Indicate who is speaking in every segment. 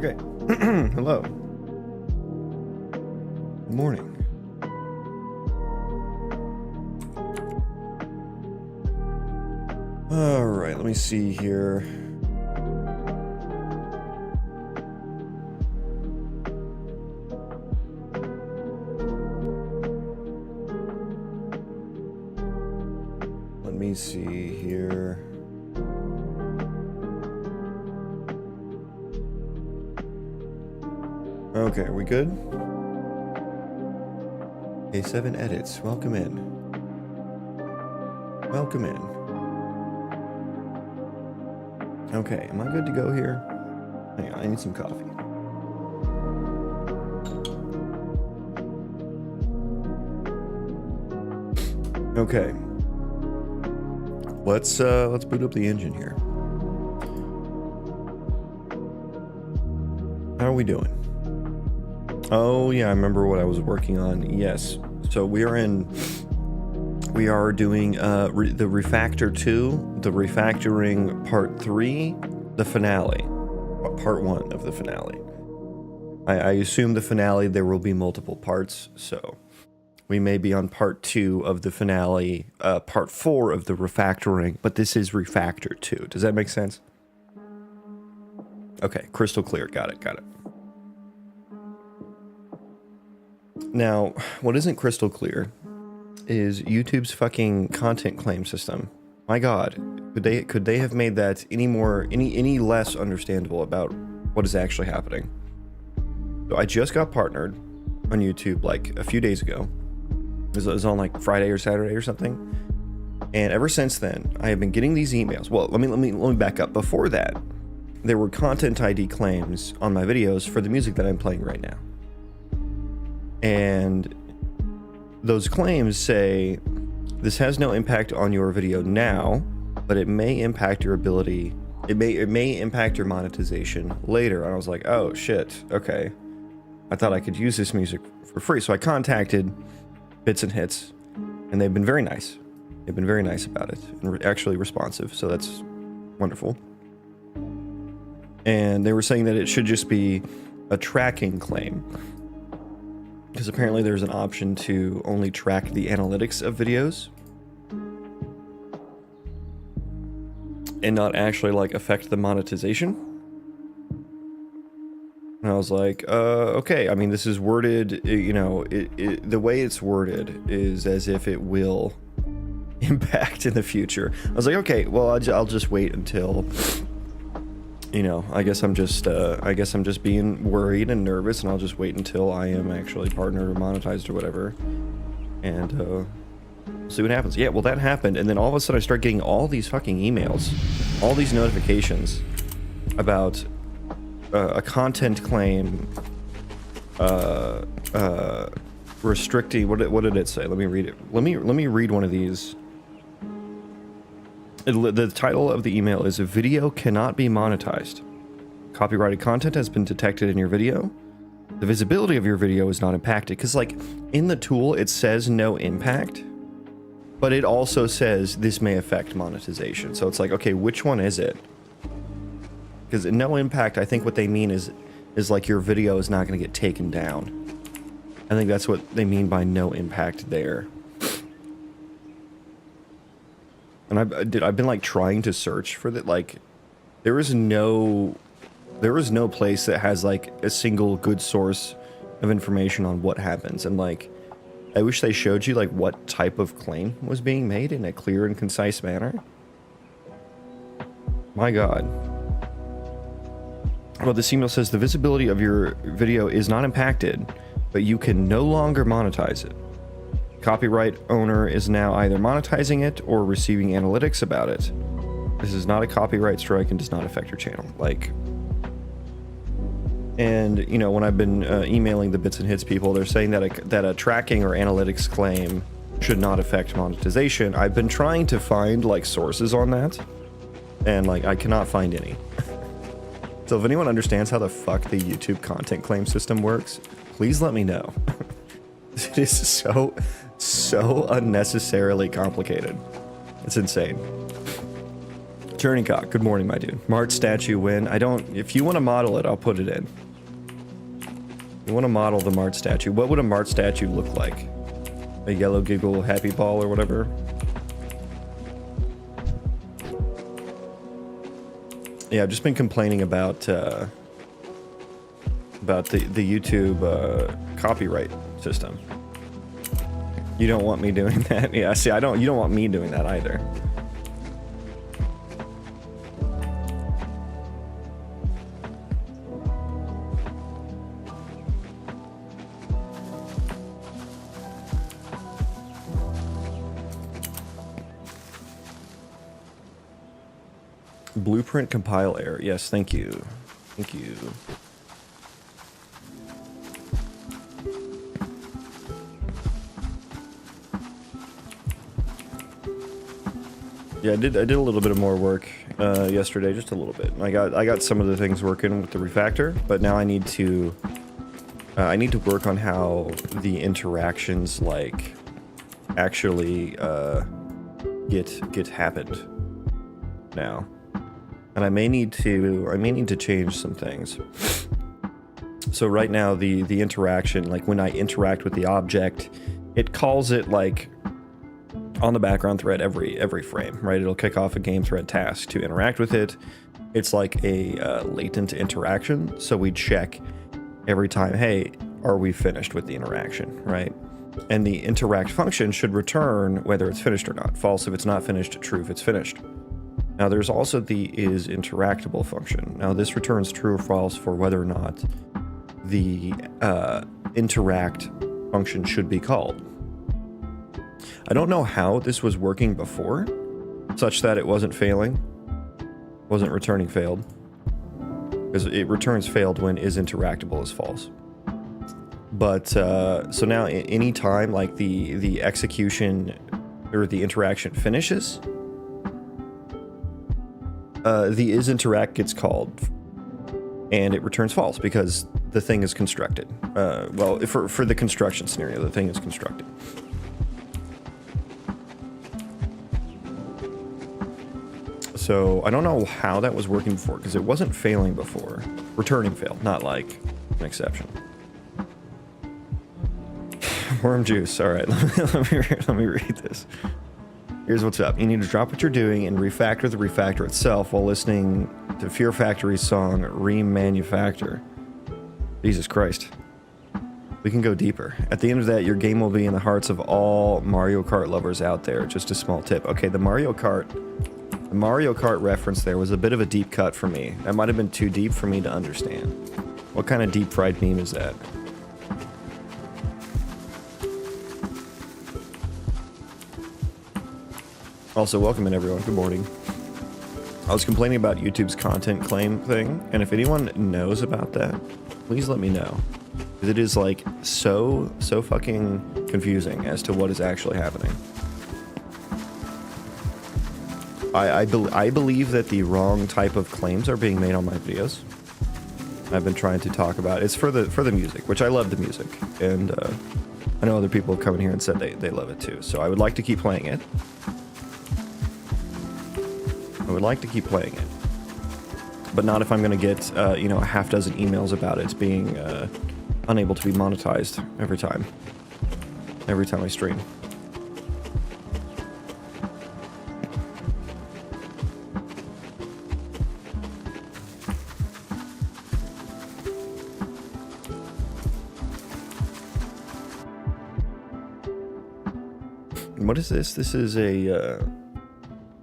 Speaker 1: Okay. Hello. Good morning. All right, let me see here. Let me see here. Okay, are we good? A7 edits. Welcome in. Welcome in. Okay, am I good to go here? Hang on, I need some coffee. Okay. Let's boot up the engine here. How are we doing? Oh yeah, I remember what I was working on. Yes. So we are doing the Refactor 2, the Refactoring Part 3, the finale. Part 1 of the finale. I assume the finale there will be multiple parts, so we may be on Part 2 of the finale, Part 4 of the Refactoring, but this is Refactor 2. Does that make sense? Okay, crystal clear. Got it. Now, what isn't crystal clear is YouTube's fucking content claim system. My God, could they have made that any less understandable about what is actually happening? So I just got partnered on YouTube like a few days ago. It was on like Friday or Saturday or something. And ever since then, I have been getting these emails. Well, let me back up. Before that, there were content ID claims on my videos for the music that I'm playing right now. And those claims say, this has no impact on your video now, but it may impact your ability. It may impact your monetization later. And I was like, oh shit, okay. I thought I could use this music for free. So I contacted Bits and Hits, and they've been very nice. They've been very nice about it, and actually responsive, so that's wonderful. And they were saying that it should just be a tracking claim, because apparently there's an option to only track the analytics of videos and not actually like affect the monetization. And I was like, okay, I mean, this is worded, you know, the way it's worded is as if it will impact in the future. I was like, okay, well, I'll just wait until, you know, I guess I'm just being worried and nervous, and I'll just wait until I am actually partnered or monetized or whatever, and see what happens. Yeah, well, that happened, and then all of a sudden I start getting all these fucking emails, all these notifications about a content claim restricting. What did it say? Let me read it. Let me read one of these. The title of the email is, "A video cannot be monetized. Copyrighted content has been detected in your video. The visibility of your video is not impacted." Because like in the tool it says no impact, but it also says this may affect monetization. So it's like, okay, which one is it? Because no impact, I think what they mean is like your video is not going to get taken down. I think that's what they mean by no impact there. And I've been like trying to search for that. Like there is no place that has like a single good source of information on what happens. And like, I wish they showed you like what type of claim was being made in a clear and concise manner. My God. Well, this email says the visibility of your video is not impacted, but you can no longer monetize it. Copyright owner is now either monetizing it or receiving analytics about it. This is not a copyright strike and does not affect your channel. Like, and you know, when I've been emailing the Bits and Hits people, they're saying that a tracking or analytics claim should not affect monetization. I've been trying to find like sources on that, and like I cannot find any. So if anyone understands how the fuck the YouTube content claim system works, please let me know. It is so unnecessarily complicated. It's insane. Journeycock, good morning, my dude. Mart statue win. I don't, if you want to model it, I'll put it in. You want to model the Mart statue. What would a Mart statue look like? A yellow giggle happy ball or whatever? Yeah, I've just been complaining about the YouTube copyright system. You don't want me doing that? Yeah, see, you don't want me doing that either. Blueprint compile error. Yes, thank you. Thank you. Yeah, I did a little bit of more work yesterday, just a little bit. I got some of the things working with the refactor, but now I need to work on how the interactions like actually get happened now. And I may need to change some things. So right now the interaction, like when I interact with the object, it calls it like on the background thread every frame, right? It'll kick off a game thread task to interact with it. It's like a latent interaction. So we check every time, hey, are we finished with the interaction, right? And the interact function should return whether it's finished or not. False if it's not finished, true if it's finished. Now there's also the is interactable function. Now this returns true or false for whether or not the interact function should be called. I don't know how this was working before, such that it wasn't returning failed. Because it returns failed when is interactable is false. But so now anytime like the execution or the interaction finishes, the is interact gets called and it returns false because the thing is constructed. Well, for the construction scenario, the thing is constructed. So I don't know how that was working before because it wasn't failing before. Returning failed, not like an exception. Worm juice. All right, let me read this. Here's what's up. You need to drop what you're doing and refactor the refactor itself while listening to Fear Factory's song Remanufacture. Jesus Christ. We can go deeper. At the end of that, your game will be in the hearts of all Mario Kart lovers out there. Just a small tip. Okay, the Mario Kart reference there was a bit of a deep cut for me. That might have been too deep for me to understand. What kind of deep fried meme is that? Also, welcome in everyone. Good morning. I was complaining about YouTube's content claim thing, and if anyone knows about that, please let me know. Because it is like so fucking confusing as to what is actually happening. I believe that the wrong type of claims are being made on my videos. I've been trying to talk about it. It's for the music, which I love the music, and I know other people have come in here and said they love it too. So I would like to keep playing it. But not if I'm going to get, a half dozen emails about it being unable to be monetized every time I stream. What is this? This is a,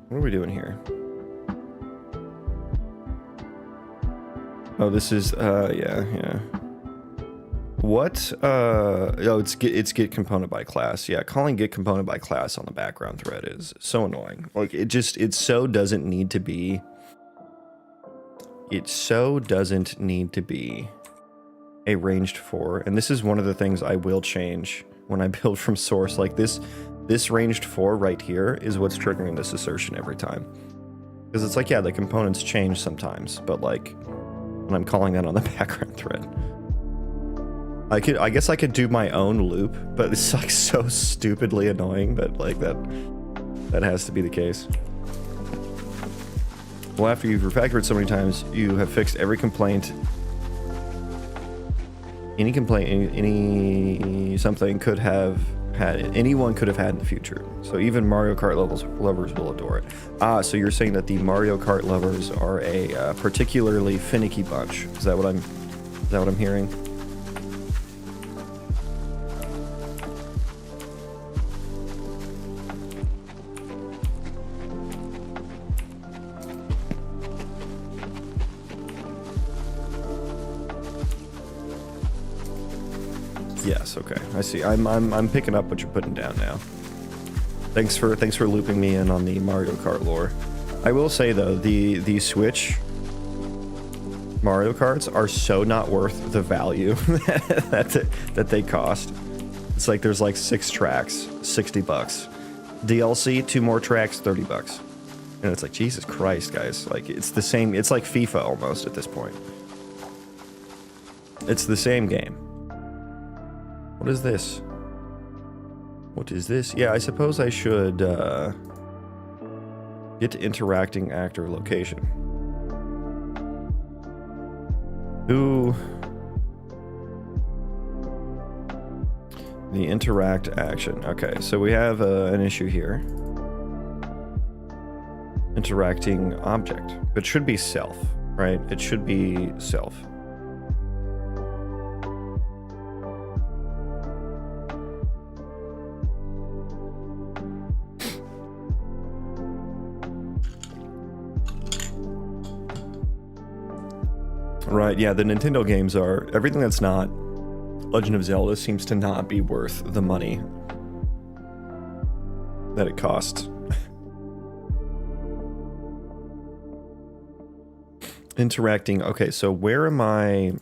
Speaker 1: what are we doing here? Oh, this is, yeah. What, oh, it's get component by class. Yeah, calling get component by class on the background thread is so annoying. Like, it so doesn't need to be. It so doesn't need to be a ranged for. And this is one of the things I will change when I build from source. Like this ranged for right here is what's triggering this assertion every time. Because it's like, yeah, the components change sometimes, but like, when I'm calling that on the background thread. I guess I could do my own loop, but it's like so stupidly annoying that like that has to be the case. Well, after you've refactored so many times, you have fixed every complaint. Any complaint, any something could have had, anyone could have had in the future. So even Mario Kart lovers will adore it. Ah, so you're saying that the Mario Kart lovers are a particularly finicky bunch. Is that what I'm hearing? Yes, okay. I see. I'm picking up what you're putting down now. Thanks for looping me in on the Mario Kart lore. I will say though, the Switch Mario Karts are so not worth the value that they cost. It's like there's like 6 tracks, $60. DLC, 2 more tracks, $30. And it's like, Jesus Christ, guys. Like, it's the same. It's like FIFA almost at this point. It's the same game. What is this? What is this? Yeah, I suppose I should get to interacting actor location. Who? The interact action. Okay, so we have an issue here. Interacting object. It should be self, right? It should be self. Right, yeah, the Nintendo games are... Everything that's not Legend of Zelda seems to not be worth the money that it costs. Interacting... Okay, so where am I...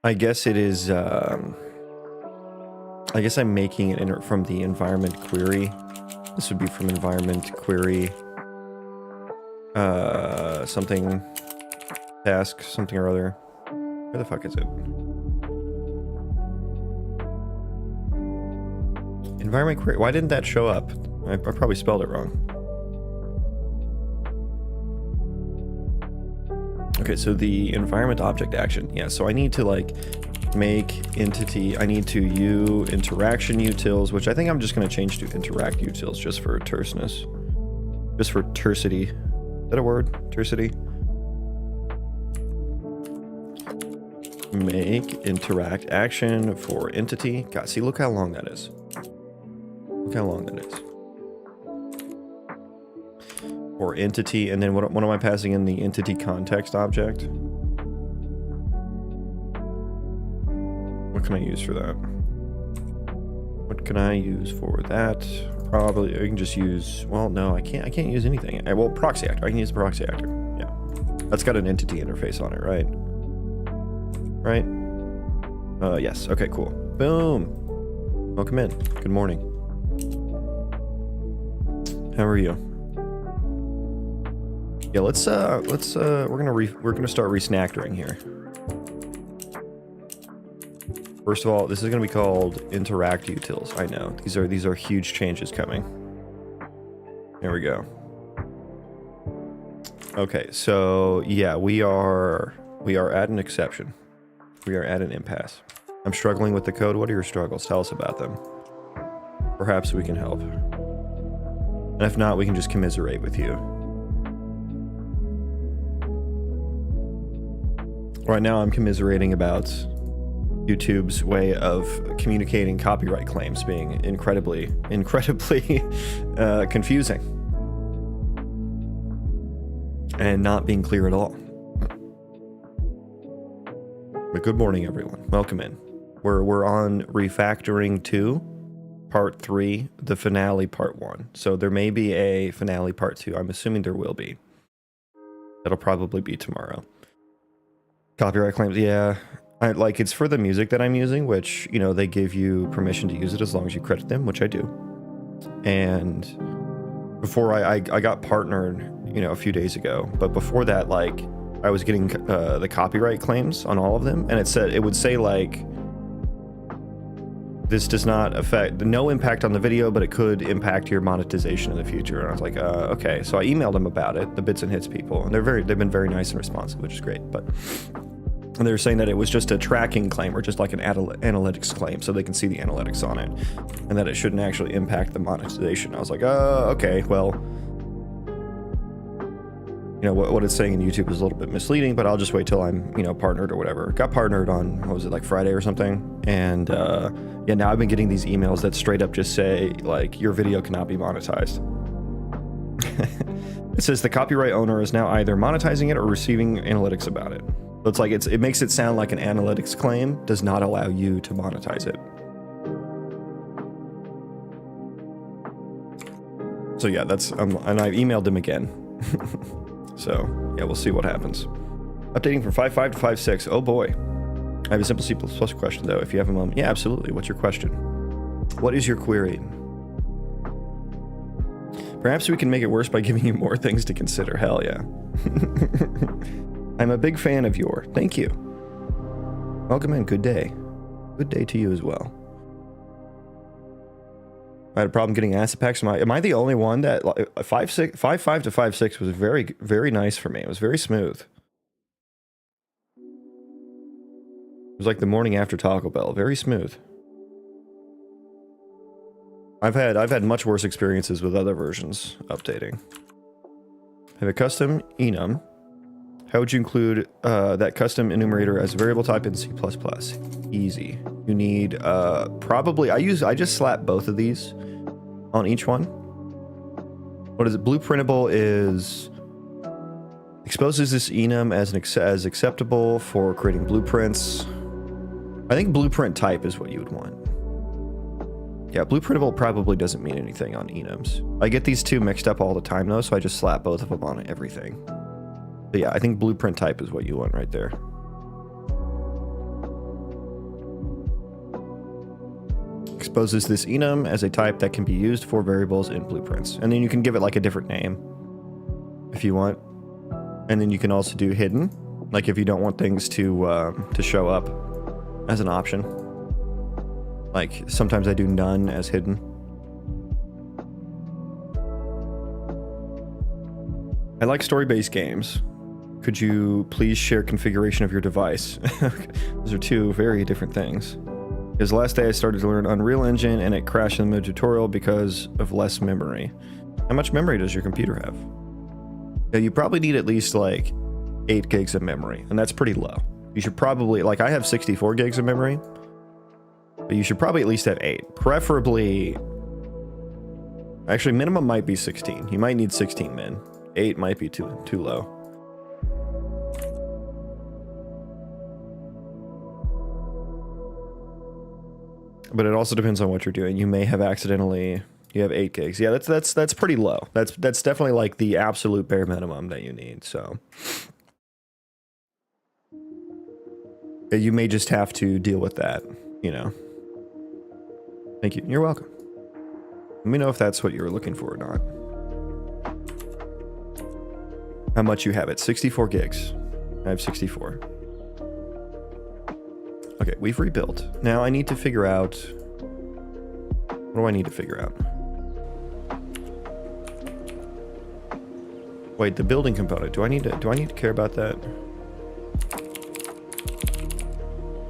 Speaker 1: I guess it is... I guess I'm making it from the environment query. This would be from environment query, something, task, something or other. Where the fuck is it? Environment query, why didn't that show up? I probably spelled it wrong. Okay, so the environment object action. Yeah, so I need to like make entity, I need to interaction utils, which I think I'm just going to change to interact utils just for terseness. Just for tercity. Is that a word? Tercity? Make interact action for entity. God, see, look how long that is. Look how long that is. For entity, and then what am I passing in the entity context object? What can I use for that? What can I use for that? Probably I can just use, well, no, I can't use anything. Well, proxy actor. I can use the proxy actor. Yeah. That's got an entity interface on it, right? Right? Yes. Okay, cool. Boom. Welcome in. Good morning. How are you? Yeah, we're gonna start resnactoring here. First of all, this is going to be called interact utils. I know these are huge changes coming. There we go. Okay, so yeah, we are at an exception. We are at an impasse. I'm struggling with the code. What are your struggles? Tell us about them. Perhaps we can help. And if not, we can just commiserate with you. Right now, I'm commiserating about YouTube's way of communicating copyright claims being incredibly confusing and not being clear at all. But good morning, everyone. Welcome in. We're on Refactoring 2, Part 3, the finale Part 1. So there may be a finale Part 2. I'm assuming there will be. That'll probably be tomorrow. Copyright claims, yeah. Like, it's for the music that I'm using, which, you know, they give you permission to use it as long as you credit them, which I do. And before I got partnered, you know, a few days ago, but before that, like, I was getting the copyright claims on all of them, and it would say like this does not affect, no impact on the video, but it could impact your monetization in the future. And I was like, okay. So I emailed them about it, the Bits and Hits people, and they've been very nice and responsive, which is great. But they were saying that it was just a tracking claim or just like an analytics claim, so they can see the analytics on it, and that it shouldn't actually impact the monetization. I was like, okay, well, you know, what it's saying in YouTube is a little bit misleading, but I'll just wait till I'm, you know, partnered or whatever. Got partnered on, what was it, like Friday or something? And yeah, now I've been getting these emails that straight up just say, like, your video cannot be monetized. It says the copyright owner is now either monetizing it or receiving analytics about it. So it's like, it makes it sound like an analytics claim does not allow you to monetize it. So yeah, that's, and I've emailed him again. So yeah, we'll see what happens. Updating from 5.5 to 5.6. Oh boy. I have a simple C++ question though, if you have a moment. Yeah, absolutely. What's your question? What is your query? Perhaps we can make it worse by giving you more things to consider. Hell yeah. I'm a big fan of your. Thank you. Welcome in. Good day. Good day to you as well. I had a problem getting asset packs. Am I the only one that, like, 5.5 to 5.6 was very, very nice for me. It was very smooth. It was like the morning after Taco Bell. Very smooth. I've had much worse experiences with other versions updating. I have a custom enum. How would you include that custom enumerator as a variable type in C++? Easy. You need probably, I just slap both of these on each one. What is it? Blueprintable is exposes this enum as acceptable for creating blueprints. I think blueprint type is what you would want. Yeah, blueprintable probably doesn't mean anything on enums. I get these two mixed up all the time though, so I just slap both of them on everything. But yeah, I think blueprint type is what you want right there. Exposes this enum as a type that can be used for variables in blueprints. And then you can give it like a different name if you want. And then you can also do hidden, like if you don't want things to show up as an option. Like sometimes I do none as hidden. I like story-based games. Could you please share configuration of your device? Those are two very different things. Because last day I started to learn Unreal Engine and it crashed in the mid-tutorial because of less memory. How much memory does your computer have? Yeah, you probably need at least like 8 gigs of memory, and that's pretty low. You should probably, like I have 64 gigs of memory, but you should probably at least have 8. Preferably, actually minimum might be 16. You might need 16 min. 8 might be too low. But it also depends on what you're doing. You may have accidentally, you have 8 gigs. Yeah, that's pretty low. That's definitely like the absolute bare minimum that you need. So you may just have to deal with that, you know. Thank you. You're welcome. Let me know if that's what you were looking for or not. How much you have it? 64 gigs. I have 64. Okay, we've rebuilt. Now I need to figure out... What do I need to figure out? Wait, the building component. Do I need to care about that?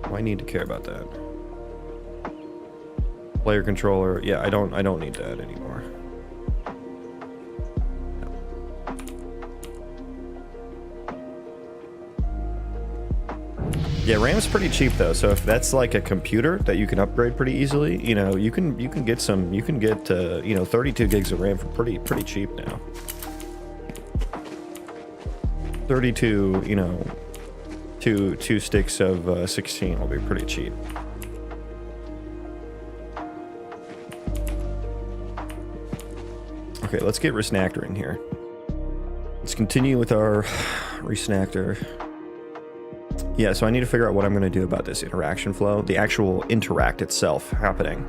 Speaker 1: Do I need to care about that? Player controller. Yeah, I don't need that anymore. Yeah, RAM's pretty cheap though, so if that's like a computer that you can upgrade pretty easily, you know, you can get you know, 32 gigs of RAM for pretty cheap now. 32, you know, two sticks of 16 will be pretty cheap. Okay, let's get Refactoring here. Let's continue with our Refactor. Yeah, so I need to figure out what I'm going to do about this interaction flow, the actual interact itself happening.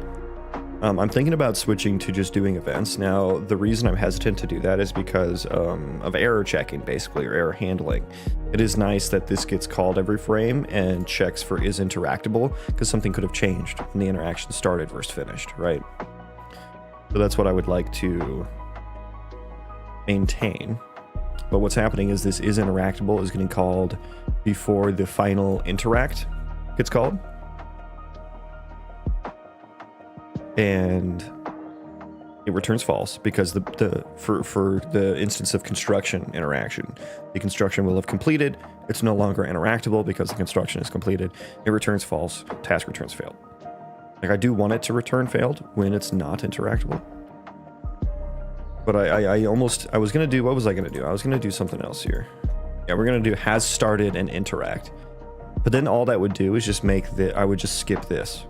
Speaker 1: I'm thinking about switching to just doing events. Now, the reason I'm hesitant to do that is because of error checking, basically, or error handling. It is nice that this gets called every frame and checks for is interactable, because something could have changed when the interaction started versus finished, right? So that's what I would like to maintain. But what's happening is this is interactable is getting called before the final interact gets called. And it returns false because for the instance of construction interaction, the construction will have completed. It's no longer interactable because the construction is completed. It returns false. Task returns failed. Like, I do want it to return failed when it's not interactable. But I was gonna do, what was I gonna do? I was gonna do something else here. Yeah, we're gonna do has started and interact. But then all that would do is just make I would just skip this,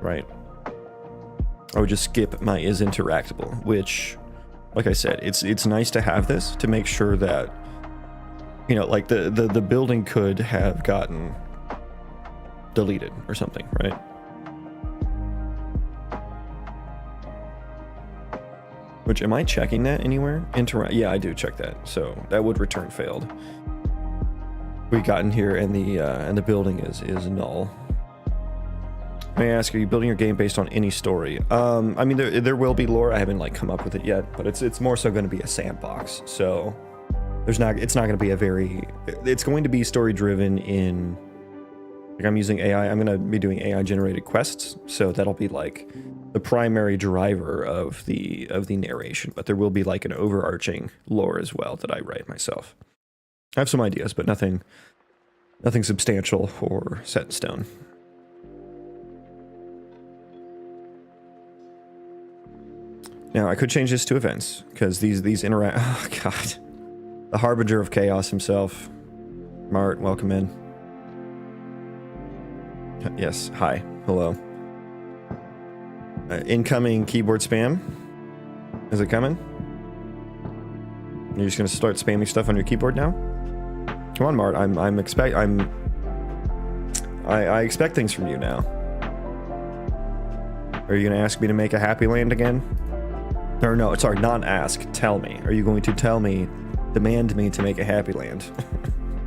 Speaker 1: right? I would just skip my is interactable, which, like I said, it's nice to have this to make sure that, you know, like the building could have gotten deleted or something, right? Which, am I checking that anywhere? Yeah, I do check that. So that would return failed. We got in here and the building is null. May I ask, are you building your game based on any story? I mean, there will be lore. I haven't like come up with it yet, but it's more so going to be a sandbox. So it's not going to be it's going to be story driven in, like, I'm using AI. I'm going to be doing AI generated quests. So that'll be like the primary driver of the narration, but there will be like an overarching lore as well that I write myself. I have some ideas, but nothing substantial or set in stone. Now, I could change this to events, because these interact... Oh, God. The Harbinger of Chaos himself. Mart, welcome in. Yes, hi. Hello. Incoming keyboard spam. Is it coming? You're just going to start spamming stuff on your keyboard now? Come on, Mart. I expect things from you now. Are you going to ask me to make a happy land again? Or no, sorry, not ask, tell me. Are you going to tell me, demand me to make a happy land?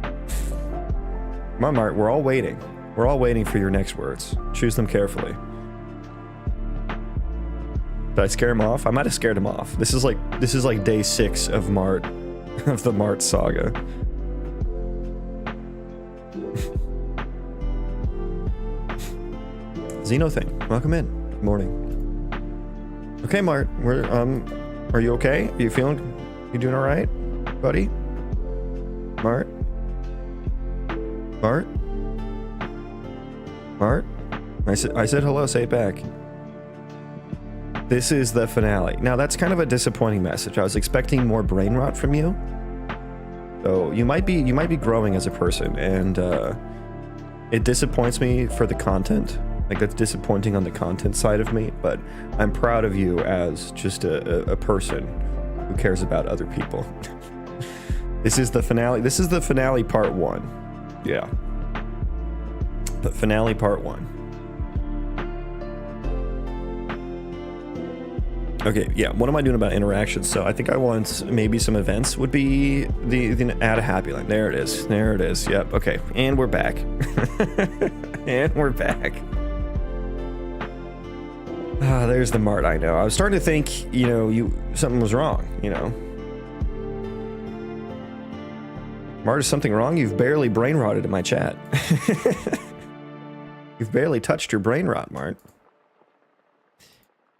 Speaker 1: Come on, Mart, we're all waiting. We're all waiting for your next words. Choose them carefully. Did I scare him off? I might have scared him off. This is like day 6 of Mart, of the Mart saga. Xeno thing, welcome in. Good morning. Okay, Mart, are you okay? Are you doing all right, buddy? Mart? Mart? Mart? I said hello, say it back. This is the finale. Now, that's kind of a disappointing message. I was expecting more brain rot from you. So, you might be growing as a person, and it disappoints me for the content. Like, that's disappointing on the content side of me, but I'm proud of you as just a person who cares about other people. This is the finale. This is the finale part 1. Yeah. The finale part 1. Okay, yeah, what am I doing about interactions? So I think I want maybe some events would be the add a happy line. There it is. There it is. Yep, okay. And we're back. And we're back. Ah, there's the Mart I know. I was starting to think, you know, something was wrong, you know. Mart, is something wrong? You've barely brain rotted in my chat. You've barely touched your brain rot, Mart.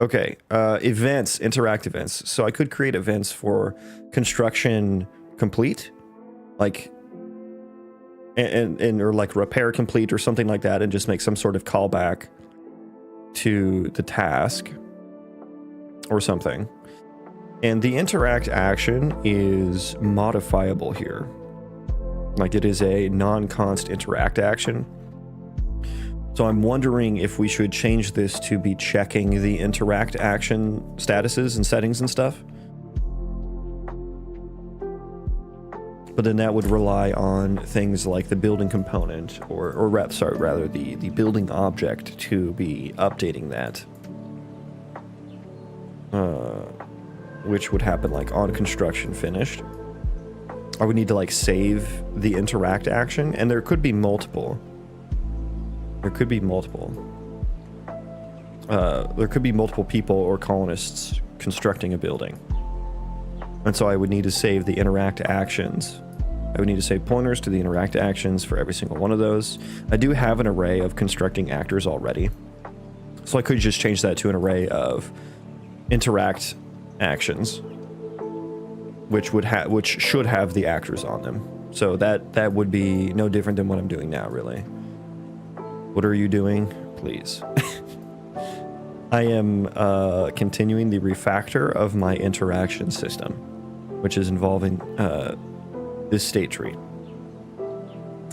Speaker 1: Okay, events, interact events. So I could create events for construction complete, like, or like repair complete or something like that, and just make some sort of callback to the task or something. And the interact action is modifiable here. Like, it is a non-const interact action. So I'm wondering if we should change this to be checking the interact action statuses and settings and stuff. But then that would rely on things like the building component or rather the building object to be updating that. which would happen like on construction finished. I would need to like save the interact action, and there could be multiple. There could be multiple people or colonists constructing a building. And so I would need to save the interact actions. I would need to save pointers to the interact actions for every single one of those. I do have an array of constructing actors already. So I could just change that to an array of interact actions, which should have the actors on them. So that would be no different than what I'm doing now, really. What are you doing? Please. I am continuing the refactor of my interaction system, which is involving this state tree.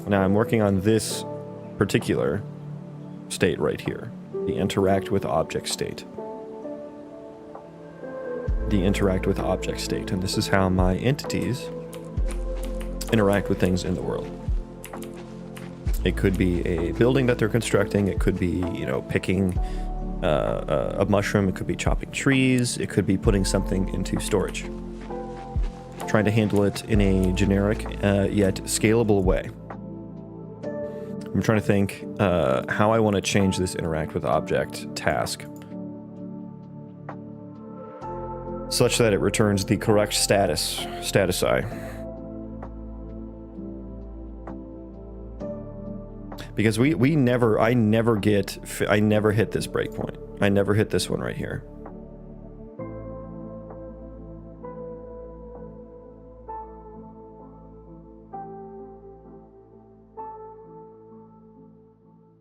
Speaker 1: Now I'm working on this particular state right here, the interact with object state. The interact with object state, and this is how my entities interact with things in the world. It could be a building that they're constructing, it could be, you know, picking a mushroom, it could be chopping trees, it could be putting something into storage. Trying to handle it in a generic yet scalable way. I'm trying to think how I want to change this interact with object task such that it returns the correct statusi. Because I never hit this breakpoint. I never hit this one right here.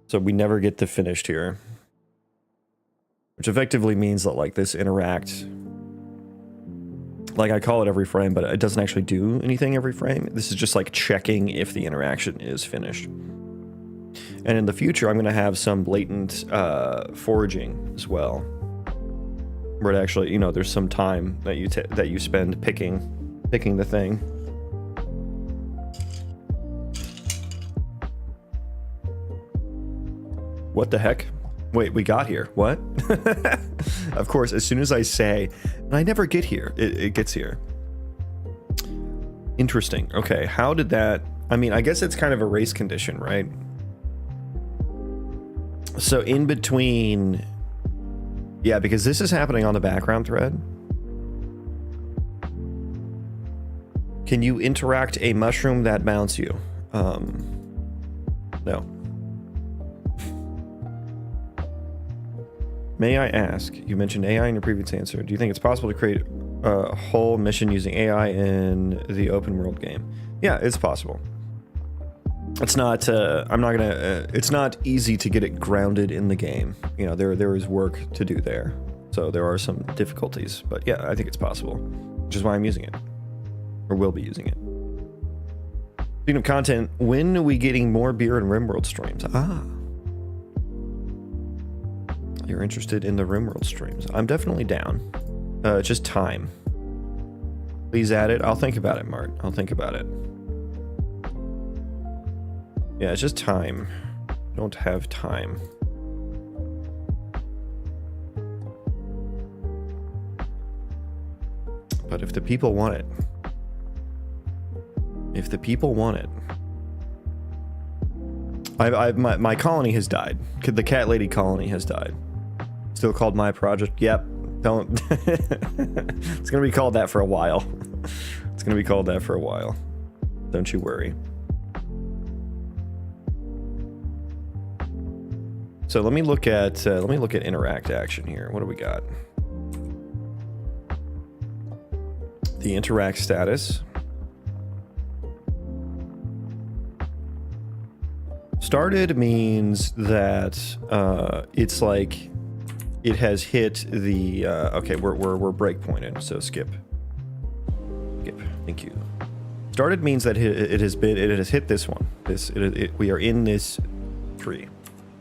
Speaker 1: So we never get to finished here. Which effectively means that like this interact, like I call it every frame, but it doesn't actually do anything every frame. This is just like checking if the interaction is finished. And in the future, I'm going to have some latent foraging as well, where it actually, you know, there's some time that you spend picking the thing. What the heck? Wait, we got here. What? Of course, as soon as I say, and I never get here, it gets here. Interesting. Okay, how did that... I mean, I guess it's kind of a race condition, right? So in between... Yeah, because this is happening on the background thread. Can you interact a mushroom that mounts you? No. May I ask, you mentioned AI in your previous answer. Do you think it's possible to create a whole mission using AI in the open world game? Yeah, it's possible. It's not, it's not easy to get it grounded in the game. You know, there is work to do there. So there are some difficulties, but yeah, I think it's possible, which is why I'm using it, or will be using it. Speaking of content, when are we getting more beer and RimWorld streams? You're interested in the RimWorld streams. I'm definitely down. Just time. Please add it. I'll think about it, Mart. I'll think about it. Yeah, it's just time. Don't have time. But if the people want it. If the people want it. My colony has died. The cat lady colony has died. Still called my project. Yep. Don't. It's gonna be called that for a while. It's gonna be called that for a while. Don't you worry. So let me look at interact action here. What do we got? The interact status. Started means that it's like it has hit the okay, we're breakpointed, so skip. Thank you. Started means that it has hit this one. We are in this tree.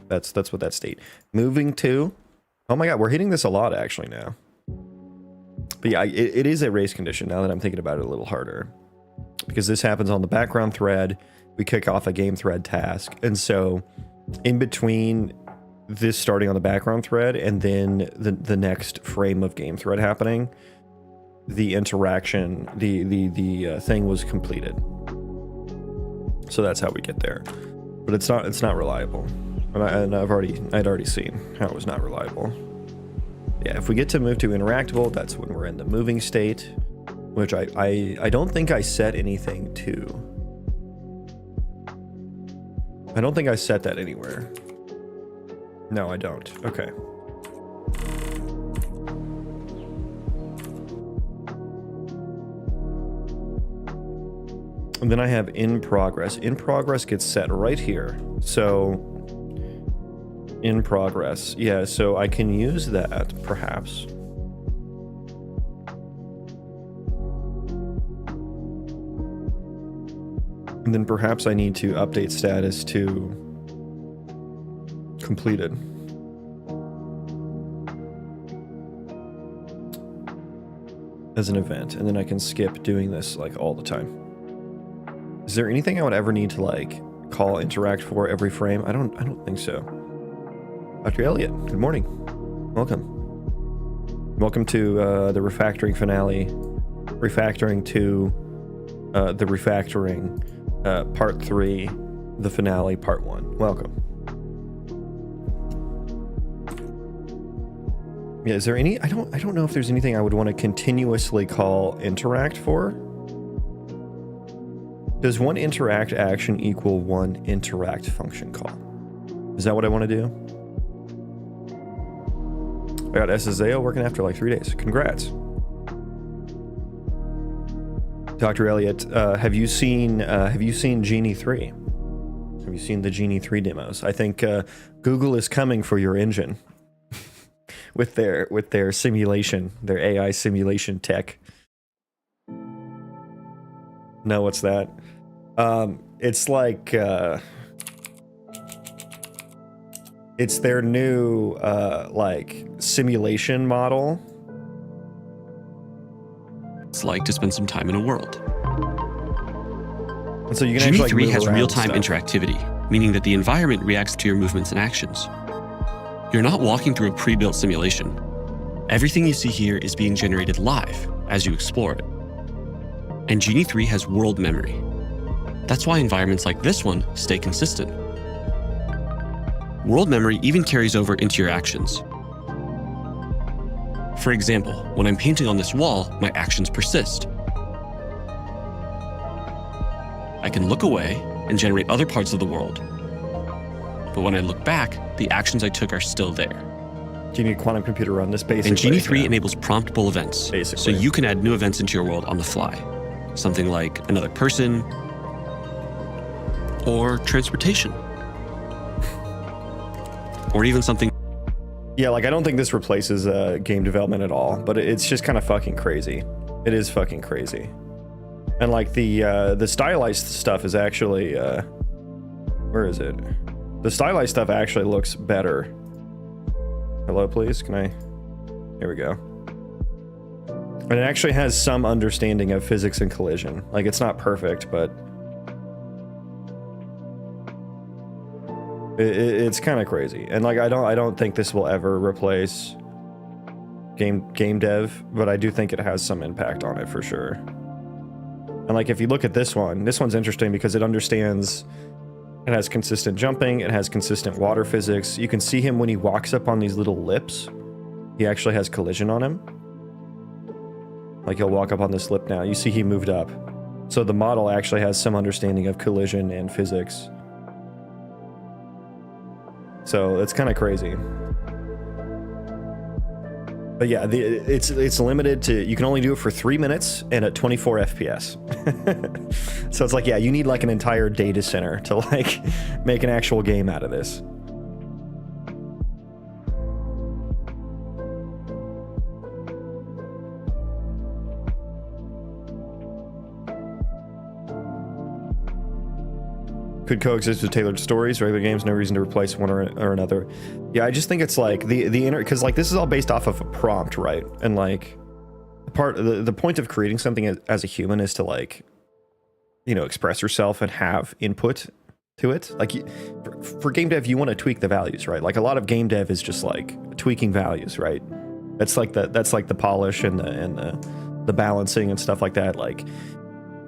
Speaker 1: That's what that state. Moving to, oh my god, we're hitting this a lot actually now. But yeah, it is a race condition now that I'm thinking about it a little harder, because this happens on the background thread. We kick off a game thread task, and so in between this starting on the background thread and then the next frame of game thread happening, the interaction, the thing was completed. So that's how we get there. But it's not reliable. And I'd already seen how it was not reliable. Yeah, if we get to move to interactable, that's when we're in the moving state, which I don't think I set anything to. I don't think I set that anywhere. No, I don't. Okay. And then I have in progress. In progress gets set right here. So in progress. Yeah, so I can use that perhaps. And then perhaps I need to update status to completed. As an event, and then I can skip doing this like all the time. Is there anything I would ever need to like call interact for every frame? I don't think so. Dr. Elliott, good morning. Welcome. Welcome to the refactoring finale. Refactoring to the refactoring part 3, the finale part 1. Welcome. Yeah, is there any I don't know if there's anything I would want to continuously call interact for. Does one interact action equal one interact function call? Is that what I want to do? I got SSAO working after like 3 days. Congrats. Dr. Elliott, have you seen Genie 3? Have you seen the Genie 3 demos? I think Google is coming for your engine with their simulation, their AI simulation tech. No, what's that? It's like it's their new like simulation model.
Speaker 2: It's like to spend some time in a world.
Speaker 1: And so you can
Speaker 2: Genie
Speaker 1: actually
Speaker 2: 3
Speaker 1: move
Speaker 2: has
Speaker 1: around
Speaker 2: real-time
Speaker 1: stuff.
Speaker 2: interactivity, meaning that the environment reacts to your movements and actions. You're not walking through a pre-built simulation. Everything you see here is being generated live as you explore it. And Genie 3 has world memory. That's why environments like this one stay consistent. World memory even carries over into your actions. For example, when I'm painting on this wall, my actions persist. I can look away and generate other parts of the world. But when I look back, the actions I took are still there.
Speaker 1: Do you need a quantum computer to run this basically?
Speaker 2: And Genie 3
Speaker 1: Yeah.
Speaker 2: enables promptable events.
Speaker 1: Basically.
Speaker 2: So you can add new events into your world on the fly. Something like another person or transportation. Or even something.
Speaker 1: Yeah, like I don't think this replaces game development at all, but it's just kind of fucking crazy. It is fucking crazy. And like the stylized stuff is actually where is it? The stylized stuff actually looks better. Hello, please. Can I? Here we go. And it actually has some understanding of physics and collision. Like it's not perfect, but it's kind of crazy. And like I don't think this will ever replace game dev, but I do think it has some impact on it for sure. And like if you look at this one's interesting because it understands. It has consistent jumping, it has consistent water physics. You can see him when he walks up on these little lips. He actually has collision on him. Like he'll walk up on this lip now. You see he moved up. So the model actually has some understanding of collision and physics. So it's kind of crazy. But yeah, it's limited to, you can only do it for 3 minutes and at 24 FPS. So it's like, yeah, you need like an entire data center to like make an actual game out of this. Could coexist with tailored stories, regular games, no reason to replace one or another. Yeah, I just think it's like the because like this is all based off of a prompt, right? And like the point of creating something as a human is to like, you know, express yourself and have input to it. Like for game dev, you want to tweak the values, right? Like a lot of game dev is just like tweaking values, right? That's like the polish and the balancing and stuff like that. Like,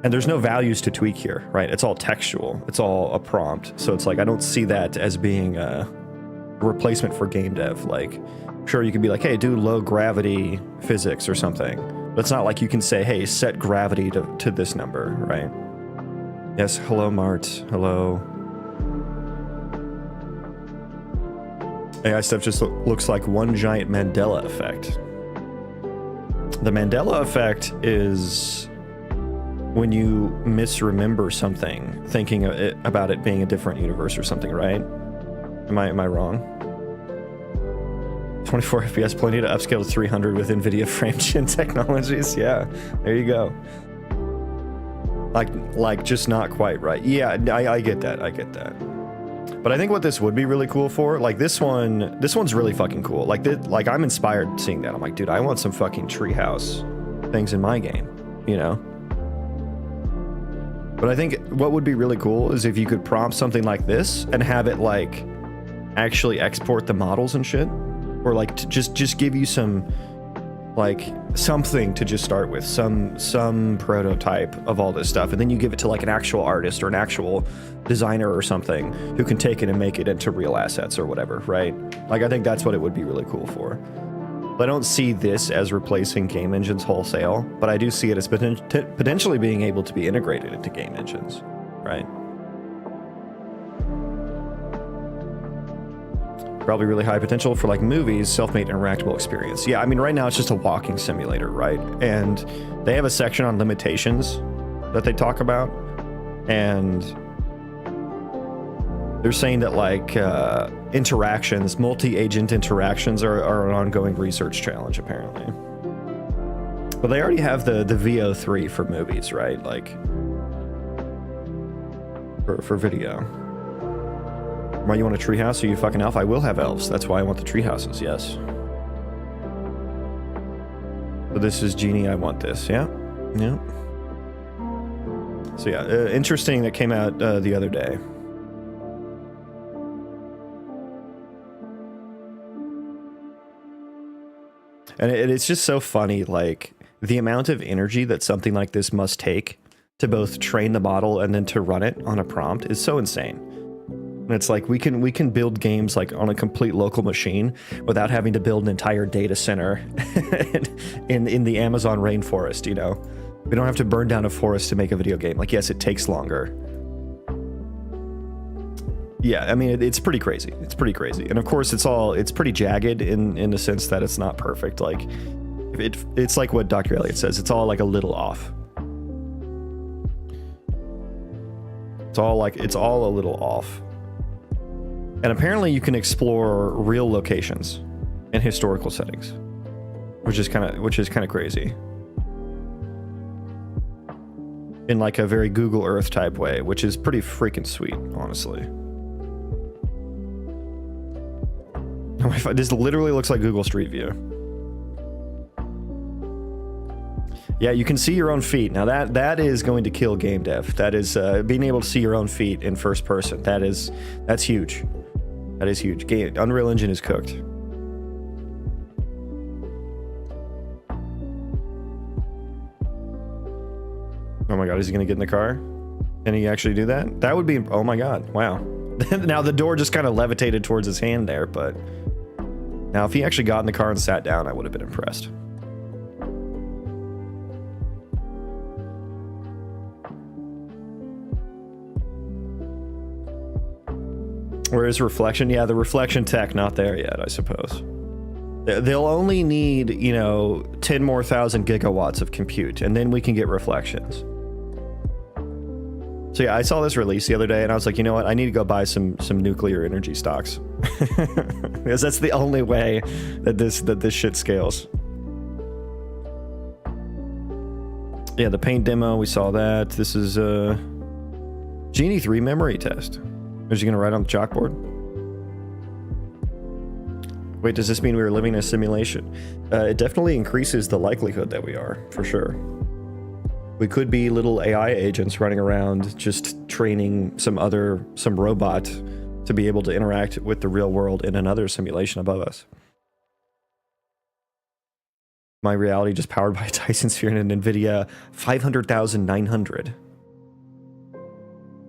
Speaker 1: and there's no values to tweak here, right? It's all textual. It's all a prompt. So it's like I don't see that as being a replacement for game dev. Like, sure, you can be like, hey, do low gravity physics or something. But it's not like you can say, hey, set gravity to this number, right? Yes, hello, Mart. Hello. AI stuff just looks like one giant Mandela effect. The Mandela effect is when you misremember something, thinking about it being a different universe or something, right? Am I wrong? 24 FPS, plenty to upscale to 300 with NVIDIA frame gen technologies. Yeah, there you go. Like just not quite right. Yeah, I get that. I get that. But I think what this would be really cool for, like this one's really fucking cool. Like I'm inspired seeing that. I'm like, dude, I want some fucking treehouse things in my game, you know? But I think what would be really cool is if you could prompt something like this and have it like actually export the models and shit, or like to just give you some like something to just start with, some prototype of all this stuff, and then you give it to like an actual artist or an actual designer or something who can take it and make it into real assets or whatever, right? Like I think that's what it would be really cool for. But I don't see this as replacing game engines wholesale, but I do see it as potentially being able to be integrated into game engines, right? Probably really high potential for like movies, self-made interactable experience. Yeah, I mean, right now it's just a walking simulator, right? And they have a section on limitations that they talk about, and they're saying that like interactions, multi-agent interactions are an ongoing research challenge apparently. But they already have the VO3 for movies, right? Like for video. Why you want a treehouse? Are you fucking elf? I will have elves. That's why I want the treehouses, yes. So this is Genie, I want this, yeah? Yeah. So yeah, interesting that came out the other day. And it's just so funny, like, the amount of energy that something like this must take to both train the model and then to run it on a prompt is so insane. And it's like we can build games like on a complete local machine without having to build an entire data center in the Amazon rainforest, you know? We don't have to burn down a forest to make a video game. Like, yes, it takes longer. Yeah, I mean, it's pretty crazy. It's pretty crazy. And of course, it's pretty jagged in the sense that it's not perfect. Like, it's like what Dr. Elliott says. It's all like a little off. It's all a little off. And apparently you can explore real locations in historical settings, which is kind of crazy. In like a very Google Earth type way, which is pretty freaking sweet, honestly. This literally looks like Google Street View. Yeah, you can see your own feet. Now that is going to kill game dev. That is being able to see your own feet in first person. That's huge. That is huge. Unreal Engine is cooked. Oh my god, is he gonna get in the car? Can he actually do that? That would be, oh my god, wow. Now the door just kind of levitated towards his hand there, but now if he actually got in the car and sat down, I would have been impressed. Where is reflection? Yeah, the reflection tech not there yet, I suppose. They'll only need, 10 more thousand gigawatts of compute, and then we can get reflections. So yeah, I saw this release the other day, and I was like, you know what? I need to go buy some nuclear energy stocks, because that's the only way that this shit scales. Yeah, the paint demo, we saw that. This is Genie 3 memory test. Is he gonna write on the chalkboard? Wait, does this mean we are living in a simulation? It definitely increases the likelihood that we are, for sure. We could be little AI agents running around just training some robot to be able to interact with the real world in another simulation above us. My reality just powered by a Dyson Sphere and an NVIDIA 500,900.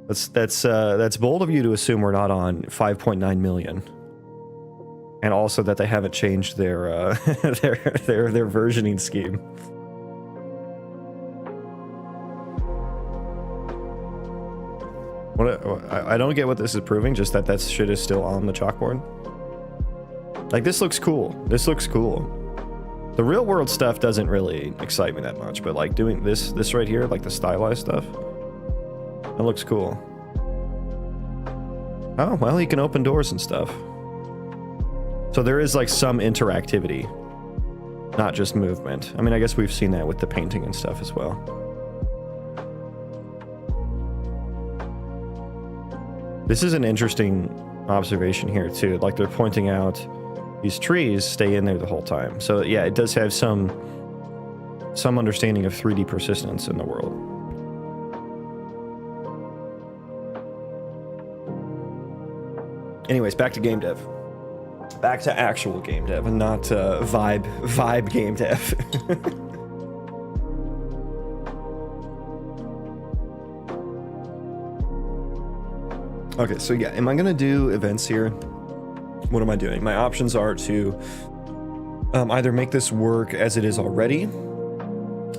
Speaker 1: That's bold of you to assume we're not on 5.9 million. And also that they haven't changed their their versioning scheme. I don't get what this is proving, just that shit is still on the chalkboard. Like, this looks cool. This looks cool. The real world stuff doesn't really excite me that much, but like doing this right here, like the stylized stuff, that looks cool. Oh, well, you can open doors and stuff. So there is like some interactivity, not just movement. I mean, I guess we've seen that with the painting and stuff as well. This is an interesting observation here too. Like, they're pointing out these trees stay in there the whole time. So yeah, it does have some understanding of 3D persistence in the world. Anyways, back to game dev. Back to actual game dev and not vibe game dev. Okay, so yeah, am I gonna do events here? What am I doing? My options are to either make this work as it is already.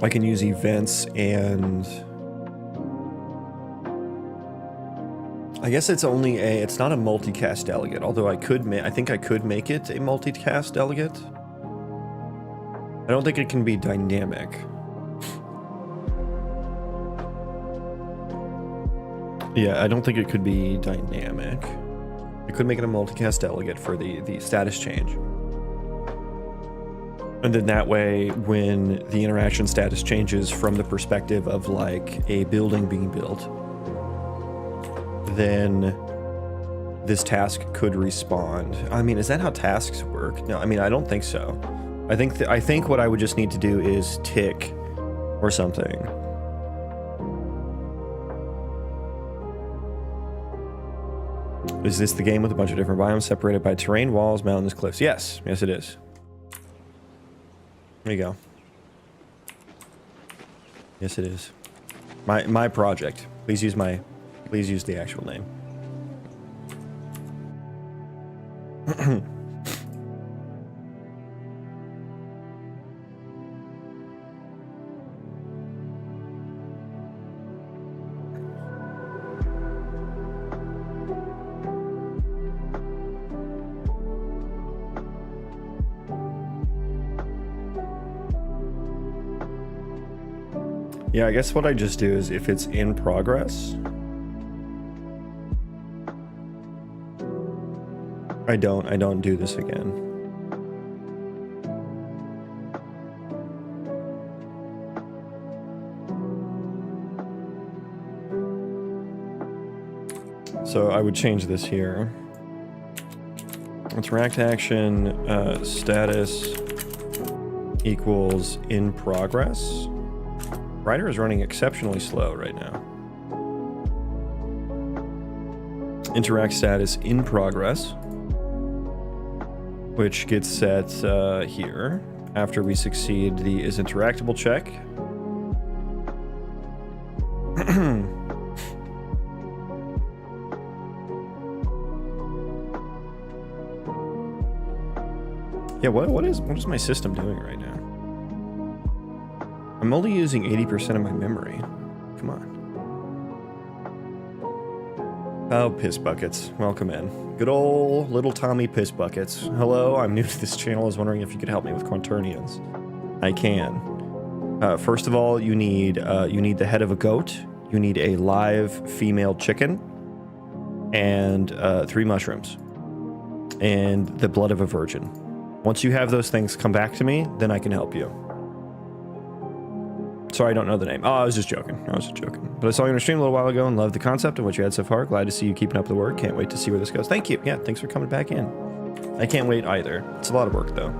Speaker 1: I can use events, and I guess it's not a multicast delegate, although I think I could make it a multicast delegate. I don't think it can be dynamic. Yeah, I don't think it could be dynamic. I could make it a multicast delegate for the status change. And then that way, when the interaction status changes from the perspective of like a building being built, then this task could respond. I mean, is that how tasks work? No, I mean, I don't think so. I think what I would just need to do is tick or something. Is this the game with a bunch of different biomes separated by terrain, walls, mountains, cliffs? Yes. Yes, it is. There you go. Yes, it is. My project. Please use the actual name. Yeah, I guess what I just do is if it's in progress, I don't do this again. So I would change this here. Interact action status equals in progress. Writer is running exceptionally slow right now. Interact status in progress, which gets set here after we succeed the is interactable check. Yeah, what is my system doing right now? I'm only using 80% of my memory. Come on. Oh, piss buckets. Welcome in. Good old little Tommy piss buckets. Hello, I'm new to this channel. I was wondering if you could help me with Quaternions. I can. First of all, you need the head of a goat. You need a live female chicken. And 3 mushrooms. And the blood of a virgin. Once you have those things come back to me, then I can help you. Sorry, I don't know the name. Oh, I was just joking. But I saw you on your stream a little while ago and loved the concept of what you had so far. Glad to see you keeping up the work. Can't wait to see where this goes. Thank you. Yeah, thanks for coming back in. I can't wait either. It's a lot of work, though.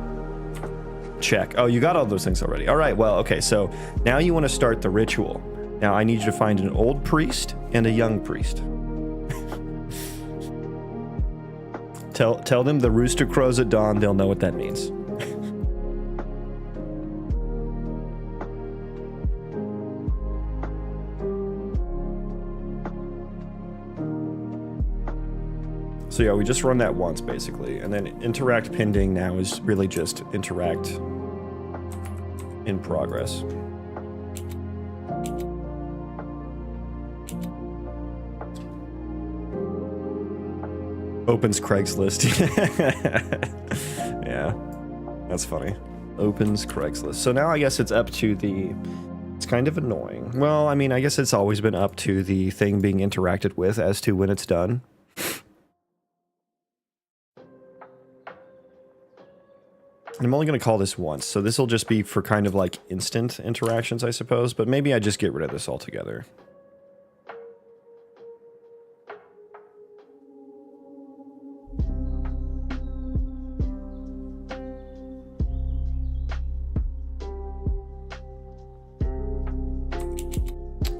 Speaker 1: Check. Oh, you got all those things already. All right, well, okay, so now you want to start the ritual. Now I need you to find an old priest and a young priest. Tell them the rooster crows at dawn. They'll know what that means. So yeah, we just run that once basically, and then interact pending now is really just interact in progress. Opens Craigslist. Yeah, that's funny. Opens Craigslist. So now I guess it's up to the... It's kind of annoying. Well, I mean, I guess it's always been up to the thing being interacted with as to when it's done. I'm only going to call this once, so this will just be for kind of like instant interactions, I suppose, but maybe I just get rid of this altogether.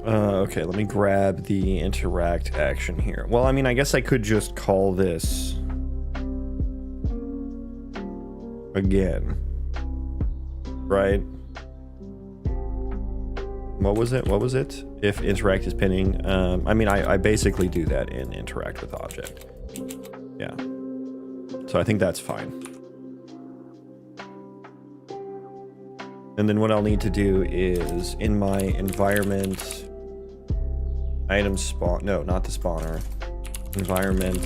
Speaker 1: Okay, let me grab the interact action here. Well, I mean, I guess I could just call this again, right? What was it? If interact is pending. I mean, I basically do that in interact with object. Yeah. So I think that's fine. And then what I'll need to do is in my environment item spawn, no, not the spawner, environment,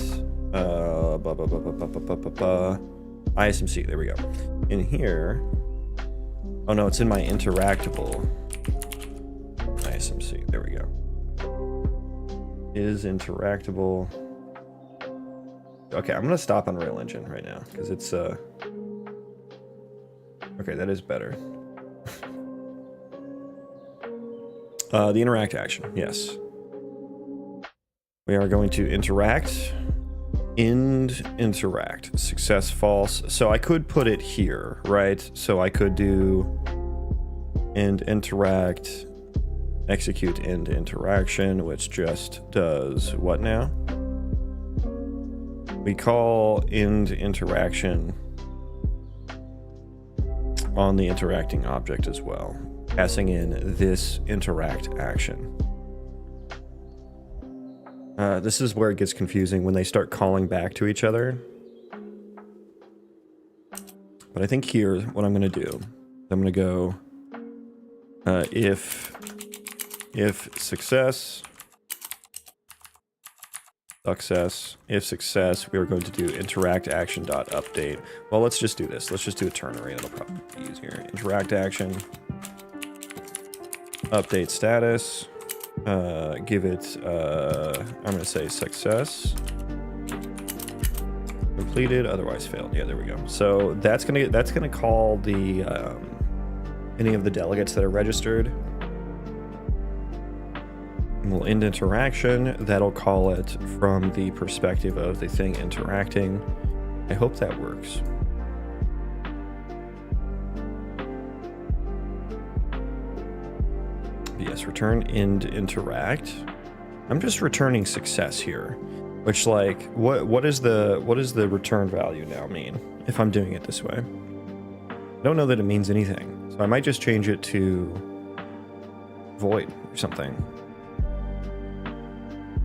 Speaker 1: ISMC, there we go. In here, oh no, it's in my interactable ISMC, there we go. Is interactable. Okay, I'm gonna stop Unreal Engine right now, because it's, okay, that is better. The interact action, yes. We are going to interact, interact, success, false. So I could put it here, right? So I could do end interact, execute end interaction, which just does what now? We call end interaction on the interacting object as well, passing in this interact action. This is where it gets confusing when they start calling back to each other. But I think here, what I'm going to do, I'm going to go if success, if success, we are going to do interact action dot update. Well, let's just do this. Let's just do a ternary. It'll probably be easier. Interact action, update status. Give it, I'm going to say success, completed, otherwise failed. Yeah, there we go. So that's going to call the, any of the delegates that are registered. And we'll end interaction. That'll call it from the perspective of the thing interacting. I hope that works. Yes, return end interact. I'm just returning success here, which like what does the return value now mean if I'm doing it this way? I don't know that it means anything, so I might just change it to void or something.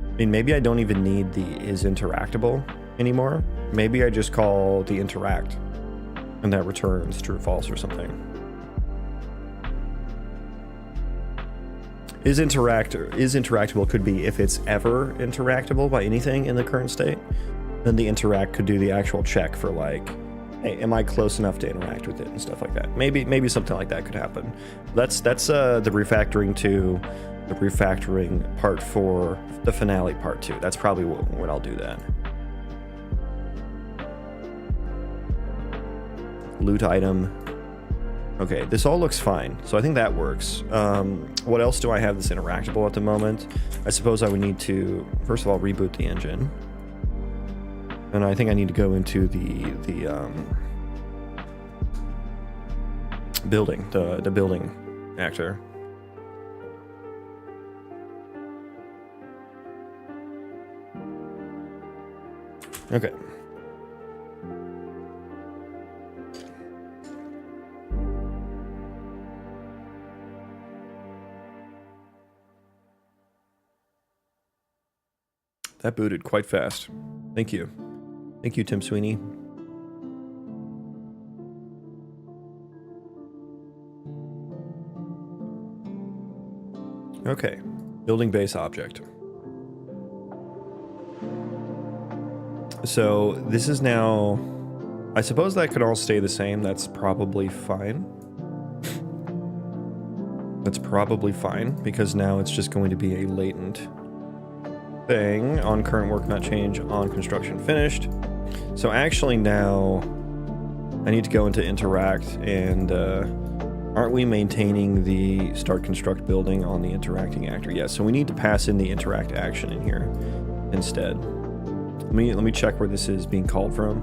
Speaker 1: I mean, maybe I don't even need the is interactable anymore. Maybe I just call the interact, and that returns true or false or something. Is interactable could be if it's ever interactable by anything in the current state. Then the interact could do the actual check for like, hey, am I close enough to interact with it and stuff like that. Maybe something like that could happen. That's the refactoring to the refactoring part for the finale part 2. That's probably when I'll do that. Loot item. Okay, this all looks fine, so I think that works. What else do I have that's interactable at the moment? I suppose I would need to, first of all, reboot the engine. And I think I need to go into the building, the building actor. Okay. That booted quite fast. Thank you. Thank you, Tim Sweeney. Okay. Building base object. So this is now... I suppose that could all stay the same. That's probably fine. That's probably fine, because now it's just going to be a latent thing. On current work not change, on construction finished. So actually now I need to go into interact, and aren't we maintaining the start construct building on the interacting actor? Yes, so we need to pass in the interact action in here instead. Let me check where this is being called from.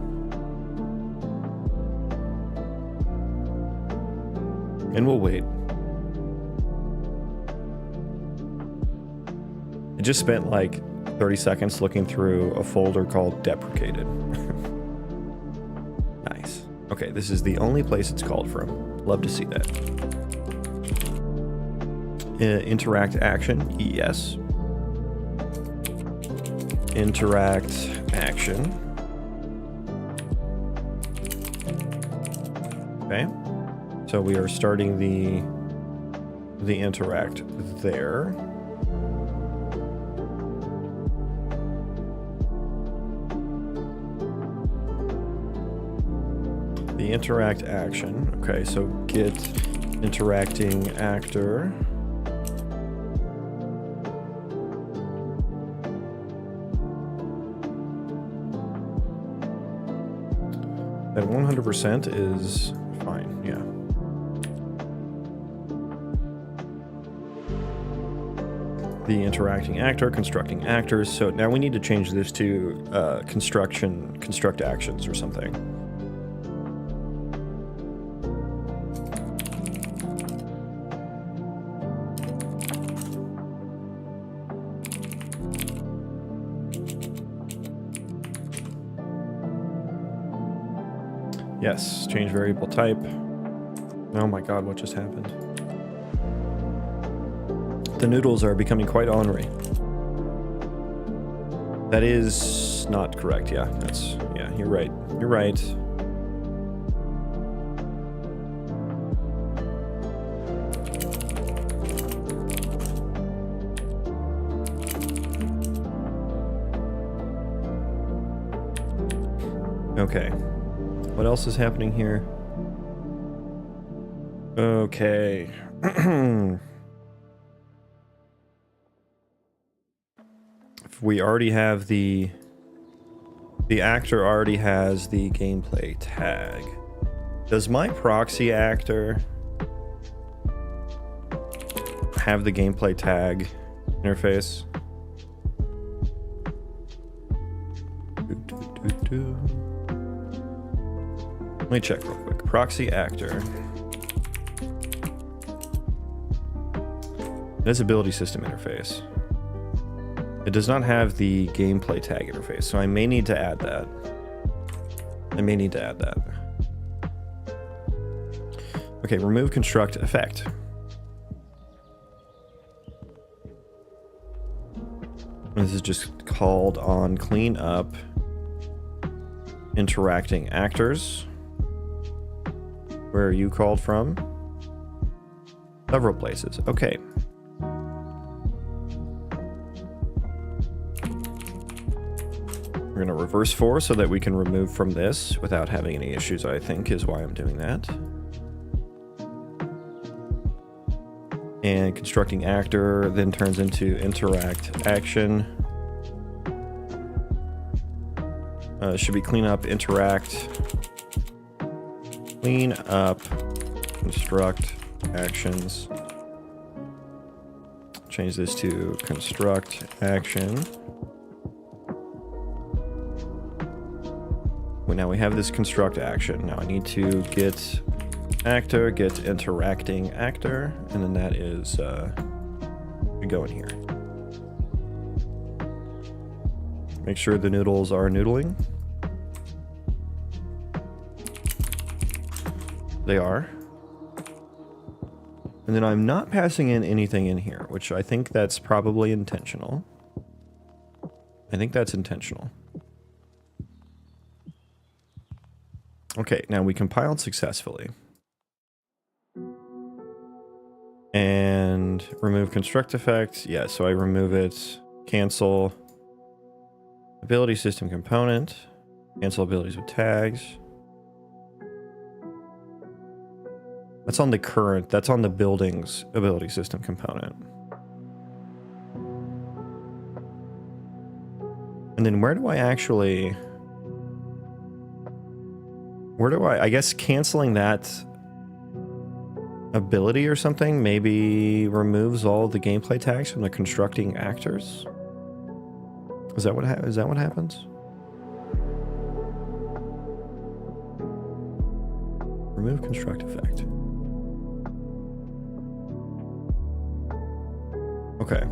Speaker 1: And we'll wait. I just spent like 30 seconds looking through a folder called deprecated. Nice. Okay, this is the only place it's called from. Love to see that. Interact action, yes. Interact action. Okay. So we are starting the interact there. The interact action. Okay, so get interacting actor. At 100% is fine, yeah. The interacting actor, constructing actors. So now we need to change this to construct actions or something. Yes, change variable type. Oh my god, what just happened? The noodles are becoming quite ornery. That is not correct, yeah. Yeah, you're right. You're right. Okay. What else is happening here? Okay. If we already have the actor already has the gameplay tag. Does my proxy actor have the gameplay tag interface? Let me check real quick. Proxy actor. Visibility system interface. It does not have the gameplay tag interface, so I may need to add that. Okay, remove construct effect. This is just called on clean up interacting actors. Where are you called from? Several places. Okay. We're going to reverse for so that we can remove from this without having any issues, I think, is why I'm doing that. And constructing actor then turns into interact action. Should be clean up, interact, clean up, construct actions. Change this to construct action. Well, now we have this construct action. Now I need to get actor, get interacting actor, and then that is we go in here. Make sure the noodles are noodling. They are. And then I'm not passing in anything in here, which I think that's probably intentional. I think that's intentional. Okay, now we compiled successfully. And remove construct effect. Yeah, so I remove it. Cancel. Ability system component. Cancel abilities with tags. That's on the current, that's on the building's ability system component. And then where do I actually... I guess canceling that ability or something maybe removes all the gameplay tags from the constructing actors? Is that what happens? Remove construct effect. Okay.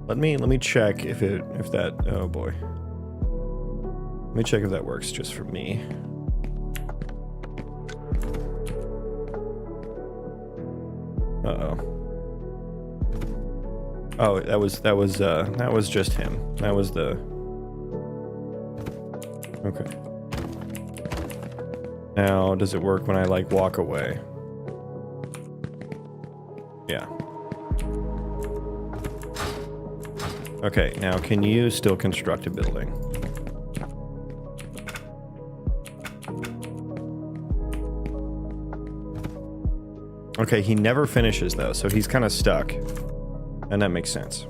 Speaker 1: Let me check if that, oh boy. Let me check if that works just for me. Uh-oh. Oh, that was just him. That was the... Okay. Now, does it work when I, like, walk away? Yeah. Okay, now can you still construct a building? Okay, he never finishes though, so he's kind of stuck. And that makes sense.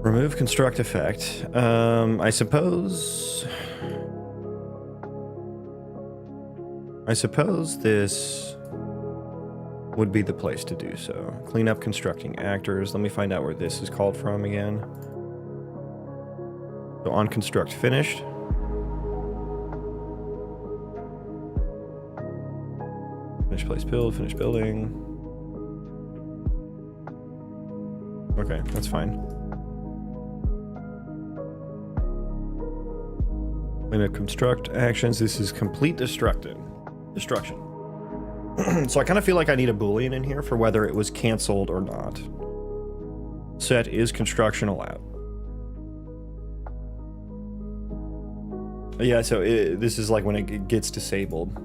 Speaker 1: Remove construct effect. I suppose this would be the place to do so. Clean up constructing actors. Let me find out where this is called from again. So on construct finished. Finish place build, finish building. Okay, that's fine. Clean up construct actions. This is complete destruction. So I kind of feel like I need a boolean in here for whether it was canceled or not. Set is construction allowed. Yeah, so this is like when it gets disabled.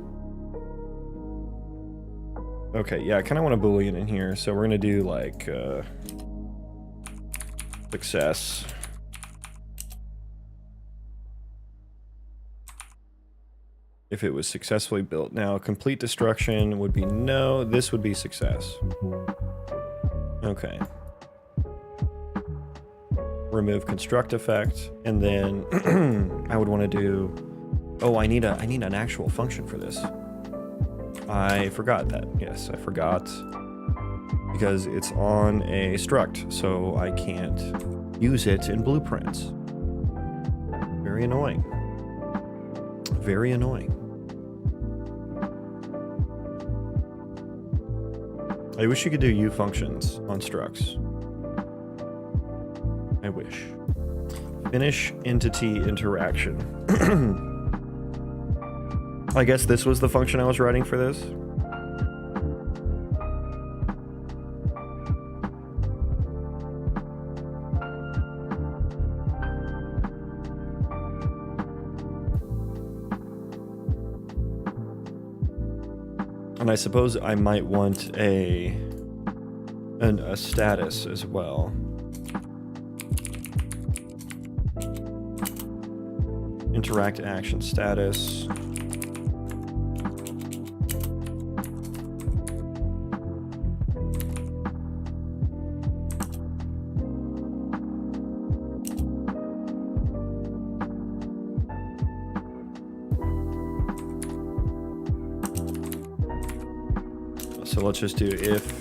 Speaker 1: Okay, yeah, I kind of want a boolean in here, so we're gonna do like success. If it was successfully built. Now, complete destruction would be no. This would be success. Okay. Remove construct effect, and then I would want to do. Oh, I need an actual function for this. I forgot that. Yes, I forgot because it's on a struct, so I can't use it in blueprints. Very annoying. Very annoying. I wish you could do U functions on structs. I wish. Finish entity interaction. I guess this was the function I was writing for this. And I suppose I might want a status as well. Interact action status. So let's just do if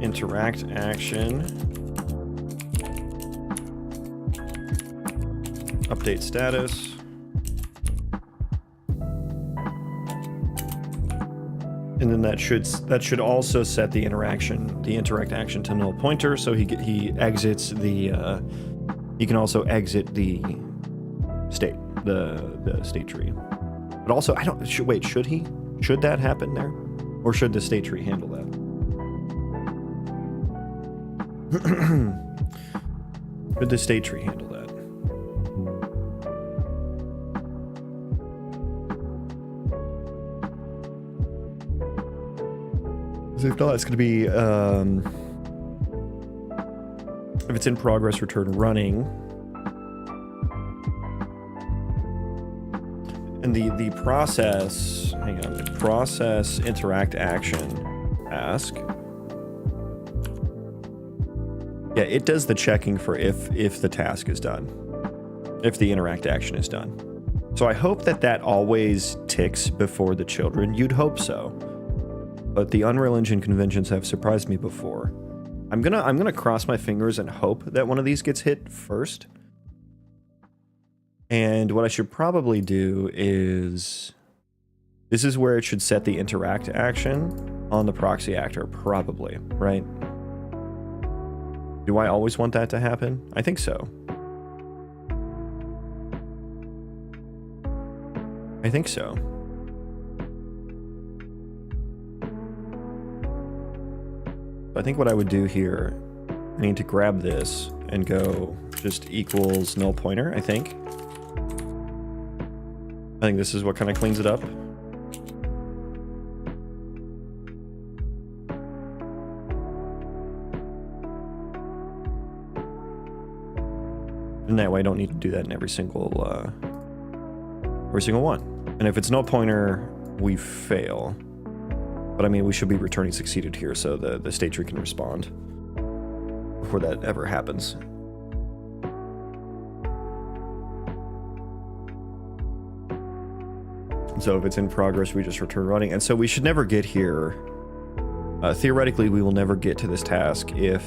Speaker 1: interact action update status. And and then that should also set the interact action to null pointer, so he exits the he can also exit the state tree. But also, I don't wait. Should that happen there, or should the state tree handle that? Should the state tree handle that? If not, it's going to be if it's in progress, return running. And the process, hang on, the process interact action ask. Yeah, it does the checking for if the task is done, if the interact action is done. So I hope that always ticks before the children. You'd hope so. But the Unreal Engine conventions have surprised me before. I'm gonna cross my fingers and hope that one of these gets hit first. And what I should probably do is, this is where it should set the interact action on the proxy actor, probably, right? Do I always want that to happen? I think so. I think so. I think what I would do here, I need to grab this and go just equals null pointer, I think. I think this is what kind of cleans it up. And that way I don't need to do that in every single one. And if it's null pointer, we fail. But I mean, we should be returning succeeded here, so the state tree can respond before that ever happens. So if it's in progress, we just return running. And so we should never get here. Theoretically, we will never get to this task if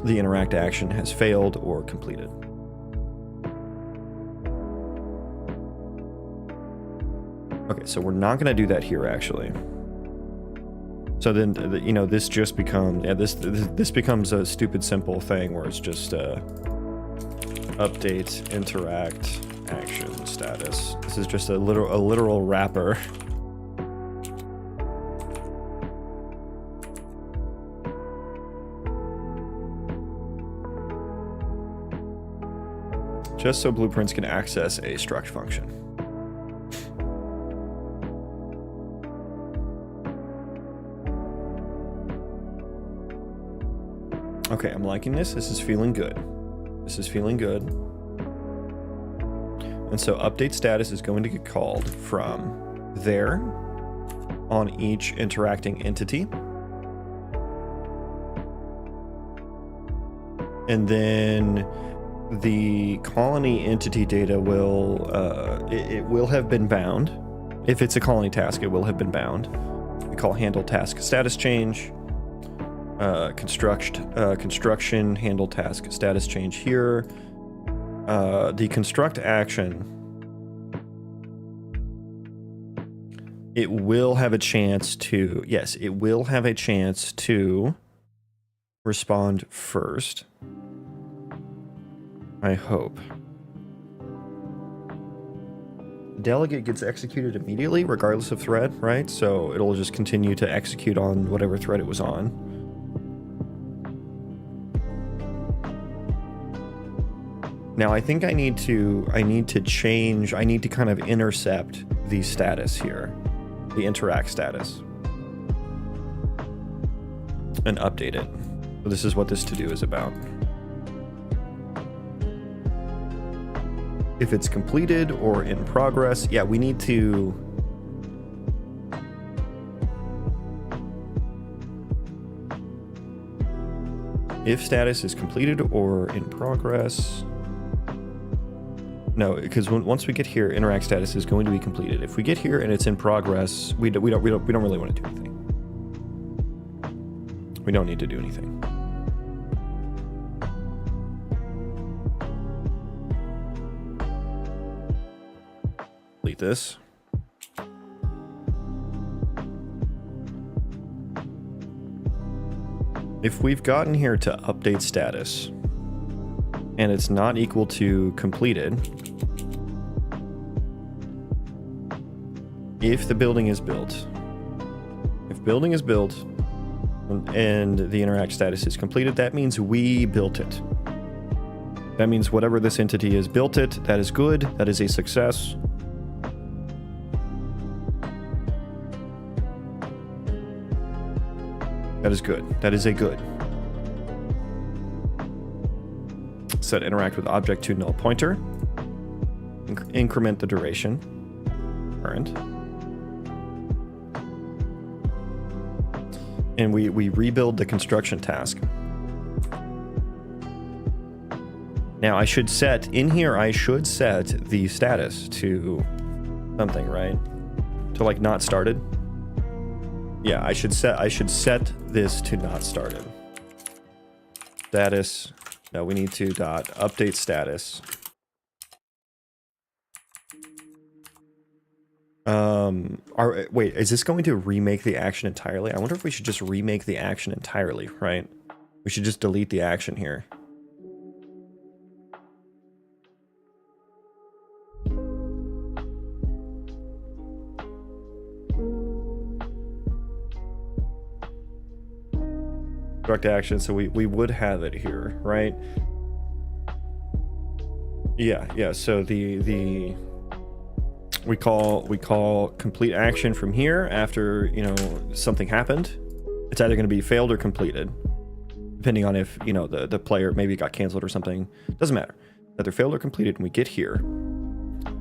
Speaker 1: the interact action has failed or completed. Okay, so we're not going to do that here, actually. So then, you know, this just becomes, yeah, this becomes a stupid simple thing where it's just update interact action status. This is just a literal wrapper. Just so blueprints can access a struct function. Okay, I'm liking this. This is feeling good. This is feeling good. And so update status is going to get called from there on each interacting entity. And then the colony entity data will, it will have been bound. If it's a colony task, it will have been bound. We call handle task status change. Construction handle task status change here. The construct action, it will have a chance to, yes, it will have a chance to respond first. I hope. Delegate gets executed immediately regardless of thread, right? So it'll just continue to execute on whatever thread it was on. Now I think I need to kind of intercept the status here, the interact status, and update it. So this is what this to do is about. If it's completed or in progress, yeah, we need to if status is completed or in progress. No, because once we get here, interact status is going to be completed. If we get here and it's in progress, we don't really want to do anything. We don't need to do anything. Delete this. if we've gotten here to update status and it's not equal to completed, if the building is built, if building is built and the interact status is completed, that means we built it. That means whatever this entity is built it. That is good. That is a success. That is good. That is a good. Set interact with object to null pointer. Increment the duration. Current. And we rebuild the construction task. Now I should set, in here I should set the status to something, right? To like not started. Yeah, I should set this to not started. Status, no, we need to dot update status. Wait, is this going to remake the action entirely? I wonder if we should just remake the action entirely, right? We should just delete the action here. Direct action, so we would have it here, right? Yeah, so we call complete action from here after, you know, something happened. It's either going to be failed or completed, depending on if, you know, the player maybe got canceled or something. Doesn't matter. Either failed or completed. And we get here.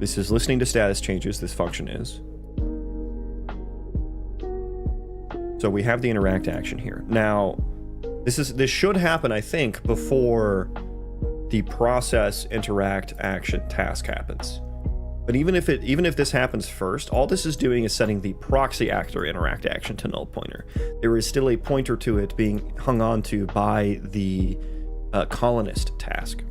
Speaker 1: This is listening to status changes. This function is. So we have the interact action here. Now, this should happen, I think, before the process interact action task happens. But even if this happens first, all this is doing is setting the proxy actor interact action to null pointer. There is still a pointer to it being hung on to by the colonist task.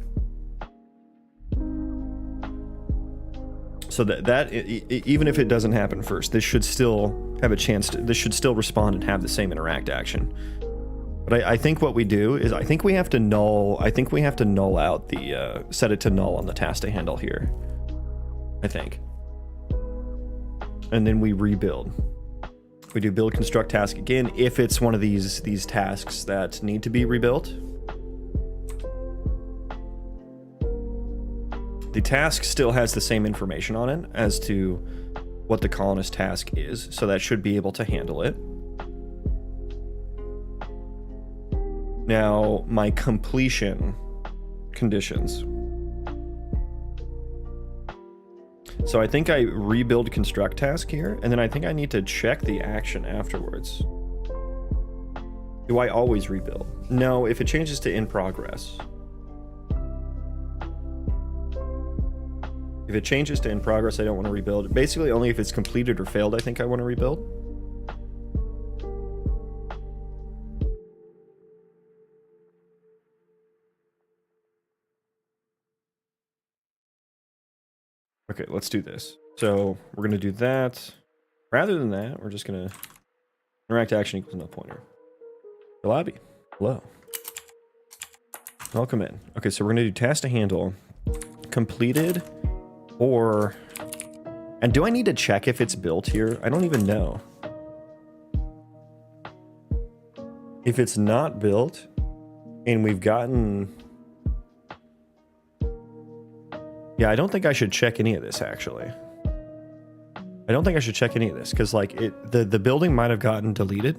Speaker 1: So that even if it doesn't happen first, this should still have a chance to, this should still respond and have the same interact action. But I think what we do is I think we have to null out the set it to null on the task to handle here. I think. And then we rebuild. We do build construct task again if it's one of these tasks that need to be rebuilt. The task still has the same information on it as to what the colonist task is, so that should be able to handle it. Now, my completion conditions. So I think I rebuild construct task here, and then I think I need to check the action afterwards. Do I always rebuild? No, if it changes to in progress. If it changes to in progress, I don't want to rebuild. Basically, only if it's completed or failed, I think I want to rebuild. Okay, let's do this. So we're going to do that. Rather than that, we're just going to interact action equals null pointer. The lobby. Hello. Welcome in. Okay, so we're going to do task to handle. Completed or... And do I need to check if it's built here? I don't even know. If it's not built and we've gotten... Yeah, I don't think I should check any of this, actually. I don't think I should check any of this, because, like, the building might have gotten deleted.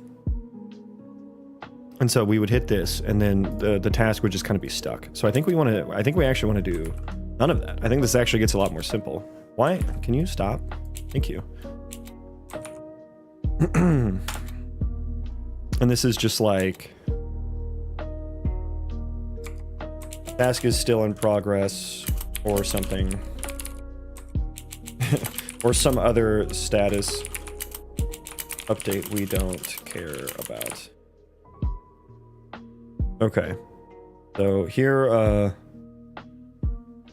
Speaker 1: And so we would hit this, and then the task would just kind of be stuck. So I think we actually want to do none of that. I think this actually gets a lot more simple. Why? Can you stop? Thank you. And this is just like... Task is still in progress... or something, or some other status update we don't care about. Okay, so here,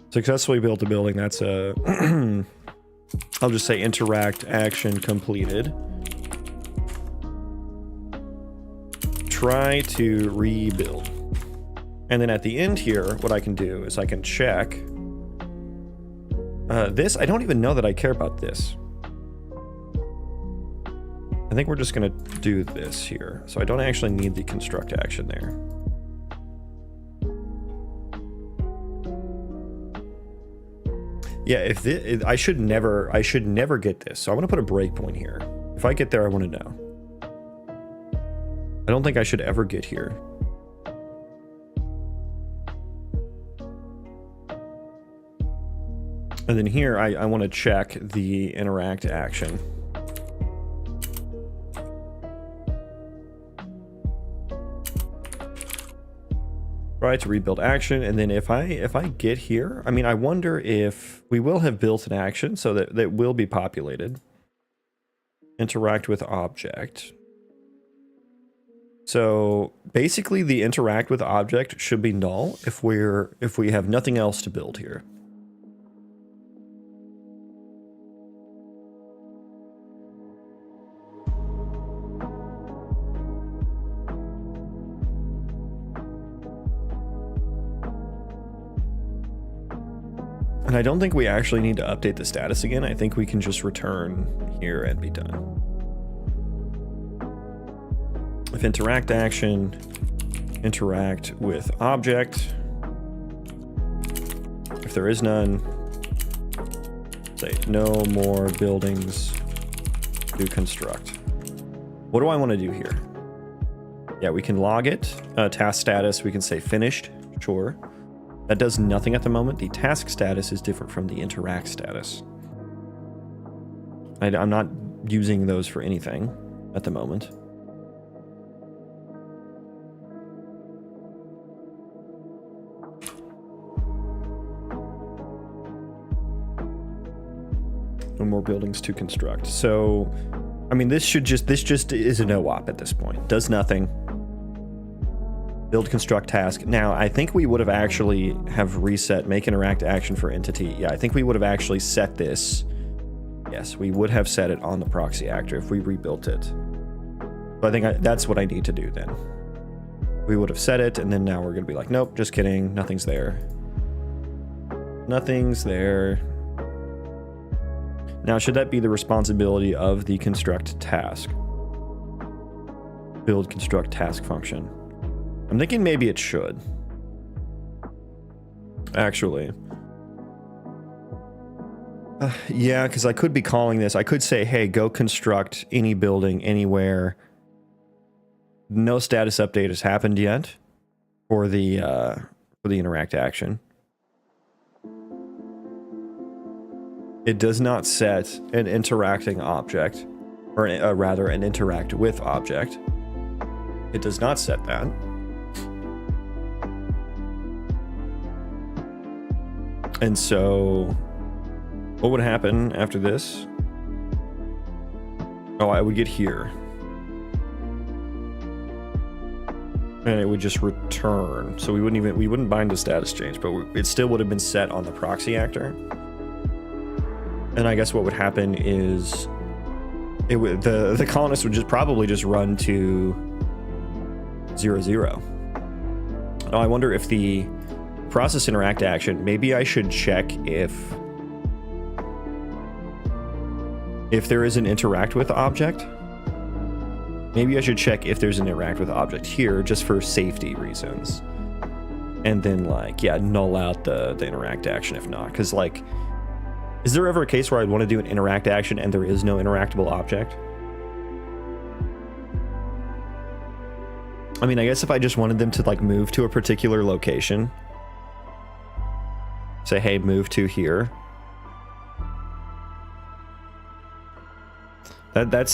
Speaker 1: successfully built a building. That's a, I'll just say interact action completed. try to rebuild. And then at the end here, what I can do is I can check this. I don't even know that I care about this. I think we're just gonna do this here. So I don't actually need the construct action there. Yeah, I should never get this. So I'm gonna put a breakpoint here. If I get there, I want to know. I don't think I should ever get here. And then here, I want to check the interact action. Try to rebuild action, and then if I get here, I mean, I wonder if we will have built an action so that will be populated. Interact with object. So basically, the interact with object should be null if we have nothing else to build here. And I don't think we actually need to update the status again. I think we can just return here and be done. If interact action, interact with object. If there is none, say no more buildings to construct. What do I want to do here? Yeah, we can log it. Task status, we can say finished, sure. That does nothing at the moment. The task status is different from the interact status. I'm not using those for anything at the moment. No more buildings to construct. So, I mean, this just is a no op at this point. Does nothing. Build construct task. Now, I think we would have actually have reset make interact action for entity. Yeah, I think we would have actually set this. Yes, we would have set it on the proxy actor if we rebuilt it. So I think that's what I need to do then. We would have set it, and then now we're going to be like, nope, just kidding. Nothing's there. Nothing's there. Now, should that be the responsibility of the construct task? Build construct task function. I'm thinking maybe it should. Actually. Yeah, because I could be calling this. I could say, hey, go construct any building anywhere. No status update has happened yet for the interact action. It does not set an interacting object, or rather an interact with object. It does not set that. And so, what would happen after this? Oh, I would get here. And it would just return. So we wouldn't bind to status change, but it still would have been set on the proxy actor. And I guess what would happen is the colonist would probably just run to 0, 0. Oh, I wonder if the process interact action, maybe I should check if there is an interact with object. Maybe I should check if there's an interact with object here just for safety reasons. And then like, yeah, null out the interact action if not. Because like, is there ever a case where I'd want to do an interact action and there is no interactable object? I mean, I guess if I just wanted them to like move to a particular location, say, hey, move to here. That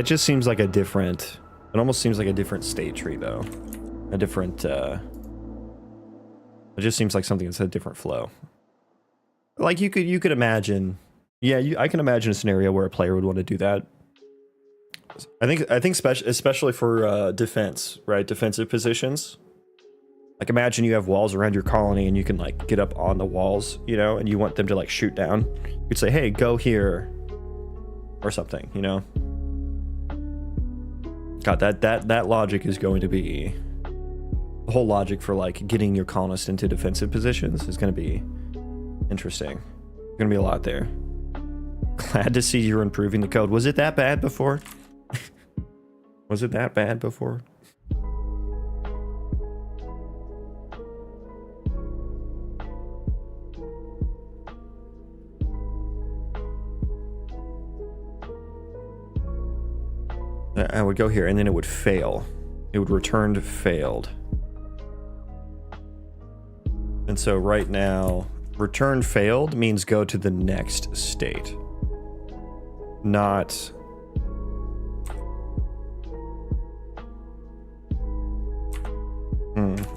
Speaker 1: just seems like a different, it almost seems like a different state tree though. A different, it just seems like something that's a different flow. Like you could imagine, yeah, I can imagine a scenario where a player would want to do that. I think especially for defense, right? Defensive positions. Like imagine you have walls around your colony and you can like get up on the walls, you know, and you want them to like shoot down. You could say, hey, go here or something, you know. God, that logic is going to be the whole logic for like getting your colonists into defensive positions is going to be interesting. There's going to be a lot there. Glad to see you're improving the code. Was it that bad before? Was it that bad before? I would go here and then it would fail. It would return to failed. And so right now, return failed means go to the next state. Not...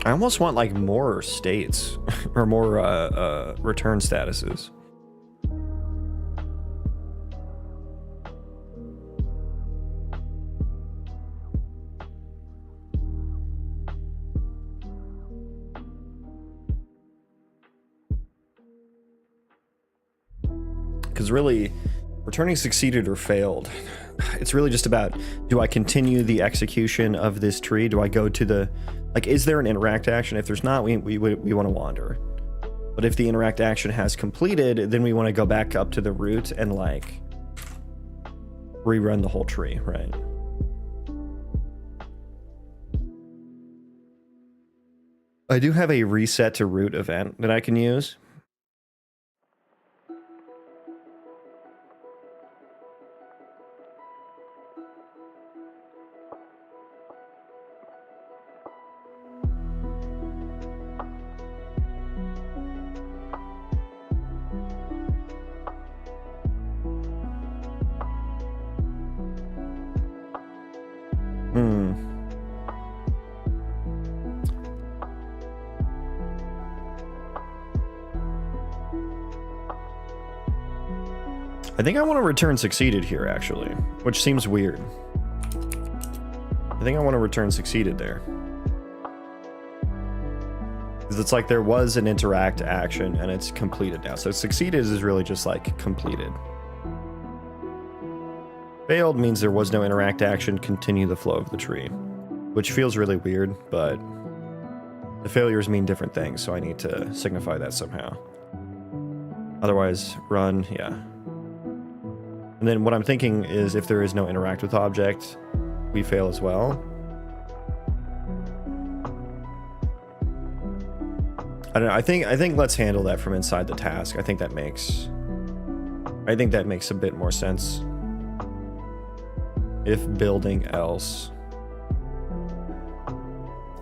Speaker 1: I almost want like more states or more return statuses. Because really, returning succeeded or failed, it's really just about, do I continue the execution of this tree? Do I go to the, like, is there an interact action? If there's not, we want to wander. But if the interact action has completed, then we want to go back up to the root and like rerun the whole tree, right? I do have a reset to root event that I can use. I think I want to return succeeded here, actually, which seems weird. I think I want to return succeeded there. Because it's like there was an interact action and it's completed now. So succeeded is really just like completed. Failed means there was no interact action, continue the flow of the tree. Which feels really weird, but the failures mean different things, so I need to signify that somehow. Otherwise, run, yeah. And then what I'm thinking is if there is no interact with object, we fail as well. I don't know, I think let's handle that from inside the task. I think that makes a bit more sense. If building else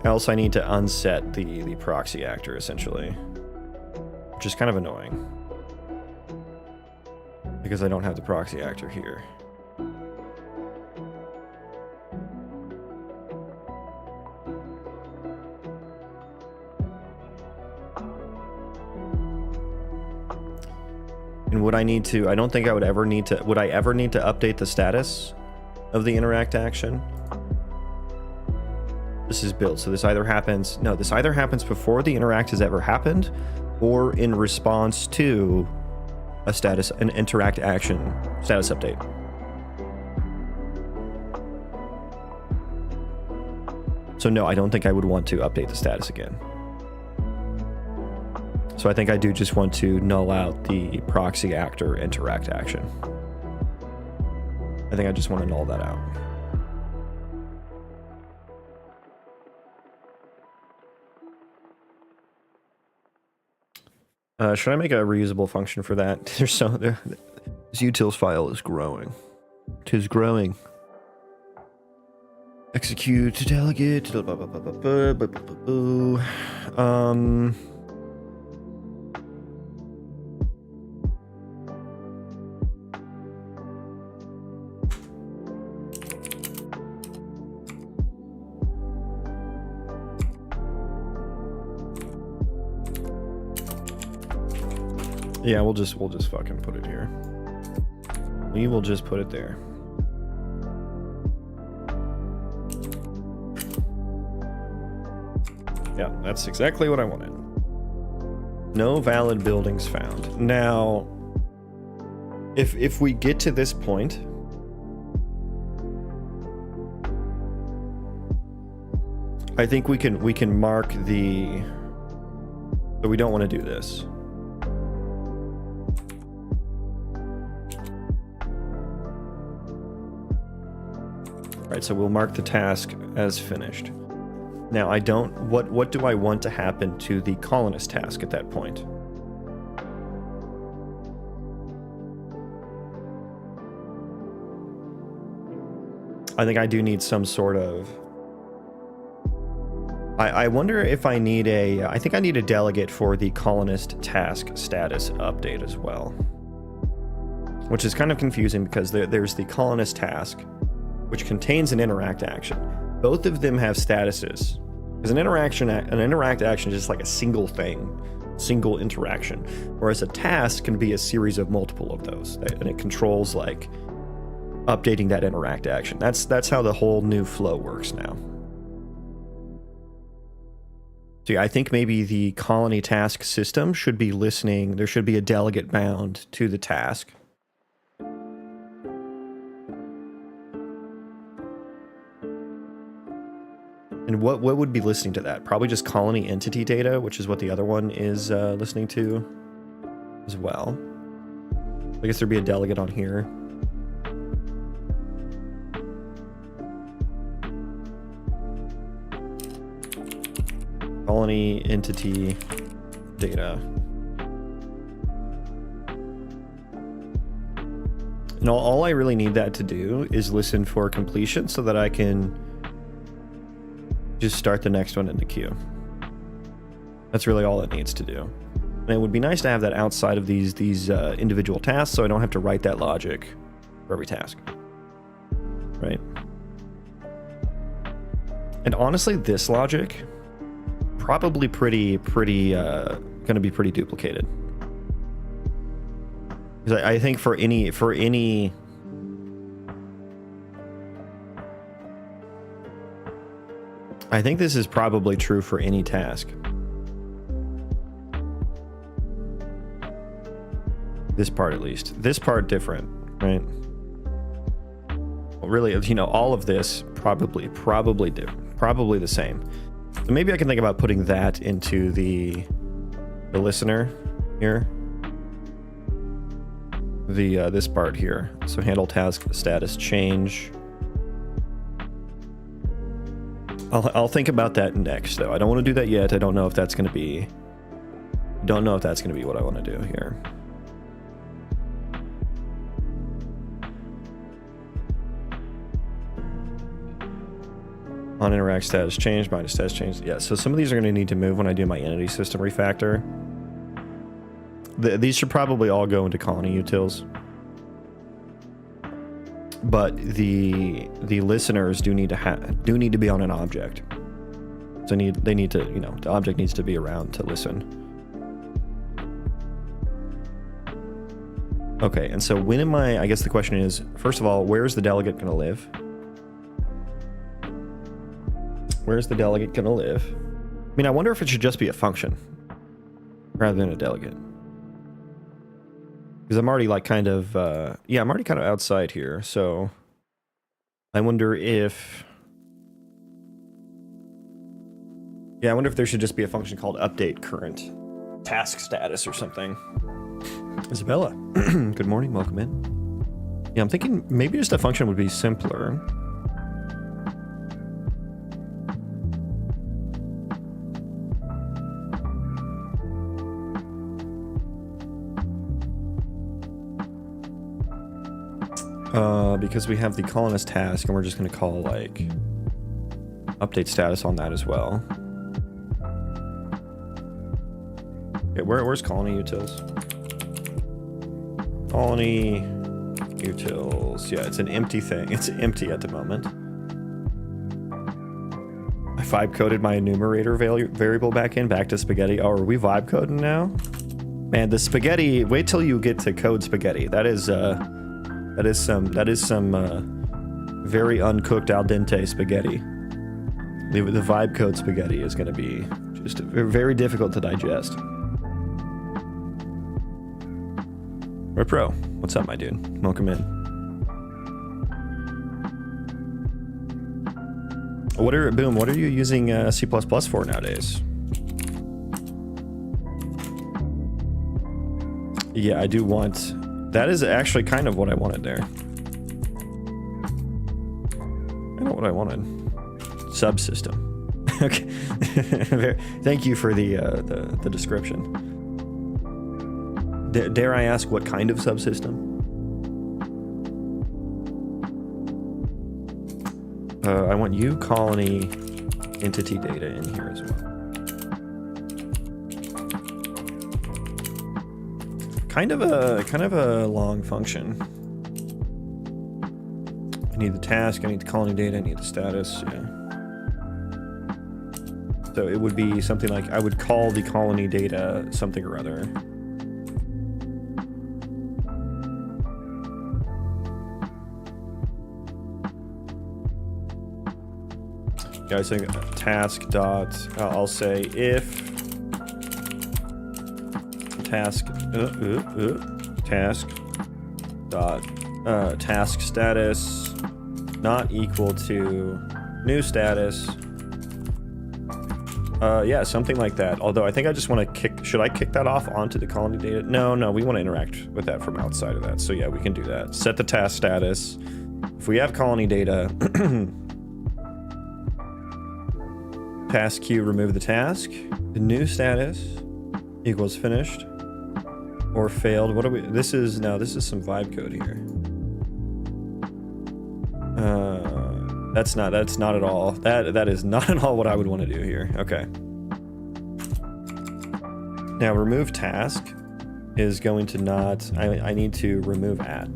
Speaker 1: I need to unset the proxy actor essentially, which is kind of annoying. Because I don't have the proxy actor here. And would I need to, I don't think I would ever need to, would I ever need to update the status of the interact action? This is built, so this either happens, no, this either happens before the interact has ever happened, or in response to an interact action status update. So no, I don't think I would want to update the status again. So I think I do just want to null out the proxy actor interact action. I think I just want to null that out. Should I make a reusable function for that? This utils file is growing. 'Tis growing. Execute delegate. Yeah, we'll just fucking put it here. We will just put it there. Yeah, that's exactly what I wanted. No valid buildings found. Now, if we get to this point, I think we can mark the, but we don't want to do this. All right, so we'll mark the task as finished. Now I don't, what do I want to happen to the colonist task at that point? I think I do need some sort of, I wonder if I need a, I think I need a delegate for the colonist task status update as well. Which is kind of confusing because there's the colonist task, which contains an interact action. Both of them have statuses. Because an interact action is just like a single thing, single interaction. Whereas a task can be a series of multiple of those. And it controls like updating that interact action. That's how the whole new flow works now. So yeah, I think maybe the colony task system should be listening. There should be a delegate bound to the task. And what would be listening to that? Probably just colony entity data, which is what the other one is listening to as well. I guess there'd be a delegate on here. Colony entity data. And all I really need that to do is listen for completion so that I can just start the next one in the queue. That's really all it needs to do. And it would be nice to have that outside of these individual tasks so I don't have to write that logic for every task. Right? And honestly, this logic probably gonna be pretty duplicated. Because I think for any I think this is probably true for any task. This part at least. This part different, right? Well, really, you know, all of this probably the same. So maybe I can think about putting that into the listener here. This part here. So handle task status change. I'll think about that next though. I don't want to do that yet. I don't know if that's going to be what I want to do here. On interact status change, minus status change. Yeah, so some of these are going to need to move when I do my entity system refactor. These should probably all go into colony utils. But the listeners do need to be on an object. So they need to, you know, the object needs to be around to listen. Okay, and so when am I guess the question is, first of all, where's the delegate going to live? Where's the delegate going to live? I mean, I wonder if it should just be a function rather than a delegate. Because I'm already like kind of, yeah, I'm already kind of outside here. So I wonder if, yeah, I wonder if there should just be a function called update current task status or something. Isabella, good morning, welcome in. Yeah, I'm thinking maybe just a function would be simpler. Because we have the colonist task and we're just going to call like update status on that as well. Okay, where's colony utils? Colony utils. Yeah, it's an empty thing. It's empty at the moment. I vibe coded my enumerator variable back to spaghetti. Oh, are we vibe coding now? Man, the spaghetti, wait till you get to code spaghetti. That is some very uncooked al dente spaghetti. The vibe code spaghetti is going to be just very difficult to digest. Repro, what's up, my dude? Welcome in. What are you using C++ for nowadays? Yeah, I do want... That is actually kind of what I wanted there. I know what I wanted. Subsystem. Okay. Thank you for the description. Dare I ask what kind of subsystem? I want you colony entity data in here as well. Kind of a long function. I need the task, I need the colony data, I need the status, yeah. So it would be something like, I would call the colony data something or other. Yeah, I think task dot, I'll say if task, task dot, task status not equal to new status. Yeah, something like that. Although I think I just want to kick, should I kick that off onto the colony data? No, we want to interact with that from outside of that. So yeah, we can do that. Set the task status. If we have colony data, task queue, remove the task. The new status equals finished or failed. What are we, this is some vibe code here. That's not at all. That is not at all what I would want to do here. Okay. Now remove task is going to not, I need to remove at.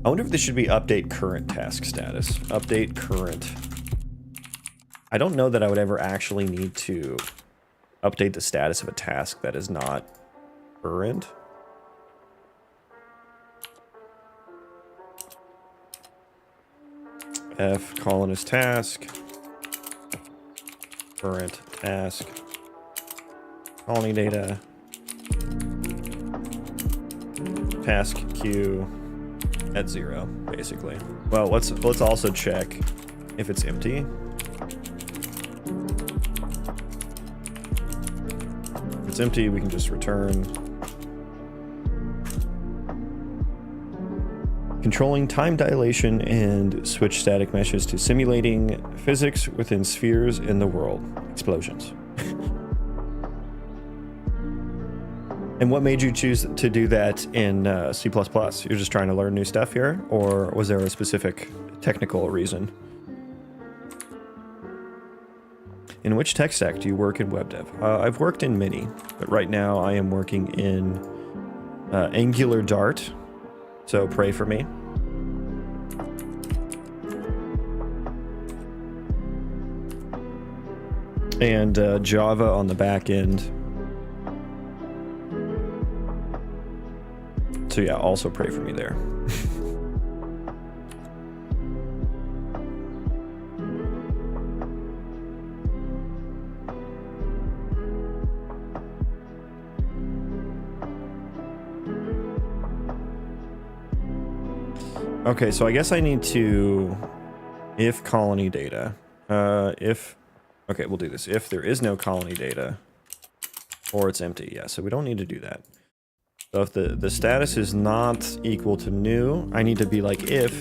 Speaker 1: I wonder if this should be update current task status. Update current. I don't know that I would ever actually need to update the status of a task that is not current. F colonist task, current task, colony data, task queue at 0, basically. Well, let's also check if it's empty. If it's empty, we can just return. Controlling time dilation and switch static meshes to simulating physics within spheres in the world. Explosions. And what made you choose to do that in C++? You're just trying to learn new stuff here? Or was there a specific technical reason? In which tech stack do you work in web dev? I've worked in many, but right now I am working in Angular Dart. So pray for me. And Java on the back end. So yeah, also pray for me there. Okay, so I guess I need to, if colony data, okay, we'll do this. If there is no colony data, or it's empty, yeah, so we don't need to do that. So if the status is not equal to new, I need to be like if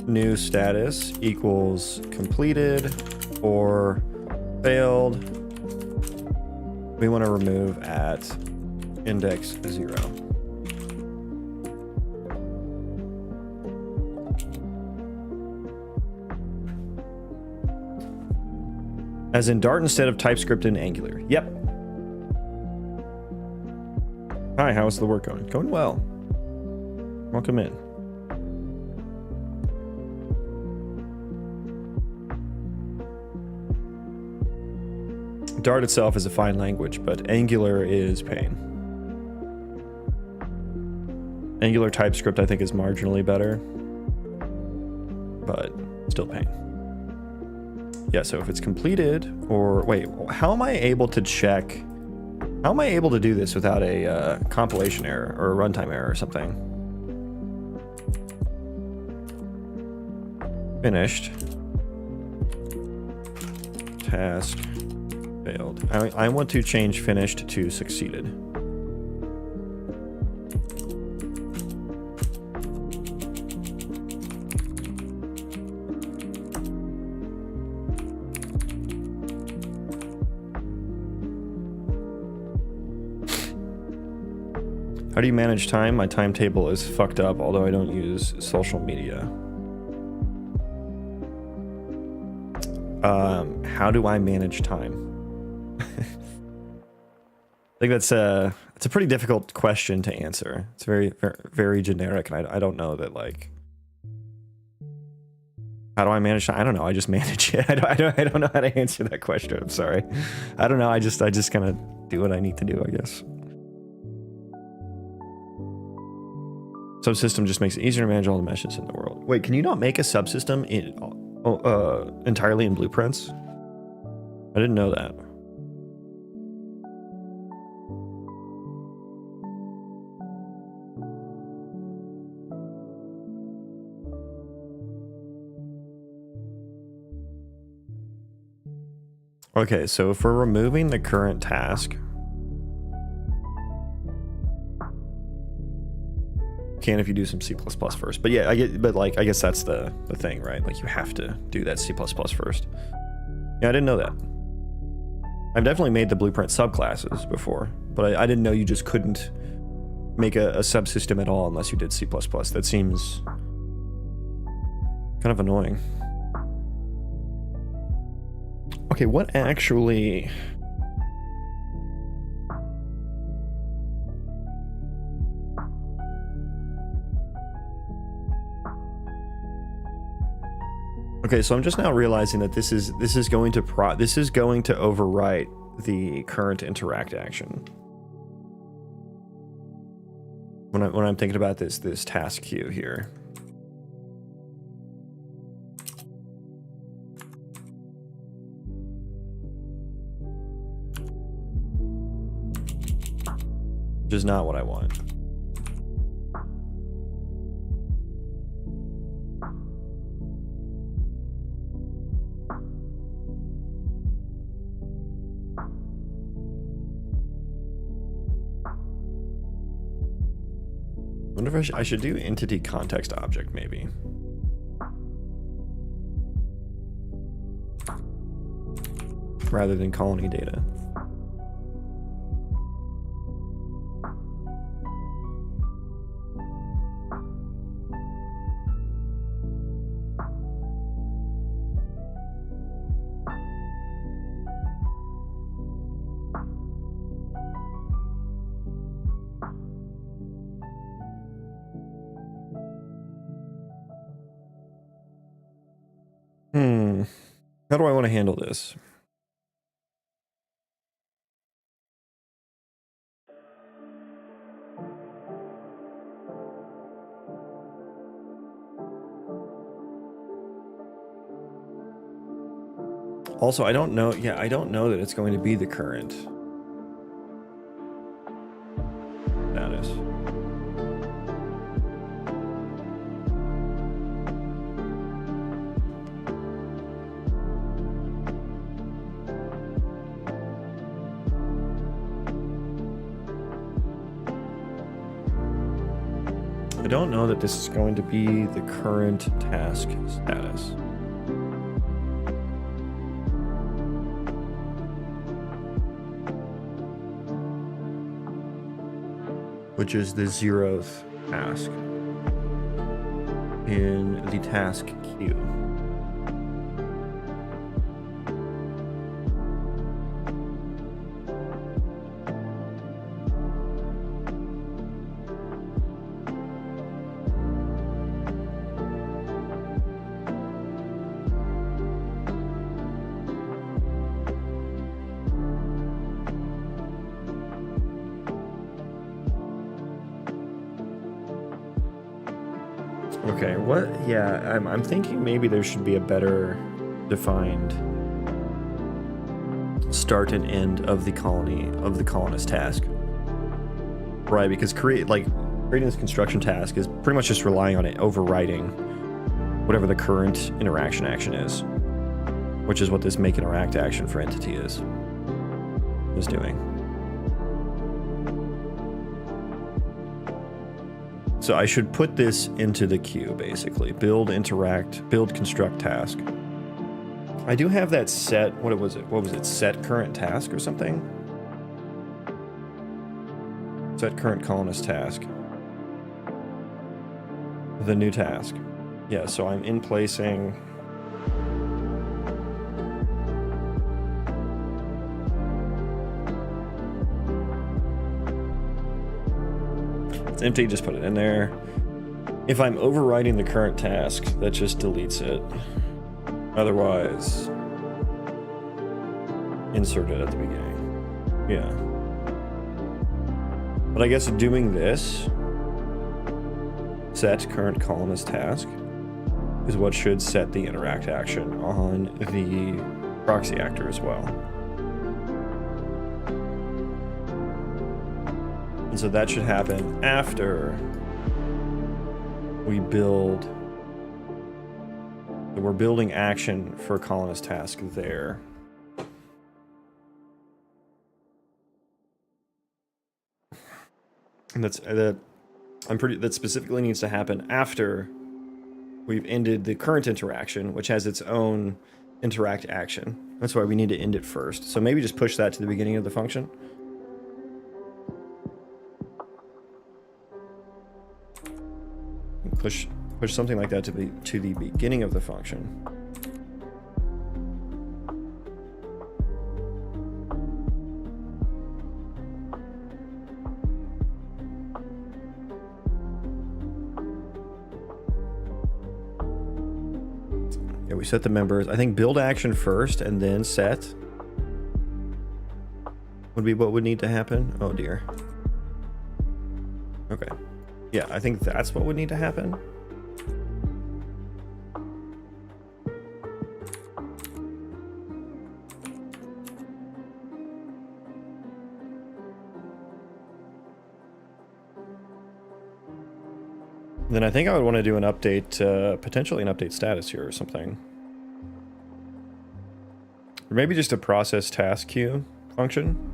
Speaker 1: new status equals completed or failed, we want to remove at index 0. As in Dart instead of TypeScript and Angular. Yep. Hi, how's the work going? Going well. Welcome in. Dart itself is a fine language, but Angular is pain. Angular TypeScript I think is marginally better, but still pain. Yeah, so if it's completed, or wait, how am I able to check? How am I able to do this without a compilation error or a runtime error or something? finished. Task failed. I want to change finished to succeeded. How do you manage time? My timetable is fucked up, although I don't use social media. How do I manage time? I think it's a pretty difficult question to answer. It's very, very, very generic, and I don't know that, like, how do I manage time? I don't know. I just manage it. I don't know how to answer that question. I'm sorry. I don't know. I just kind of do what I need to do, I guess. Subsystem just makes it easier to manage all the meshes in the world. Wait, can you not make a subsystem entirely in blueprints? I didn't know that. Okay, so if we're removing the current task, can if you do some C++ first. But yeah, I guess that's the thing, right? Like, you have to do that C++ first. Yeah, I didn't know that. I've definitely made the blueprint subclasses before, but I didn't know you just couldn't make a subsystem at all unless you did C++. That seems kind of annoying. Okay, what actually... Okay, so I'm just now realizing that this is going to overwrite the current interact action. When I'm thinking about this task queue here. Which is not what I want. I wonder if I should do entity context object, maybe. Rather than colony data. How do I want to handle this? Also, I don't know. Yeah, I don't know that it's going to be the current status. I don't know that this is going to be the current task status. Which is the 0th task in the task queue. Okay, what? Yeah, I'm thinking maybe there should be a better defined start and end of the colonist task. Right, because creating this construction task is pretty much just relying on it overwriting whatever the current interaction action is, which is what this make interact action for entity is doing. So I should put this into the queue, basically. Build, interact, build, construct task. I do have that set, what was it? Set current task or something? Set current colonist task. The new task. Yeah, so I'm in placing. It's empty, just put it in there. If I'm overriding the current task, that just deletes it. Otherwise, insert it at the beginning. Yeah. But I guess doing this, set current colonist task, is what should set the interact action on the proxy actor as well. And so that should happen after we build. So we're building action for colonist task there. And that specifically needs to happen after we've ended the current interaction, which has its own interact action. That's why we need to end it first. So maybe just push that to the beginning of the function. Push something like that to the beginning of the function. Yeah, we set the members. I think build action first and then set would be what would need to happen. Oh dear. Okay. Yeah, I think that's what would need to happen. Then I think I would want to do an update, potentially an update status here or something. Or maybe just a process task queue function.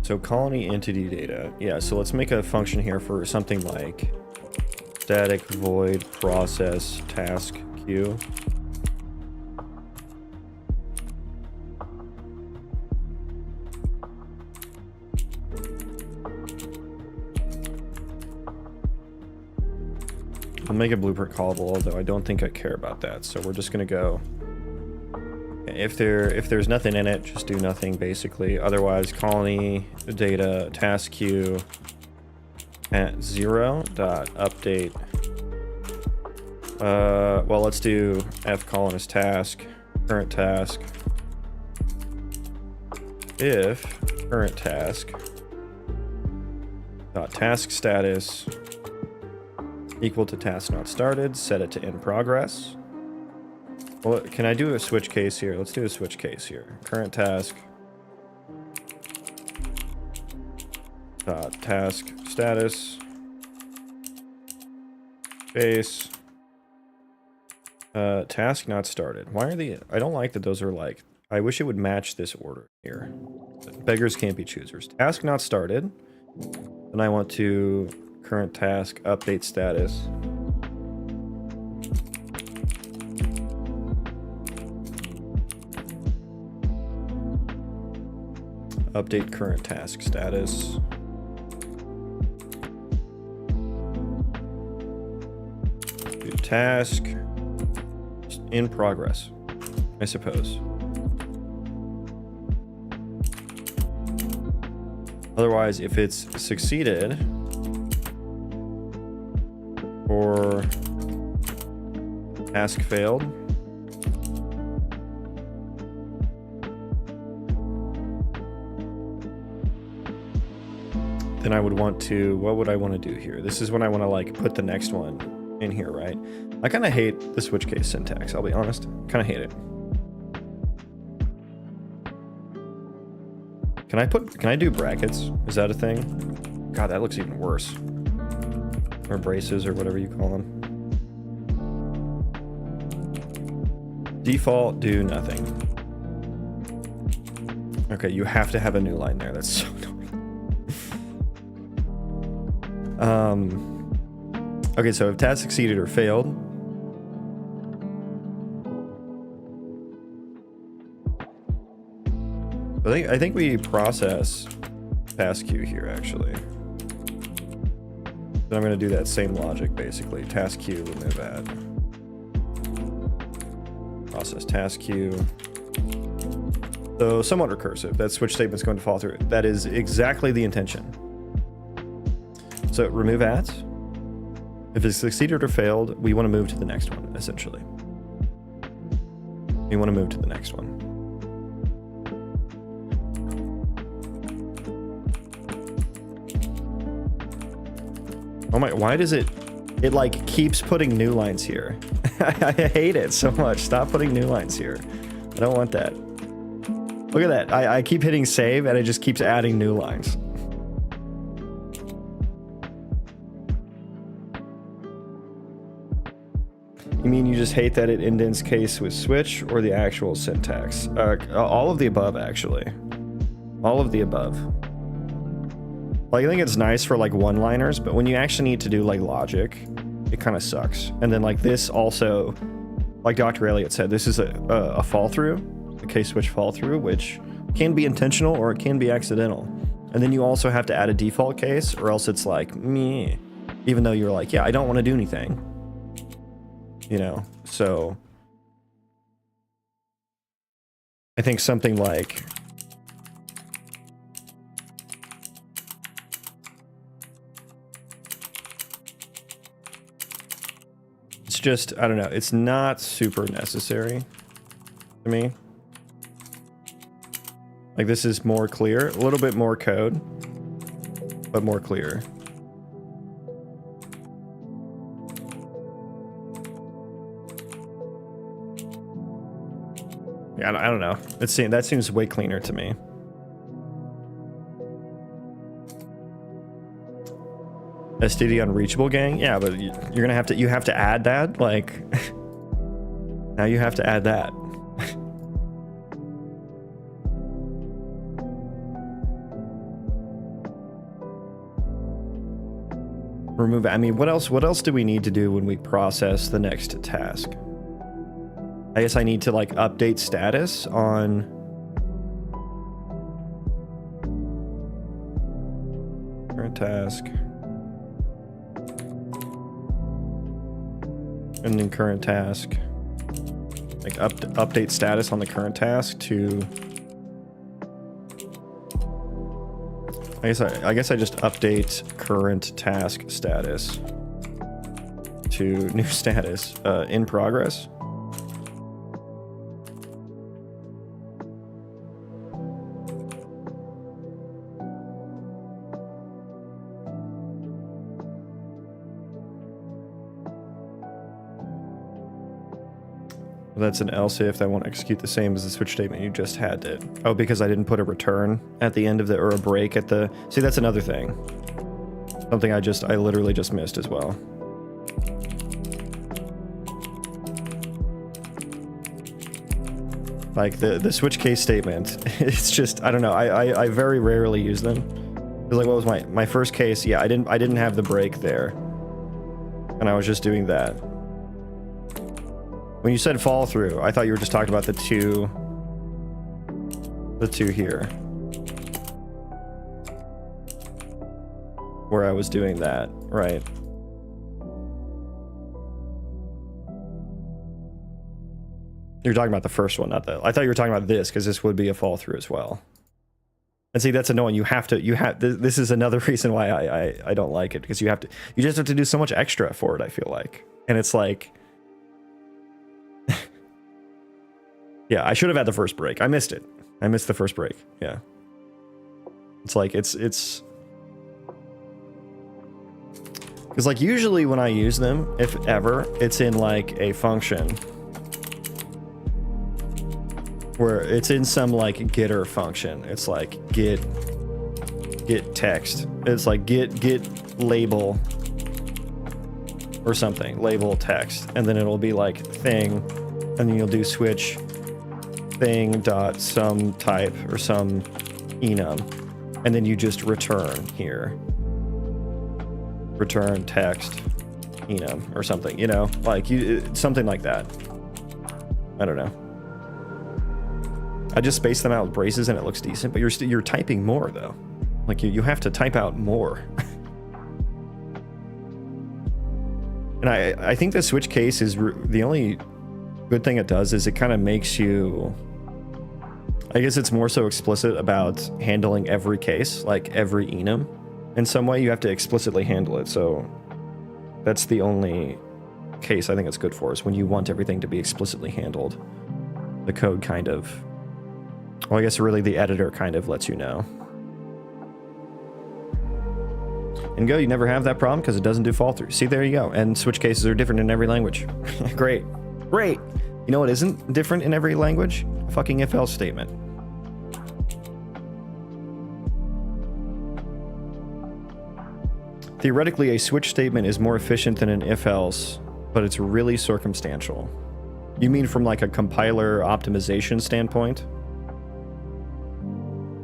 Speaker 1: So colony entity data. Yeah, so let's make a function here for something like static void process task queue. I'll make a blueprint callable, although I don't think I care about that. So we're just gonna go. If there's nothing in it, just do nothing basically. Otherwise, colony data task queue at 0.update. Well, let's do f colonist task current task. If current task dot task status equal to task not started, set it to in progress. Well, can I do a switch case here? Let's do a switch case here. Current task dot task status space task not started. Why are I don't like that those are like, I wish it would match this order here. Beggars can't be choosers. Task not started. Then I want to current task update status. Update current task status. Do task in progress, I suppose. Otherwise, if it's succeeded or task failed, then I would want to, what would I want to do here? This is when I want to like put the next one in here, right? I kind of hate the switch case syntax, I'll be honest. Kind of hate it. Can I do brackets? Is that a thing? God, that looks even worse. Or braces or whatever you call them. Default, do nothing. Okay, you have to have a new line there. That's so annoying. Okay, so if task succeeded or failed. I think we process task queue here actually. So I'm going to do that same logic basically. Task queue, remove add. Process task queue. So somewhat recursive. That switch statement's going to fall through. That is exactly the intention. So remove ads. If it succeeded or failed, we want to move to the next one, essentially. We want to move to the next one. Oh my, why does it like keeps putting new lines here? I hate it so much. Stop putting new lines here. I don't want that. Look at that. I keep hitting save and it just keeps adding new lines. You mean you just hate that it indents case with switch or the actual syntax? All of the above, actually. All of the above. Like, I think it's nice for like one-liners, but when you actually need to do like logic, it kind of sucks. And then like this also, like Dr. Elliott said, this is a fall through, a case switch fall through, which can be intentional or it can be accidental. And then you also have to add a default case or else it's like, meh, even though you're like, yeah, I don't want to do anything, you know? So I think something like, it's just, I don't know, it's not super necessary to me. Like this is more clear, a little bit more code, but more clear. Yeah, I don't know. That seems way cleaner to me. STD unreachable gang? Yeah, but you're gonna have to, you have to add that? Like, now you have to add that. Remove, I mean, what else do we need to do when we process the next task? I guess I need to like update status on current task. And then current task, like update status on the current task to, I guess I just update current task status to new status, in progress. That's an else if that won't execute the same as the switch statement you just had did. Oh, because I didn't put a return at the end of the, or a break at the, see, that's another thing. Something I literally just missed as well. Like the switch case statement, it's just, I don't know, I very rarely use them. Because like, what was my first case? Yeah, I didn't have the break there. And I was just doing that. When you said fall through, I thought you were just talking about the two here. Where I was doing that, right. You're talking about the first one, not the, I thought you were talking about this, because this would be a fall through as well. And see, that's annoying. This is another reason why I don't like it, because you just have to do so much extra for it, I feel like. And it's like, yeah, I should have had the first break. I missed it. I missed the first break. Yeah. It's like, it's... Because like usually when I use them, if ever, it's in like a function. where it's in some like getter function. It's like get text. It's like get label or something, label text, and then it'll be like thing, and then you'll do switch thing dot some type or some enum, and then you just return here, return text enum or something, you know, like something like that. I don't know. I just spaced them out with braces and it looks decent, but you're typing more though. Like you have to type out more. And I think the switch case is the only good thing it does is it kind of makes you, I guess it's more so explicit about handling every case, like every enum. In some way you have to explicitly handle it. So that's the only case I think it's good for, is when you want everything to be explicitly handled. The code kind of, well, I guess really the editor kind of lets you know. And Go, you never have that problem because it doesn't do fall through. See, there you go. And switch cases are different in every language. Great. Great. You know what isn't different in every language? A fucking if-else statement. Theoretically, a switch statement is more efficient than an if-else, but it's really circumstantial. You mean from like a compiler optimization standpoint?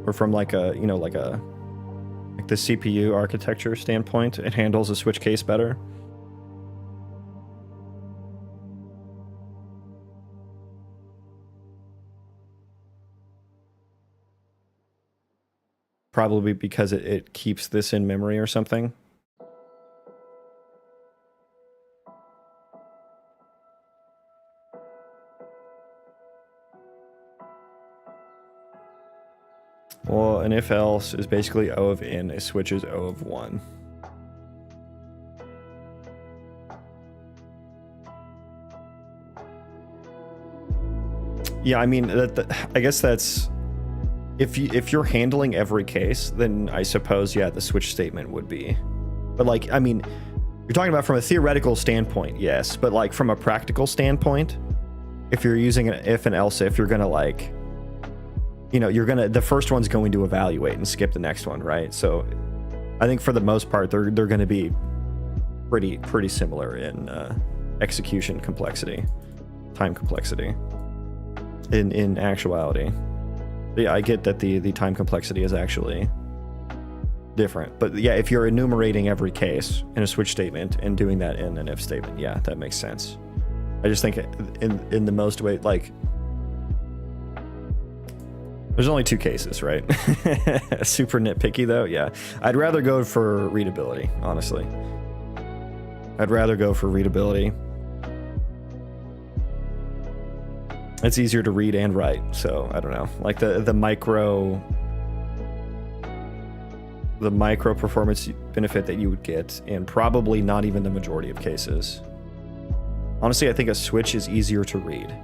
Speaker 1: Or from like a, you know, like the CPU architecture standpoint, it handles a switch case better? Probably because it keeps this in memory or something. Well, an if-else is basically O of n, a switch is O of 1. Yeah, I mean, I guess that's... If you're handling every case, then I suppose, yeah, the switch statement would be. But like, I mean, you're talking about from a theoretical standpoint, yes. But like from a practical standpoint, if you're using an if and else if, you're going to like... You know, the first one's going to evaluate and skip the next one, right? So I think for the most part, they're going to be pretty similar in execution complexity, time complexity, in actuality. Yeah, I get that the time complexity is actually different. But yeah, if you're enumerating every case in a switch statement and doing that in an if statement, yeah, that makes sense. I just think in the most way, like... There's only 2 cases, right? Super nitpicky, though. Yeah. I'd rather go for readability, honestly. I'd rather go for readability. It's easier to read and write, so I don't know. Like the micro performance benefit that you would get in probably not even the majority of cases. Honestly, I think a switch is easier to read.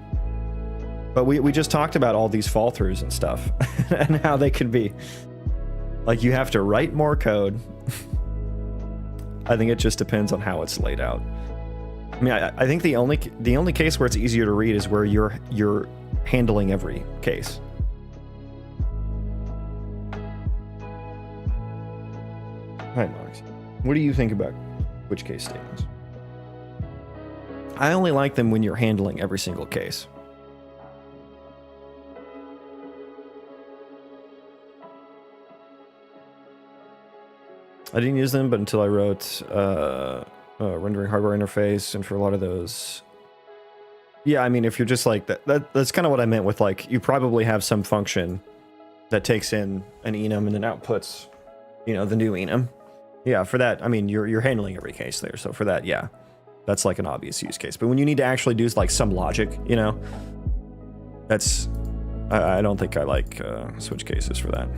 Speaker 1: But we just talked about all these fall throughs and stuff and how they could be. Like, you have to write more code. I think it just depends on how it's laid out. I mean, I think the only case where it's easier to read is where you're handling every case. Hi, Marks. What do you think about which case statements? I only like them when you're handling every single case. I didn't use them, but until I wrote rendering hardware interface, and for a lot of those, yeah, I mean, if you're just like that's kind of what I meant with, like, you probably have some function that takes in an enum and then outputs, you know, the new enum. Yeah, for that, I mean, you're handling every case there, so for that, yeah, that's like an obvious use case. But when you need to actually do like some logic, you know, that's I don't think I like switch cases for that.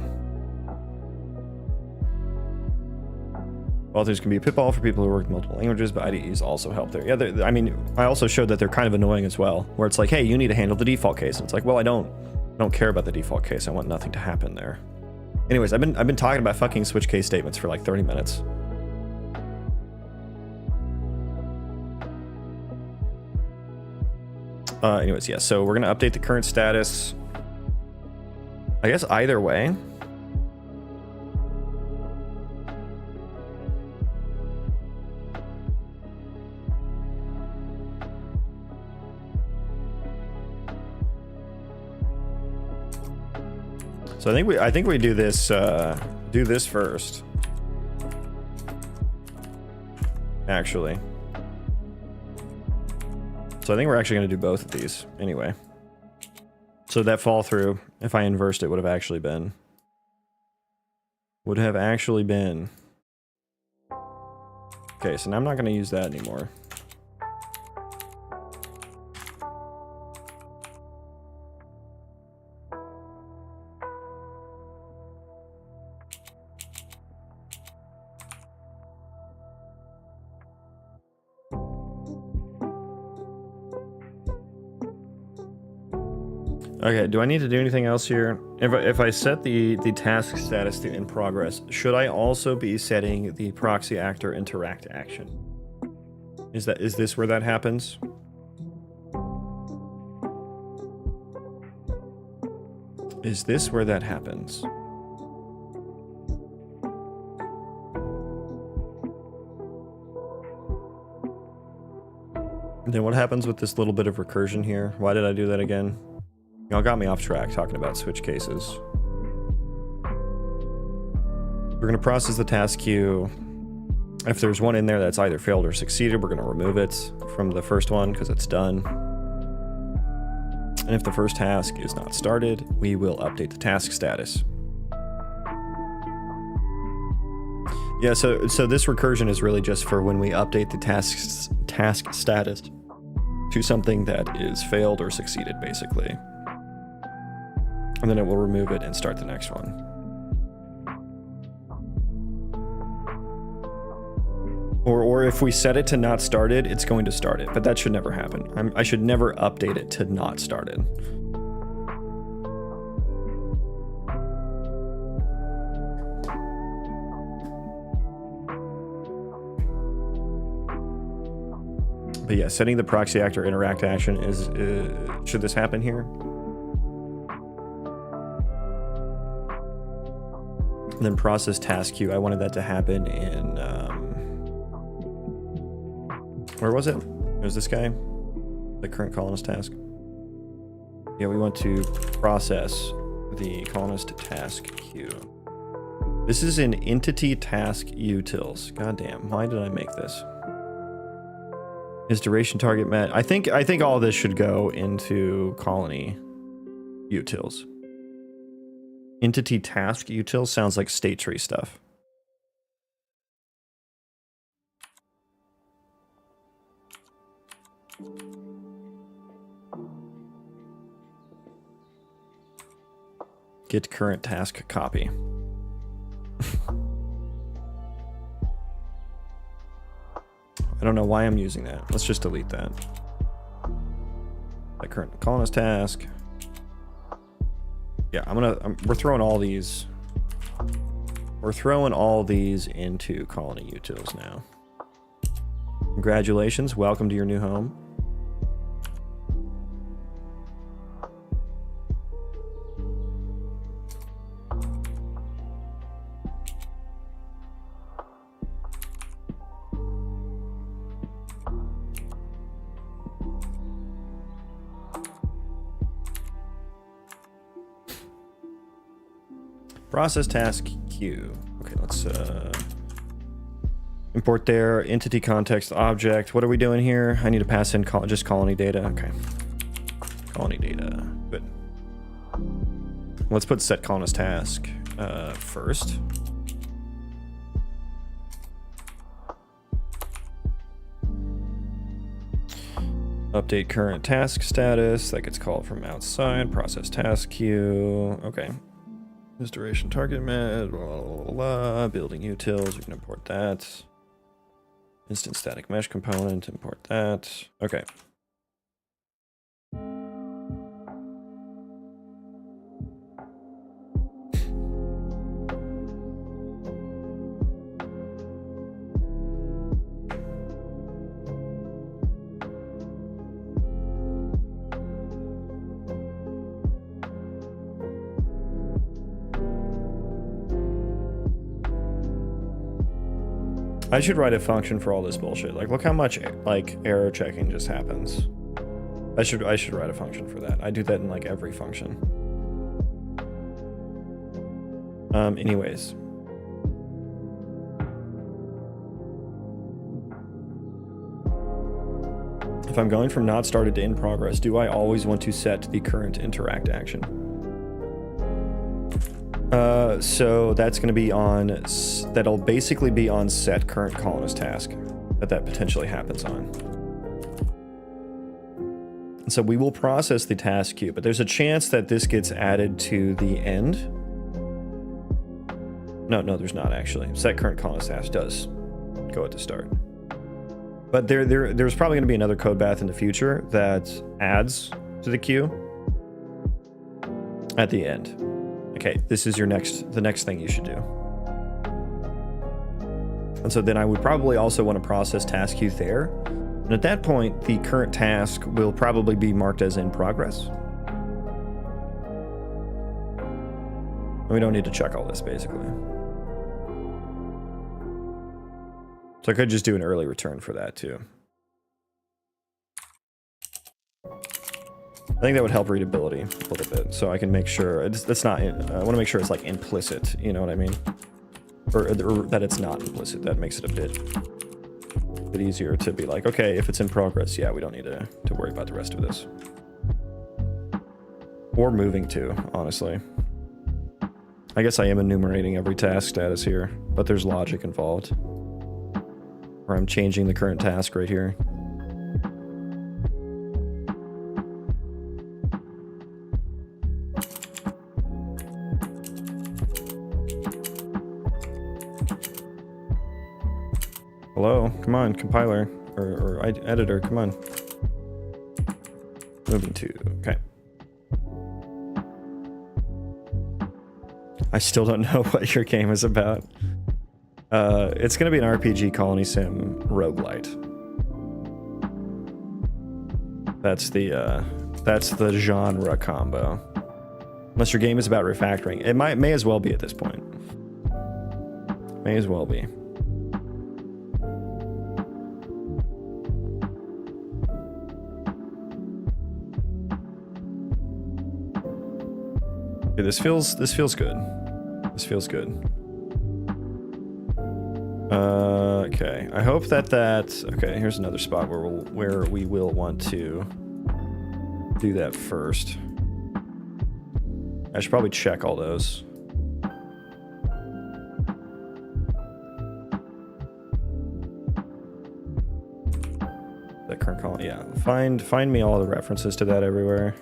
Speaker 1: Authors can be a pitfall for people who work in multiple languages, but IDEs also help there. Yeah, I mean, I also showed that they're kind of annoying as well, where it's like, hey, you need to handle the default case. And it's like, well, I don't care about the default case. I want nothing to happen there. Anyways, I've been talking about fucking switch case statements for like 30 minutes. Anyways, yeah, so we're gonna update the current status. I guess either way. So I think we do this first. Actually. So I think we're actually going to do both of these anyway. So that fall through, if I inversed it, would have actually been. Okay, so now I'm not going to use that anymore. Okay, do I need to do anything else here? If I set the task status to in progress, should I also be setting the proxy actor interact action? Is this where that happens? Is this where that happens? And then what happens with this little bit of recursion here? Why did I do that again? Y'all got me off track talking about switch cases. We're going to process the task queue. If there's one in there that's either failed or succeeded, we're going to remove it from the first one because it's done. And if the first task is not started, we will update the task status. Yeah, so this recursion is really just for when we update the task status to something that is failed or succeeded, basically. And then it will remove it and start the next one. Or if we set it to not started, it's going to start it, but that should never happen. I should never update it to not started. But yeah, setting the proxy actor interact action is, should this happen here? And then process task queue. I wanted that to happen in, where was it? It was this guy, the current colonist task. Yeah, we want to process the colonist task queue. This is an entity task utils. Goddamn, why did I make this? Is duration target met? I think all this should go into colony utils. Entity task utils sounds like state tree stuff. Get current task copy. I don't know why I'm using that. Let's just delete that. The current colonist task. Yeah, we're throwing all these. We're throwing all these into colony utils now. Congratulations, welcome to your new home. Process task queue. Okay, let's import their entity context object. What are we doing here? I need to pass in just colony data. Okay. Colony data. Good. Let's put set colonist task first. Update current task status. That gets called from outside. Process task queue. Okay. Duration target met, blah, blah, blah, blah. Building utils, we can import that. Instant static mesh component, import that. Okay. I should write a function for all this bullshit. Like, look how much like error checking just happens. I should write a function for that. I do that in like every function. Anyways. If I'm going from not started to in progress, do I always want to set the current interact action? So that's going to be on, that'll basically be on set current colonist task that potentially happens on. And so we will process the task queue, but there's a chance that this gets added to the end. No, there's not actually. Set current colonist task does go at the start. But there's probably going to be another code bath in the future that adds to the queue at the end. Okay, this is the next thing you should do. And so then I would probably also want to process task queue there. And at that point, the current task will probably be marked as in progress. And we don't need to check all this, basically. So I could just do an early return for that, too. I think that would help readability a little bit, so I can make sure that's not. I want to make sure it's like implicit. You know what I mean, or that it's not implicit. That makes it a bit easier to be like, okay, if it's in progress, yeah, we don't need to worry about the rest of this, or moving to. Honestly, I guess I am enumerating every task status here, but there's logic involved, or I'm changing the current task right here. Hello, come on, compiler, or editor, come on. Moving to, okay. I still don't know what your game is about. It's gonna be an RPG Colony Sim Roguelite. That's the genre combo. Unless your game is about refactoring. It may as well be at this point. May as well be. Okay, this feels good. This feels good. Okay. I hope that okay, here's another spot where we will want to do that first. I should probably check all those. That current colony, yeah. Find me all the references to that everywhere.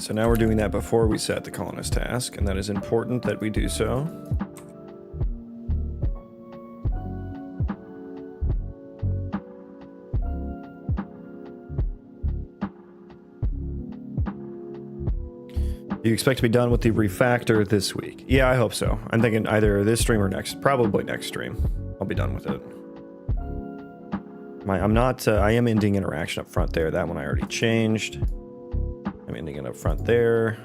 Speaker 1: So now we're doing that before we set the colonist task, and that is important that we do so. You expect to be done with the refactor this week? Yeah, I hope so. I'm thinking either this stream or next, probably next stream. I'll be done with it. I am ending interaction up front there. That one I already changed. I'm ending it up front there.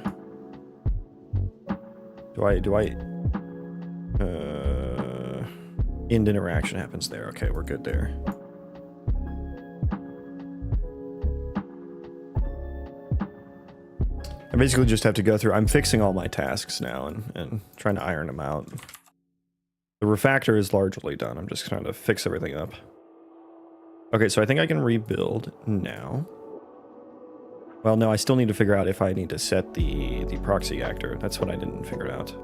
Speaker 1: End interaction happens there. Okay, we're good there. I basically just have to go through. I'm fixing all my tasks now and trying to iron them out. The refactor is largely done. I'm just trying to fix everything up. Okay, so I think I can rebuild now. Well, no, I still need to figure out if I need to set the proxy actor. That's what I didn't figure out.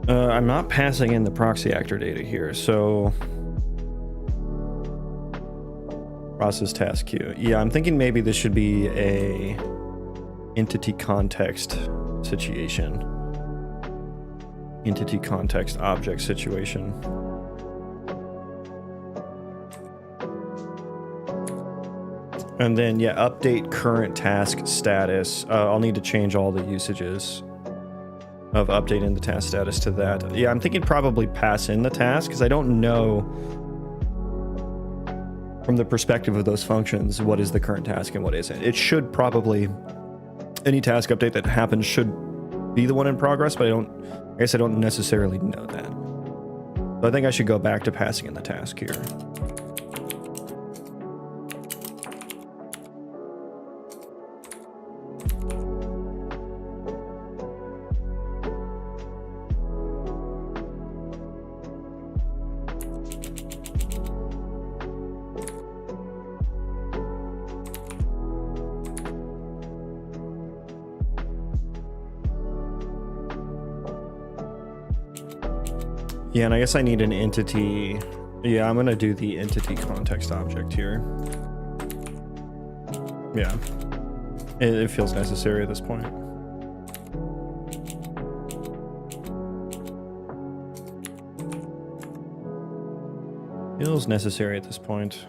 Speaker 1: I'm not passing in the proxy actor data here, so... Process task queue. Yeah, I'm thinking maybe this should be a entity context situation. Entity context object situation. And then, yeah, update current task status. I'll need to change all the usages. of updating the task status to that. Yeah, I'm thinking probably pass in the task because I don't know from the perspective of those functions what is the current task and what isn't. It should probably, any task update that happens should be the one in progress, but I guess I don't necessarily know that. So I think I should go back to passing in the task here. Yeah, and I guess I need an entity. Yeah, I'm gonna do the entity context object here. Yeah, it feels necessary at this point. Feels necessary at this point.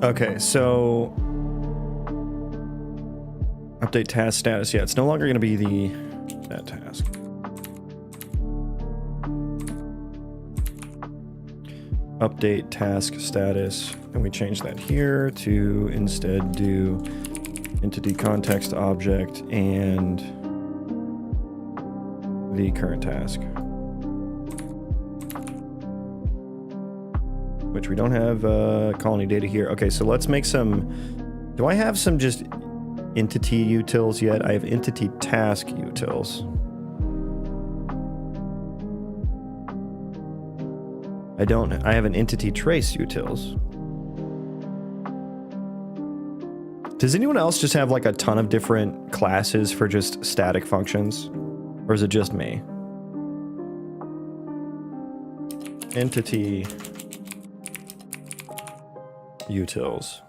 Speaker 1: Okay, so update task status. Yeah, it's no longer going to be that task. Update task status, and we change that here to instead do entity context object and the current task, which we don't have colony data here. Okay, so let's make some. Do I have some just entity utils yet? I have entity task utils. I don't. I have an entity trace utils. Does anyone else just have like a ton of different classes for just static functions? Or is it just me? Entity utils.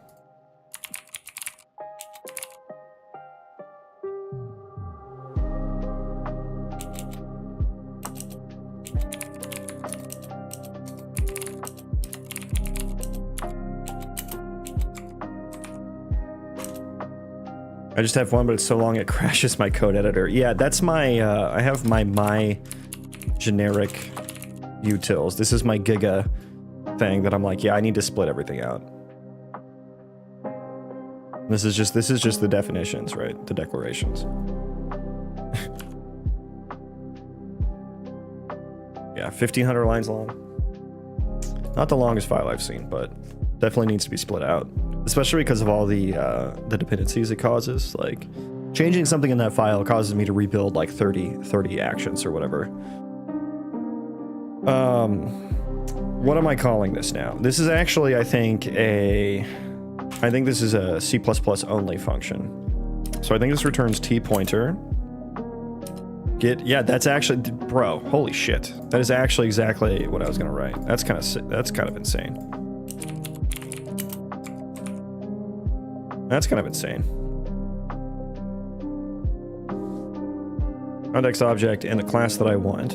Speaker 1: I just have one, but it's so long it crashes my code editor. Yeah, that's my, I have my generic utils. This is my Giga thing that I'm like, yeah, I need to split everything out. This is just the definitions, right? The declarations. Yeah, 1,500 lines long. Not the longest file I've seen, but definitely needs to be split out. Especially because of all the dependencies it causes. Like, changing something in that file causes me to rebuild like 30 actions or whatever. What am I calling this now? This is actually, I think this is a C++ only function. So I think this returns t pointer. Yeah, that's actually, bro, holy shit. That is actually exactly what I was gonna write. That's kind of insane. That's kind of insane. Context object and the class that I want.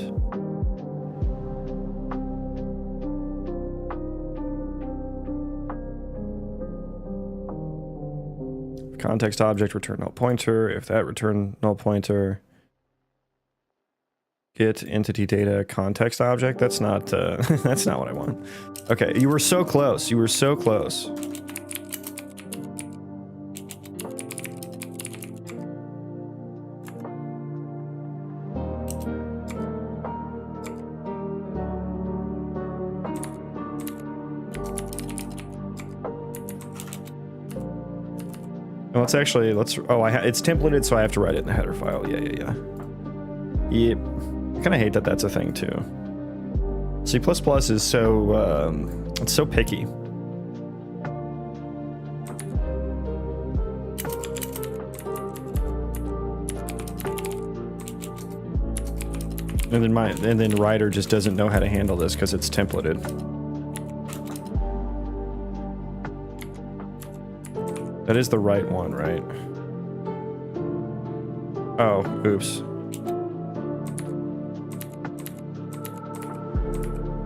Speaker 1: Context object return null pointer. If that return null pointer, get entity data context object. That's not that's not what I want. Okay, you were so close. You were so close. Well, it's actually, it's templated, so I have to write it in the header file. Yeah. Yep. I kind of hate that that's a thing too. C++ is so, it's so picky. And then writer just doesn't know how to handle this because it's templated. That is the right one, right? Oh, oops.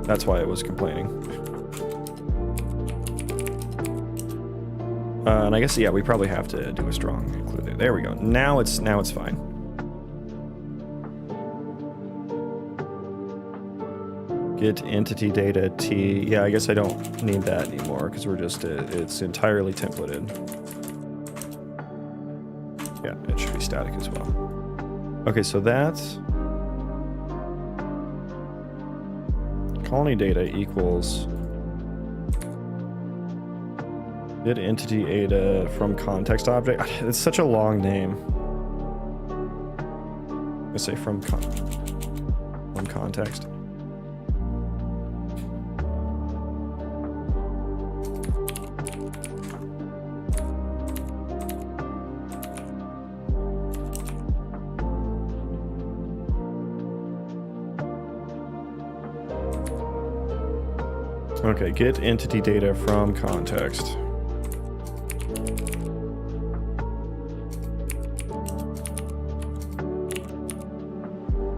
Speaker 1: That's why it was complaining. And I guess, yeah, we probably have to do a strong include there. There we go. Now it's fine. Get entity data T. Yeah, I guess I don't need that anymore because we're just, it's entirely templated. Yeah, it should be static as well. Okay, so that's colony data equals get entity data from context object. It's such a long name. Let's say from context. Okay, get entity data from context.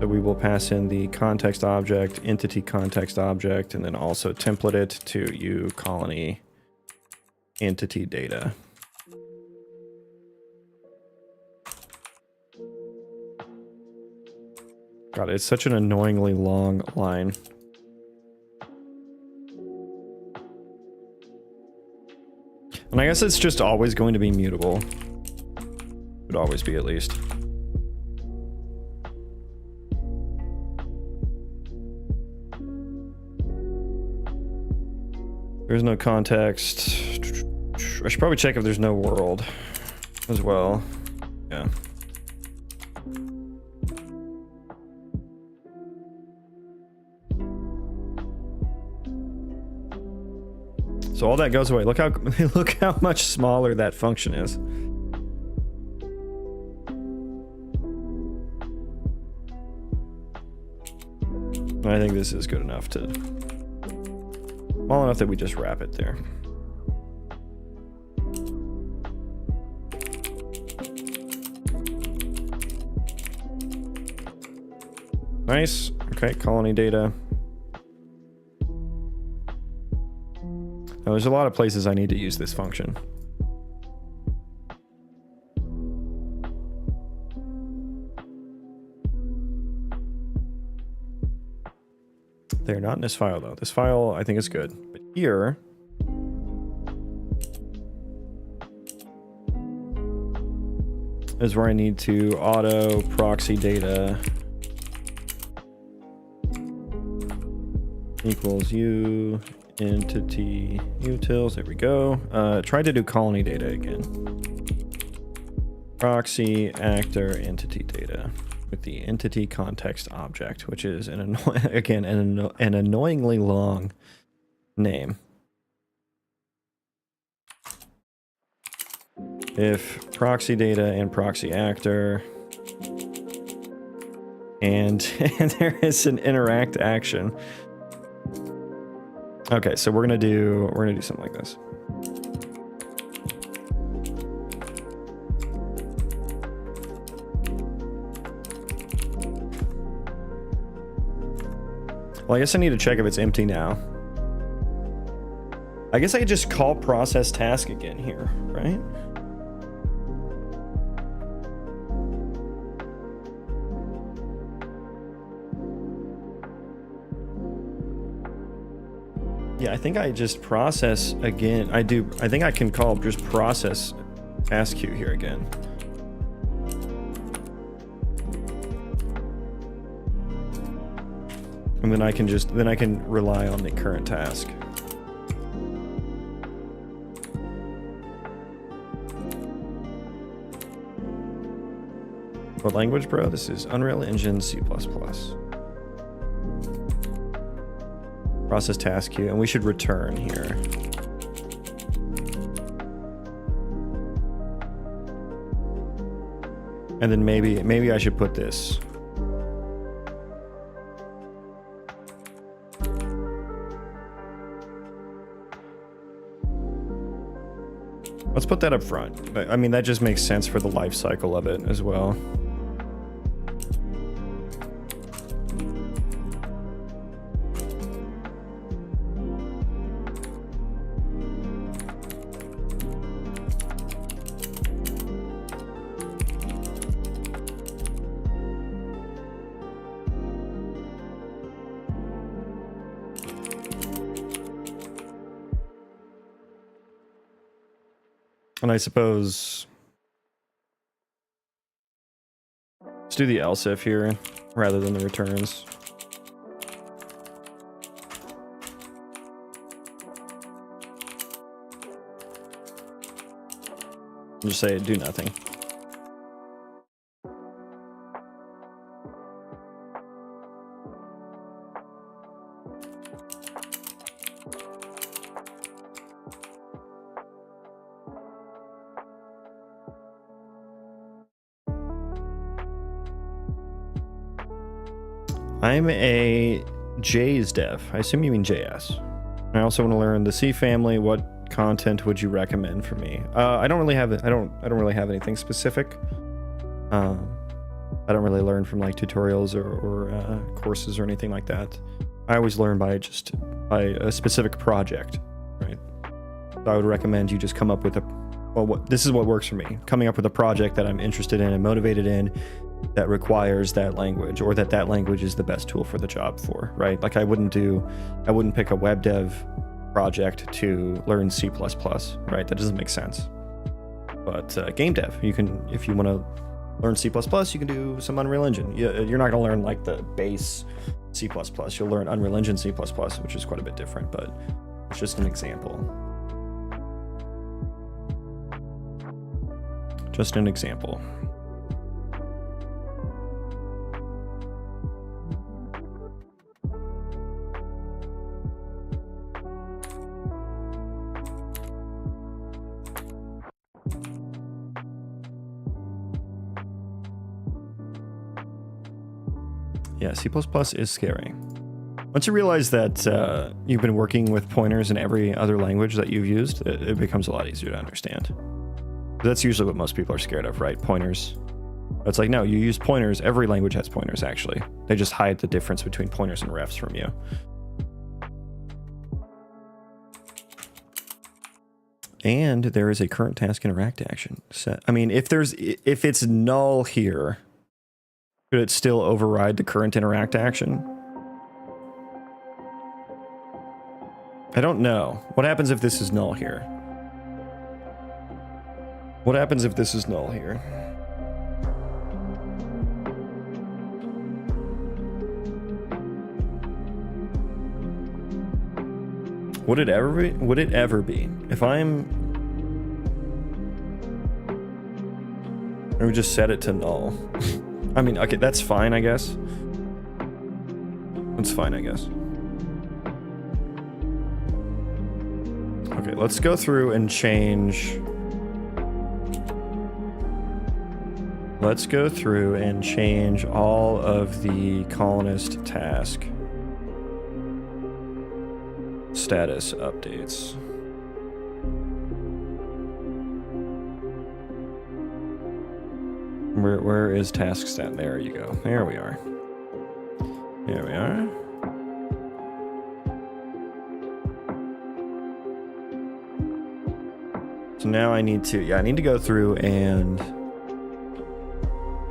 Speaker 1: So we will pass in the context object, entity context object, and then also template it to uColony entity data. God, it's such an annoyingly long line. And I guess it's just always going to be mutable. Would always be, at least. There's no context. I should probably check if there's no world as well. Yeah. So all that goes away. Look how much smaller that function is. I think this is good enough to... Small enough that we just wrap it there. Nice. Okay, colony data. Now, there's a lot of places I need to use this function. They're not in this file, though. This file, I think, is good. But here... is where I need to auto proxy data equals u entity utils. There we go. Try to do colony data again. Proxy actor entity data with the entity context object, which is an annoyingly long name. If proxy data and proxy actor and there is an interact action. Okay, so we're gonna do something like this. Well, I guess I need to check if it's empty now. I guess I could just call process task again here, right? Yeah, I think I just process again. I think I can call just process task queue here again. And then I can rely on the current task. What language, bro? This is Unreal Engine C++. Process task queue, and we should return here. And then maybe I should put this. Let's put that up front. I mean, that just makes sense for the life cycle of it as well. And I suppose let's do the else if here rather than the returns. Just say do nothing. I'm a J's dev. I assume you mean JS. I also want to learn the C family. What content would you recommend for me? I don't really have it. I don't really have anything specific. I don't really learn from like tutorials or courses or anything like that. I always learn by a specific project, right? So I would recommend you just come up with this is what works for me. Coming up with a project that I'm interested in and motivated in, that requires that language, or that language is the best tool for the job for, right? Like I wouldn't pick a web dev project to learn C++, right? That doesn't make sense. But game dev, you can, if you want to learn C++, you can do some Unreal Engine. You're not going to learn like the base C++. You'll learn Unreal Engine C++, which is quite a bit different, but it's just an example. Just an example. Yeah, C++ is scary. Once you realize that you've been working with pointers in every other language that you've used, it becomes a lot easier to understand. That's usually what most people are scared of, right? Pointers. It's like, no, you use pointers. Every language has pointers, actually. They just hide the difference between pointers and refs from you. And there is a current task interact action set. I mean, if it's null here, could it still override the current interact action? I don't know. What happens if this is null here? What happens if this is null here? Would it ever be? Would it ever be? If I'm... Or we just set it to null. I mean, okay, that's fine, I guess. That's fine, I guess. Okay, let's go through and change... Let's go through and change all of the colonist task status updates. Where is task stat? There you go. There we are. There we are. So now I need to go through and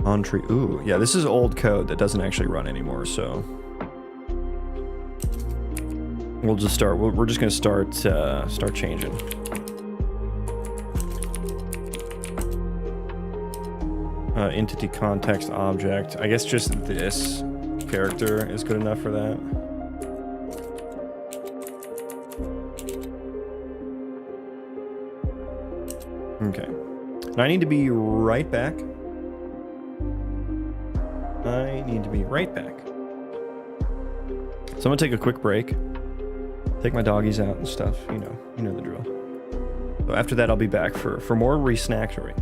Speaker 1: on tree. Ooh, yeah, this is old code that doesn't actually run anymore, so we'll just start. We're just gonna start changing. Entity context object. I guess just this character is good enough for that. Okay. And I need to be right back. I need to be right back. So I'm gonna take a quick break. Take my doggies out and stuff. You know the drill. So after that, I'll be back for more Refactoring.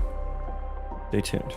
Speaker 1: Stay tuned.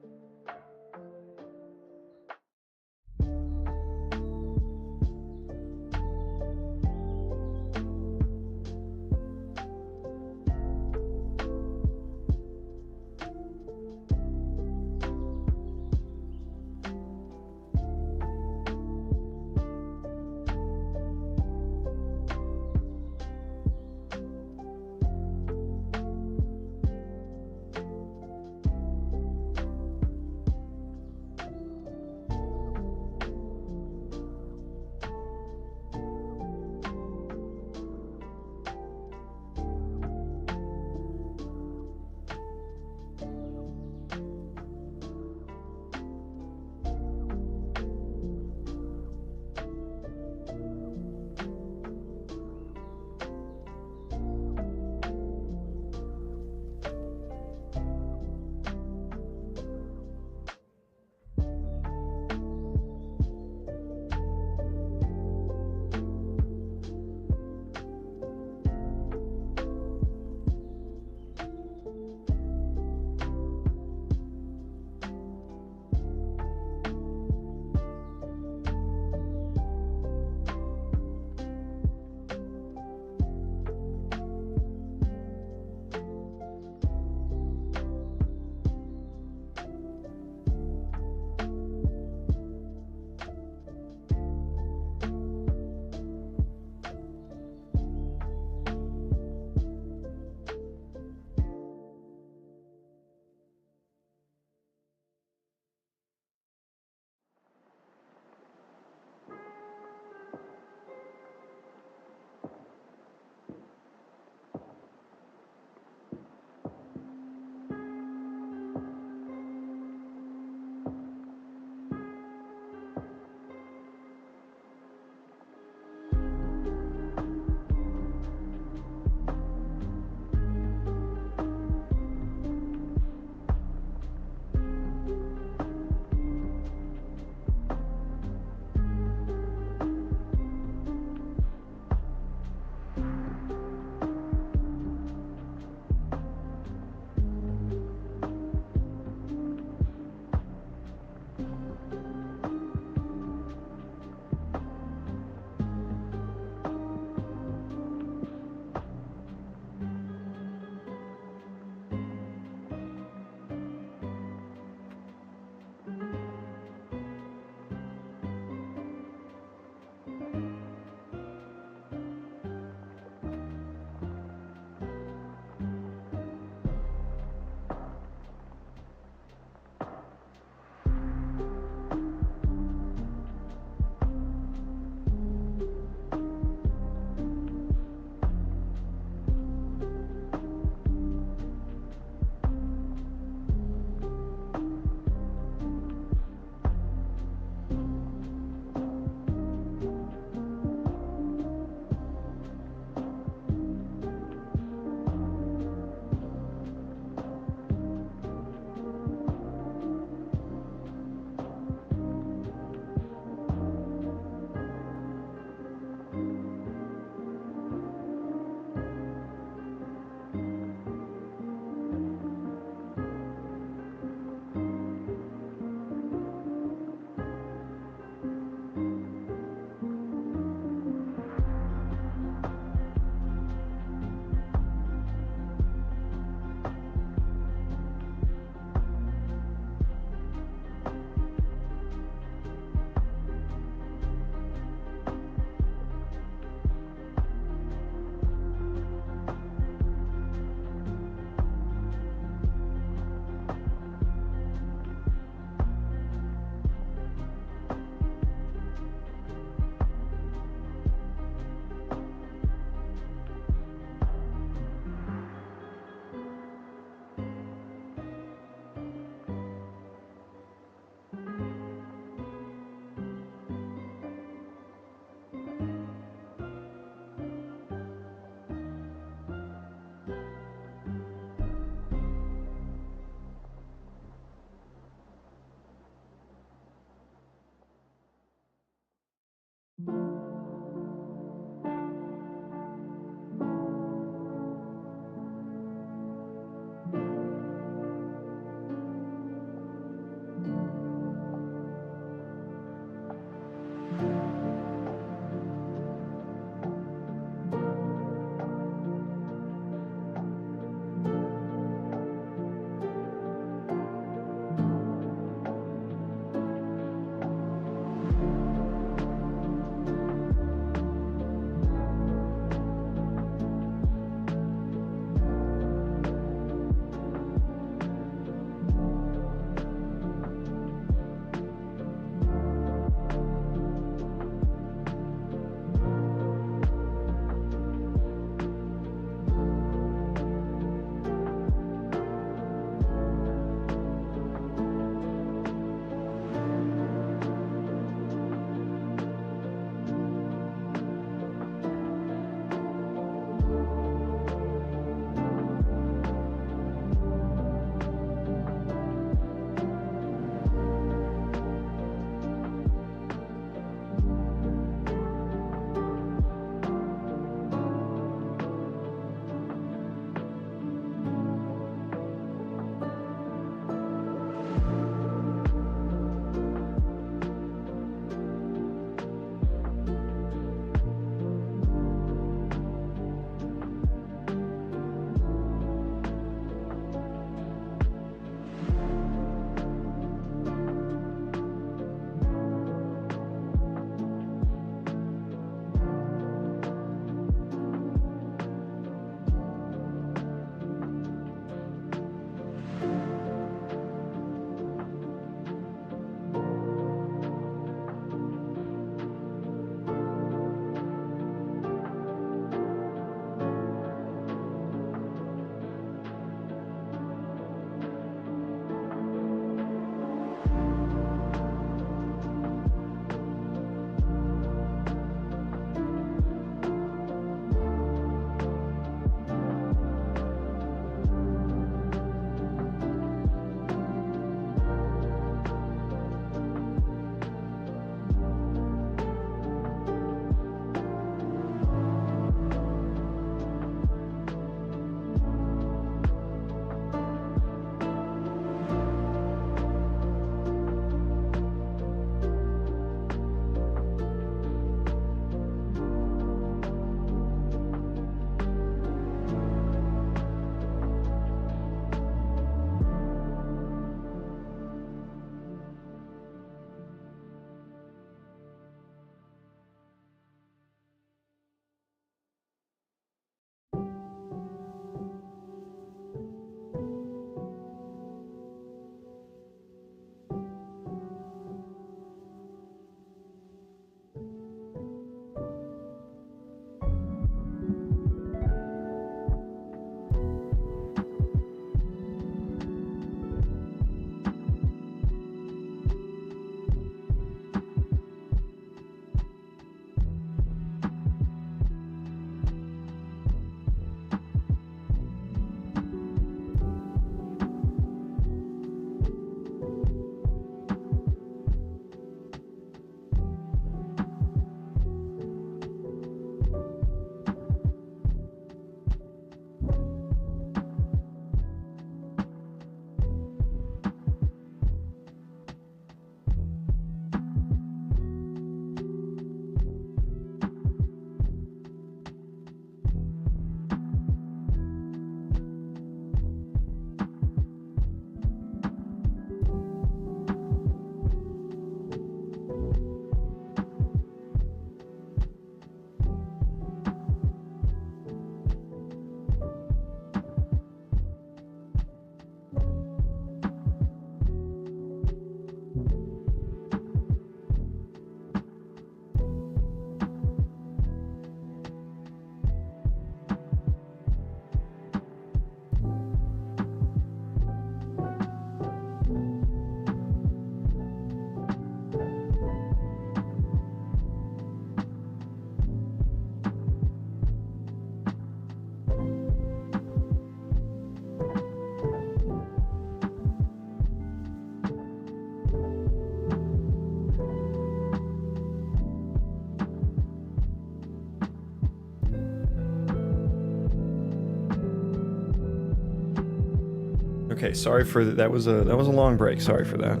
Speaker 1: Okay, sorry for that. Was a long break. Sorry for that.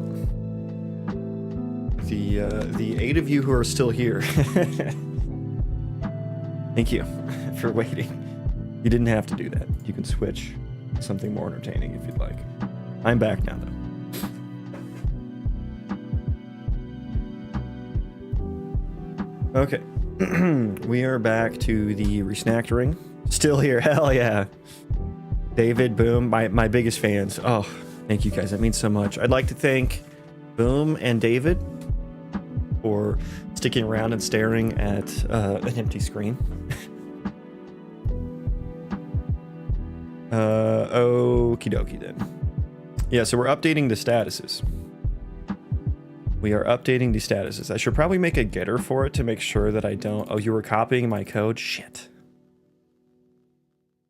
Speaker 1: The 8 of you who are still here. Thank you for waiting. You didn't have to do that. You can switch to something more entertaining if you'd like. I'm back now, though. Okay. We are back to the Refactoring. Still here. Hell yeah. David, Boom, my biggest fans. Oh, thank you guys. That means so much. I'd like to thank Boom and David for sticking around and staring at an empty screen. Okie dokie then. Yeah, so we're updating the statuses. We are updating the statuses. I should probably make a getter for it to make sure that I don't... Oh, you were copying my code? Shit.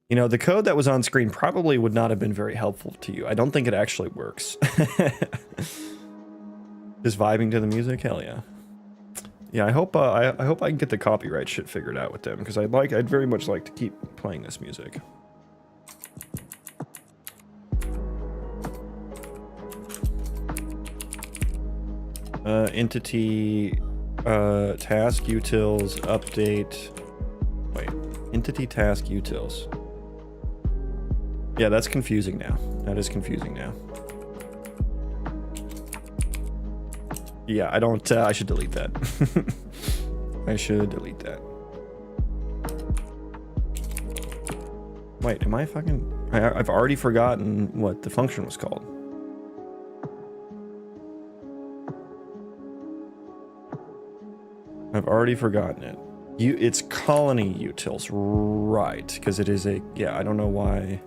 Speaker 1: You know, the code that was on screen probably would not have been very helpful to you. I don't think it actually works. Just vibing to the music? Hell yeah. Yeah, I hope I can get the copyright shit figured out with them, because I'd very much like to keep playing this music. Entity task utils update. Wait, entity task utils. Yeah, that's confusing now. That is confusing now. Yeah, I don't. I should delete that. I should delete that. Wait, am I fucking? I've already forgotten what the function was called. I've already forgotten it. It's colony utils, right? Because it is a... Yeah, I don't know why.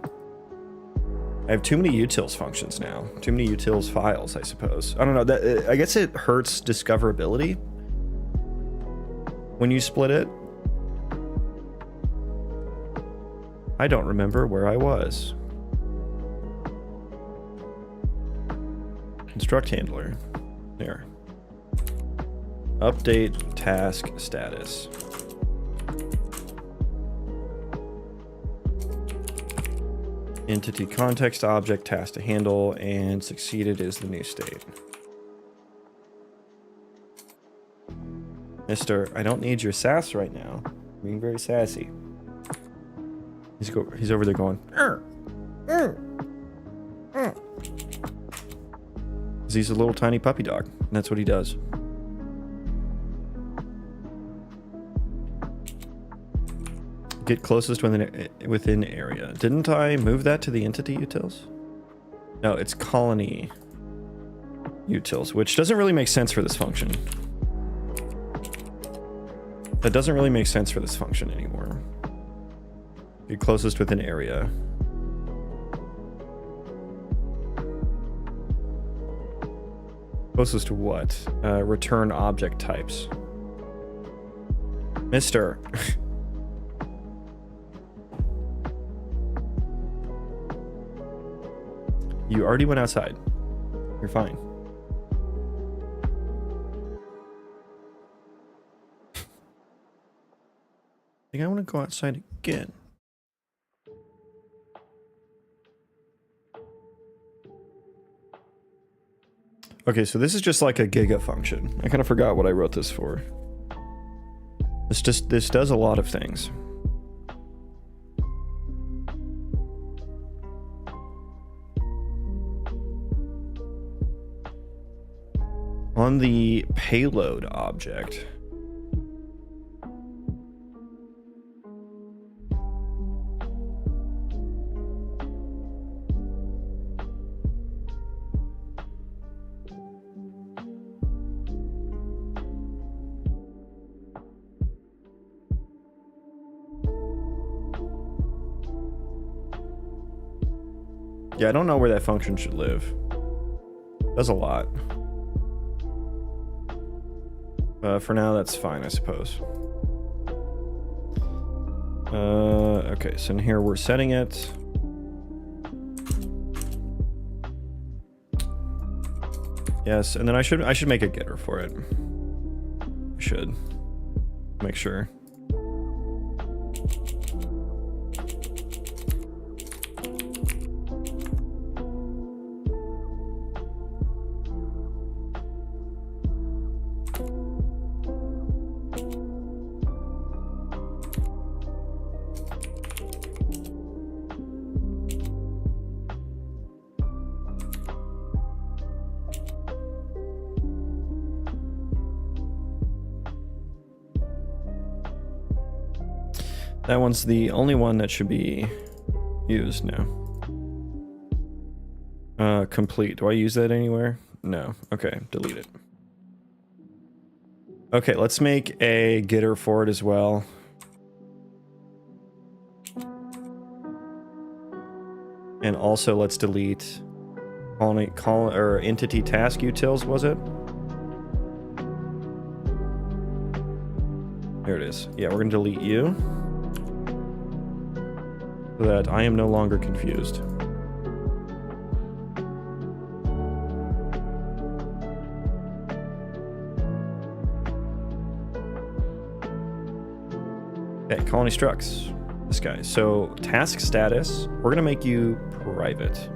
Speaker 1: I have too many utils functions now. Too many utils files, I suppose. I don't know. That I guess it hurts discoverability when you split it. I don't remember where I was. Construct handler. There. Update task status. Entity context object task to handle, and succeeded is the new state. Mister, I don't need your sass right now. I'm being very sassy. He's over there going. He's a little tiny puppy dog, and that's what he does. Get closest within area. Didn't I move that to the entity utils? No, it's colony utils, which doesn't really make sense for this function. That doesn't really make sense for this function anymore. Get closest within area. Closest to what? Return object types. Mister. You already went outside. You're fine. I think I want to go outside again. Okay, so this is just like a giga function. I kind of forgot what I wrote this for. This does a lot of things. On the payload object. Yeah, I don't know where that function should live. It does a lot. For now, that's fine, I suppose. Okay, so in here we're setting it. Yes, and then I should make a getter for it. I should make sure. That one's the only one that should be used now. Complete. Do I use that anywhere? No. Okay, delete it. Okay, let's make a getter for it as well. And also let's delete entity task utils, was it? There it is. Yeah, we're gonna delete you so that I am no longer confused. Okay, colony structs. This guy. So task status, we're gonna make you private.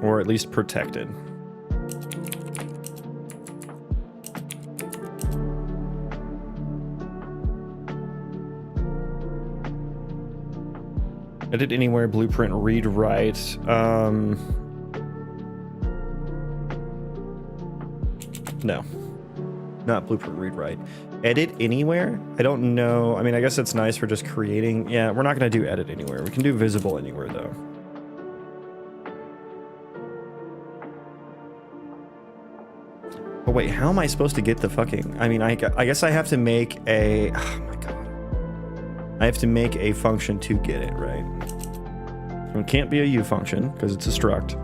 Speaker 1: Or at least protected. Edit anywhere, blueprint, read, write. No. Not blueprint, read, write. Edit anywhere? I don't know. I mean, I guess it's nice for just creating. Yeah, we're not going to do edit anywhere. We can do visible anywhere, though. But wait, how am I supposed to get the fucking... I mean, I guess I have to make a... Oh my god. I have to make a function to get it, right? It can't be a U function, because it's a struct.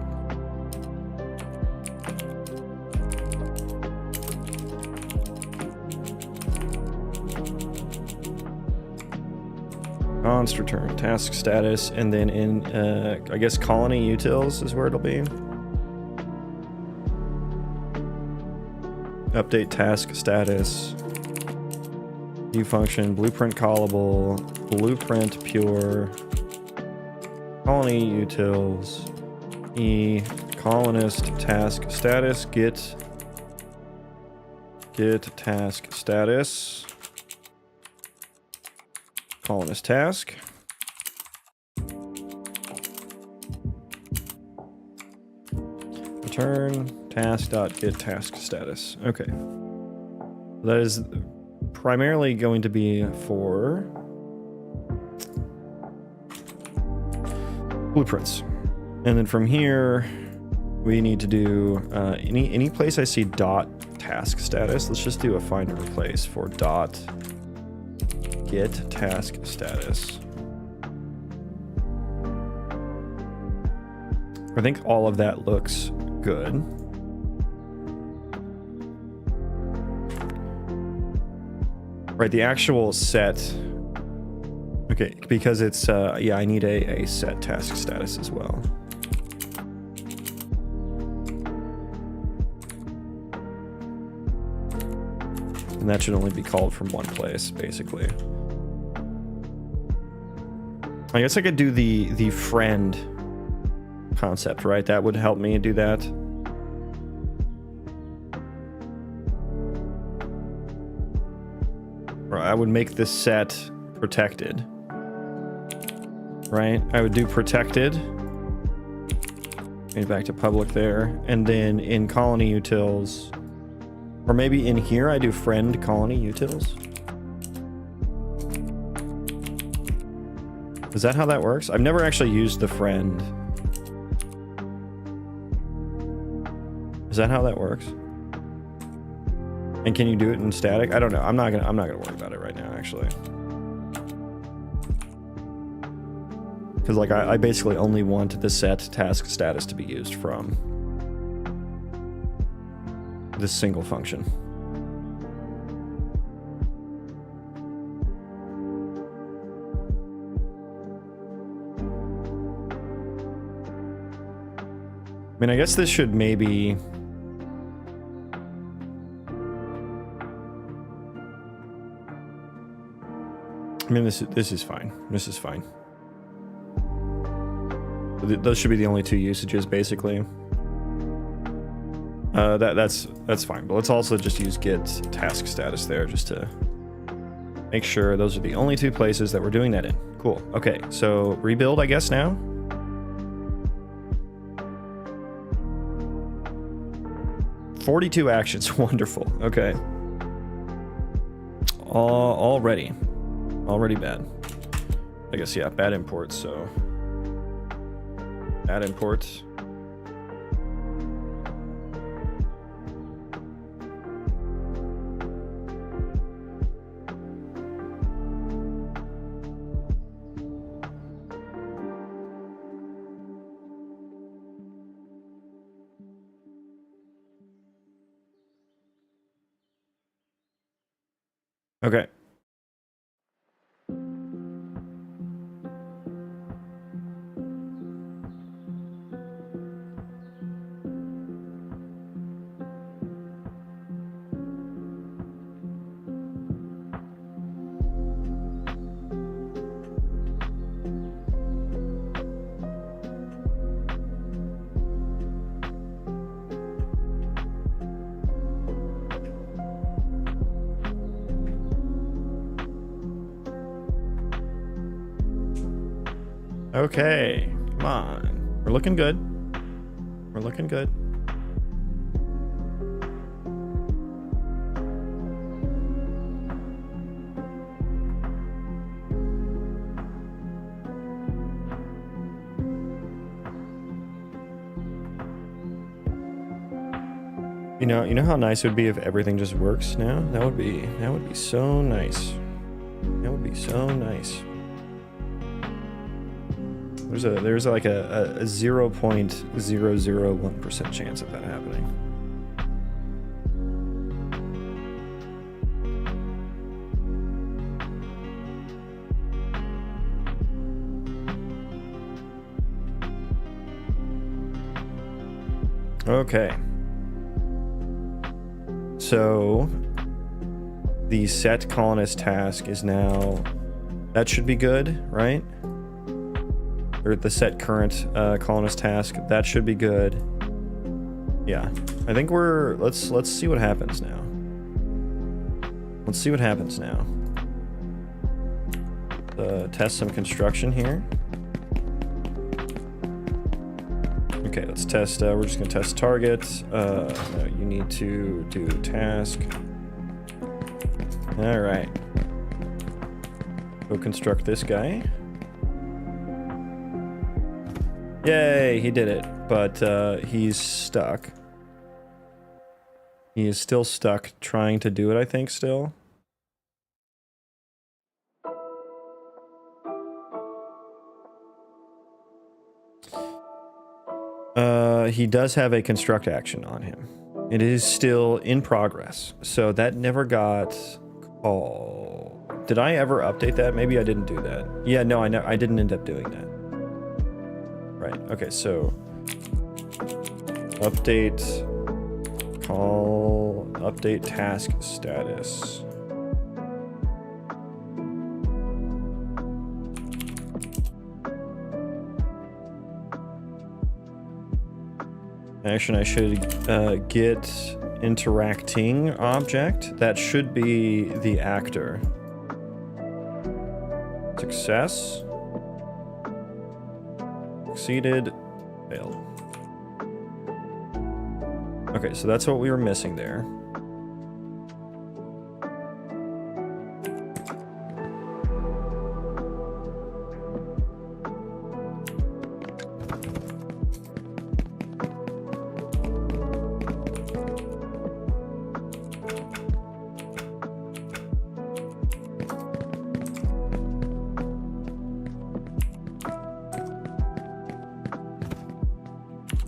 Speaker 1: Const return task status, and then in I guess colony utils is where it'll be. Update task status, U function, blueprint callable, blueprint pure, colony utils, E colonist task status, get task status. Colonist task. Return task.get task status. Okay. That is primarily going to be for blueprints. And then from here, we need to do any place I see dot task status. Let's just do a find and replace for dot get task status. I think all of that looks good. Right, the actual set. Okay, because it's yeah, I need a set task status as well. And that should only be called from one place, basically. I guess I could do the friend concept, right? That would help me do that. Or I would make this set protected. Right? I would do protected. Maybe back to public there. And then in colony utils, or maybe in here I do friend colony utils. Is that how that works? I've never actually used the friend. Is that how that works? And can you do it in static? I don't know. I'm not gonna worry about it right now, actually. Because like I basically only want the set task status to be used from this single function. I mean, I guess this should maybe... I mean, this is fine. This is fine. Those should be the only two usages, basically. That's fine. But let's also just use get task status there, just to make sure those are the only two places that we're doing that in. Cool. Okay, so rebuild, I guess, now. .42 actions. Wonderful. Okay. already bad. I guess, yeah, bad imports, so bad imports. Okay. Okay, come on. We're looking good. We're looking good. You know how nice it would be if everything just works now? That would be so nice. That would be so nice. There's like a 0.001% chance of that happening. Okay. So the set colonist task is now, that should be good, right? Or the set current colonist task, that should be good. Yeah, I think let's see what happens now. Let's see what happens now. Test some construction here. Okay, let's test, we're just gonna test target. No, you need to do task. All right. Go construct this guy. Yay, he did it, but he's stuck. He is still stuck trying to do it, I think, still. He does have a construct action on him. It is still in progress, so that never got called. Did I ever update that? Maybe I didn't do that. Yeah, no, I didn't end up doing that. Right, okay, so update task status. Action, I should get interacting object. That should be the actor. Success. Succeeded. Failed. Okay, so that's what we were missing there.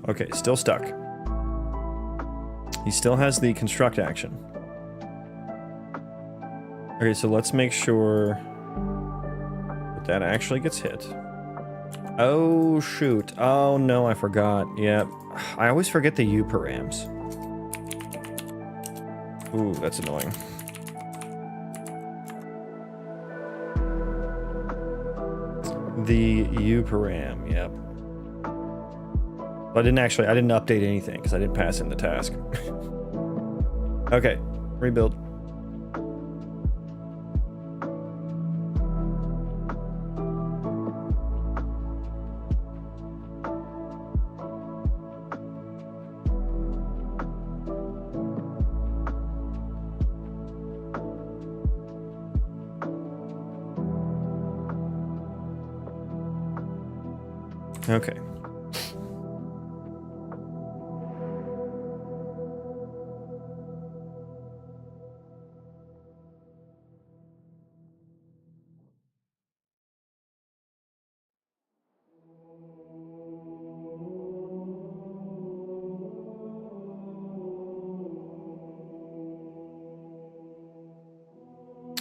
Speaker 1: Okay, still stuck. He still has the construct action. Okay, so let's make sure that actually gets hit. Oh, shoot. Oh, no, I forgot. Yep. I always forget the U params. Ooh, that's annoying. The U param, yep. I didn't update anything because I didn't pass in the task. Okay, rebuild. Okay.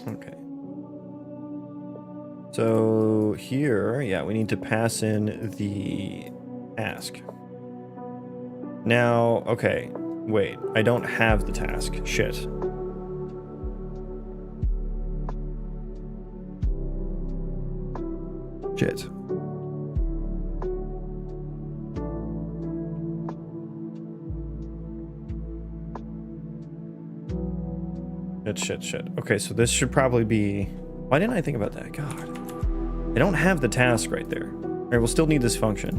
Speaker 1: Okay. So here, yeah, we need to pass in the task. Now, okay, wait, I don't have the task. Shit. Shit. Shit. Okay, so this should probably be... Why didn't I think about that? God. I don't have the task right there. All right, we'll still need this function.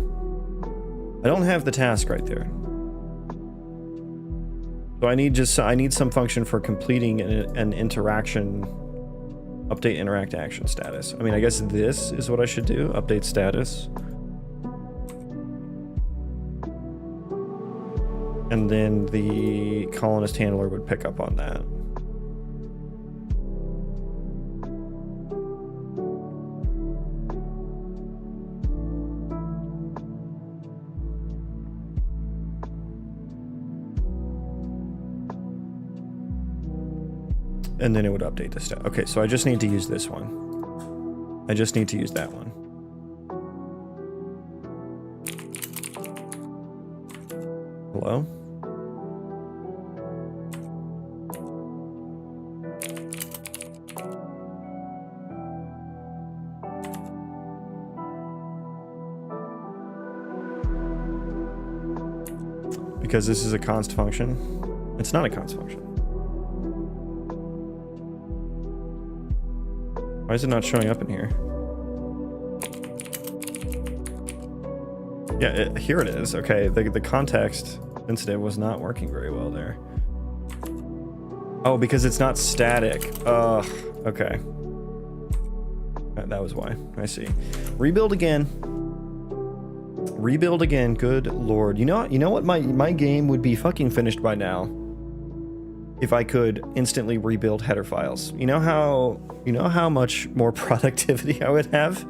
Speaker 1: I don't have the task right there. So I need some function for completing an interaction. Update interact action status. I mean, I guess this is what I should do. Update status. And then the colonist handler would pick up on that. And then it would update the stuff. Okay, so I just need to use this one. I just need to use that one. Hello? Because this is a const function. It's not a const function. Why is it not showing up in here? Yeah, here it is. Okay, the context sensitive was not working very well there. Oh, because it's not static. Ugh, okay. That was why. I see. Rebuild again. Rebuild again. Good lord. You know what? My game would be fucking finished by now if I could instantly rebuild header files. You know how much more productivity I would have?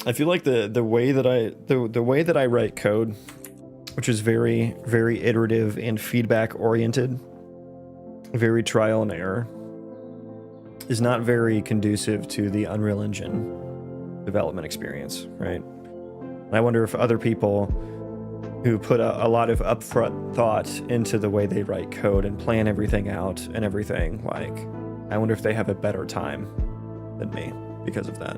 Speaker 1: I feel like the way that I write code, which is very, very iterative and feedback oriented, very trial and error, is not very conducive to the Unreal Engine development experience, right? And I wonder if other people who put a lot of upfront thought into the way they write code and plan everything out and everything, like, I wonder if they have a better time than me because of that.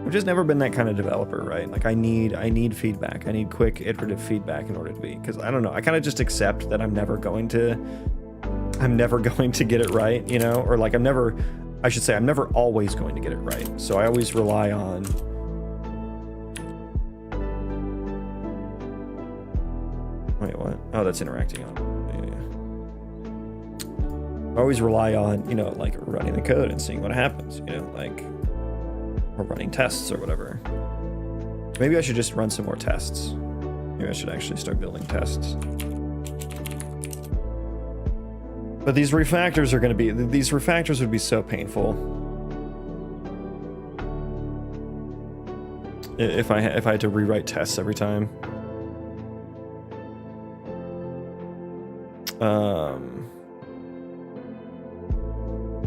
Speaker 1: I've just never been that kind of developer, right? Like I need feedback. I need quick iterative feedback in order to be, because I don't know, I kind of just accept that I'm never going to get it right, you know? Or like I'm never always going to get it right. So I always rely on wait, what? Oh, that's interacting on. Yeah. I always rely on, you know, like running the code and seeing what happens, you know, like, or running tests or whatever. Maybe I should just run some more tests. Maybe I should actually start building tests. But these refactors are going to be, these refactors would be so painful. If I had to rewrite tests every time.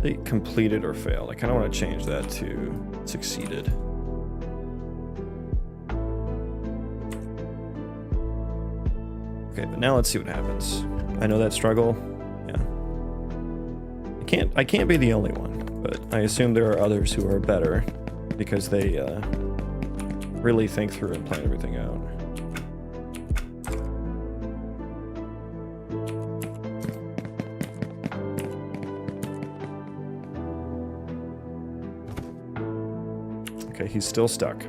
Speaker 1: They completed or failed. I kind of want to change that to succeeded. Okay, but now let's see what happens. I know that struggle. Yeah. I can't be the only one, but I assume there are others who are better because they really think through and plan everything out. Okay, he's still stuck.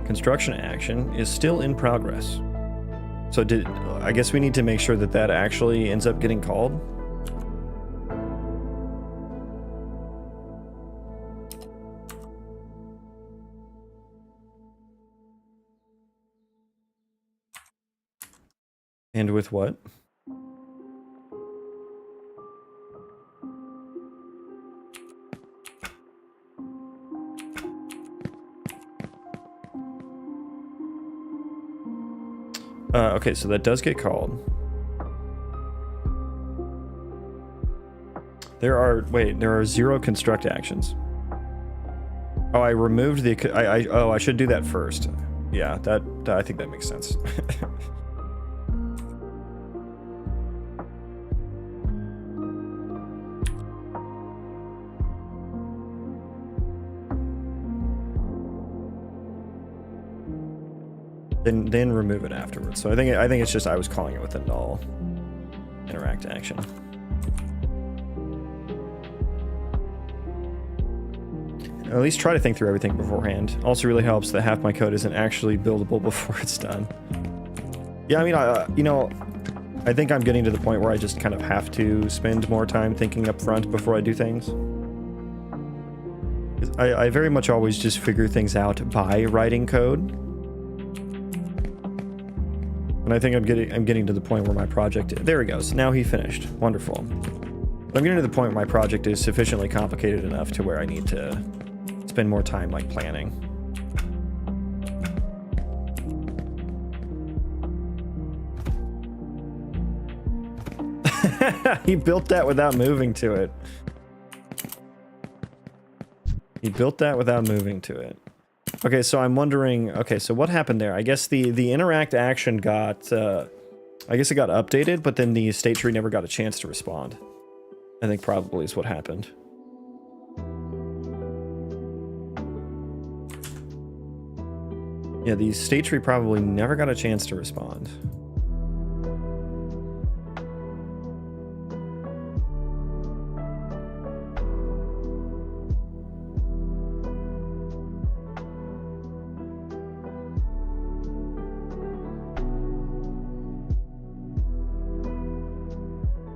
Speaker 1: Construction action is still in progress. So I guess we need to make sure that that actually ends up getting called. And with what? Okay, so that does get called. There are 0 construct actions. Oh, I removed the, I should do that first. Yeah, that I think that makes sense. Then remove it afterwards. So I think it's just I was calling it with a null interact action. At least try to think through everything beforehand. Also really helps that half my code isn't actually buildable before it's done. Yeah, I mean, you know, I think I'm getting to the point where I just kind of have to spend more time thinking up front before I do things. I very much always just figure things out by writing code. And I think I'm getting to the point where my project, there he goes. Now he finished. Wonderful. But I'm getting to the point where my project is sufficiently complicated enough to where I need to spend more time like planning. He built that without moving to it. He built that without moving to it. Okay, so I'm wondering, okay, so what happened there? I guess the interact action got, I guess it got updated, but then the state tree never got a chance to respond. I think probably is what happened. Yeah, the state tree probably never got a chance to respond.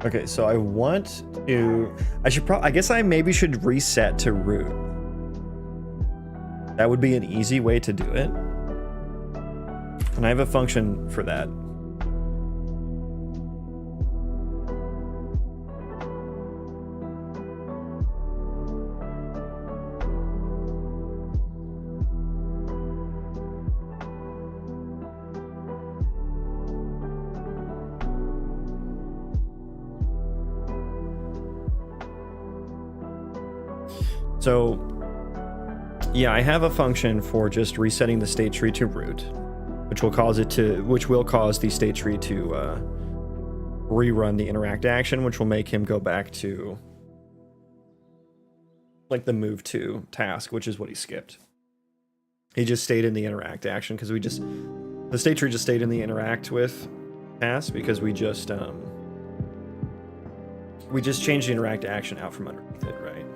Speaker 1: Okay, so I want to, I guess I maybe should reset to root. That would be an easy way to do it. And I have a function for that. So, yeah, I have a function for just resetting the state tree to root, which will cause the state tree to rerun the interact action, which will make him go back to like the move to task, which is what he skipped. He just stayed in the interact action because the state tree just stayed in the interact with task because we just changed the interact action out from underneath it, right?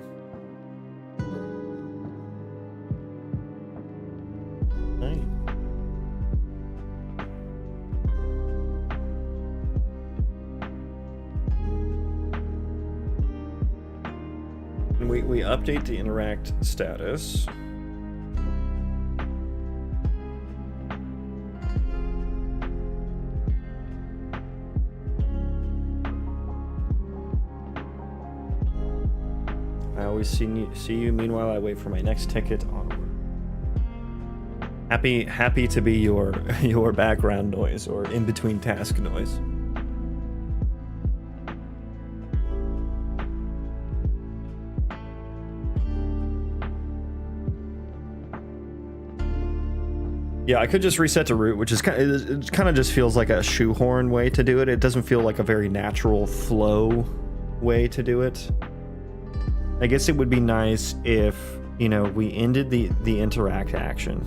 Speaker 1: We update the interact status. I always see you. Meanwhile, I wait for my next ticket onward. Happy to be your background noise or in between task noise. Yeah, I could just reset to root, which is it kind of just feels like a shoehorn way to do it. It doesn't feel like a very natural flow way to do it. I guess it would be nice if, you know, we ended the interact action.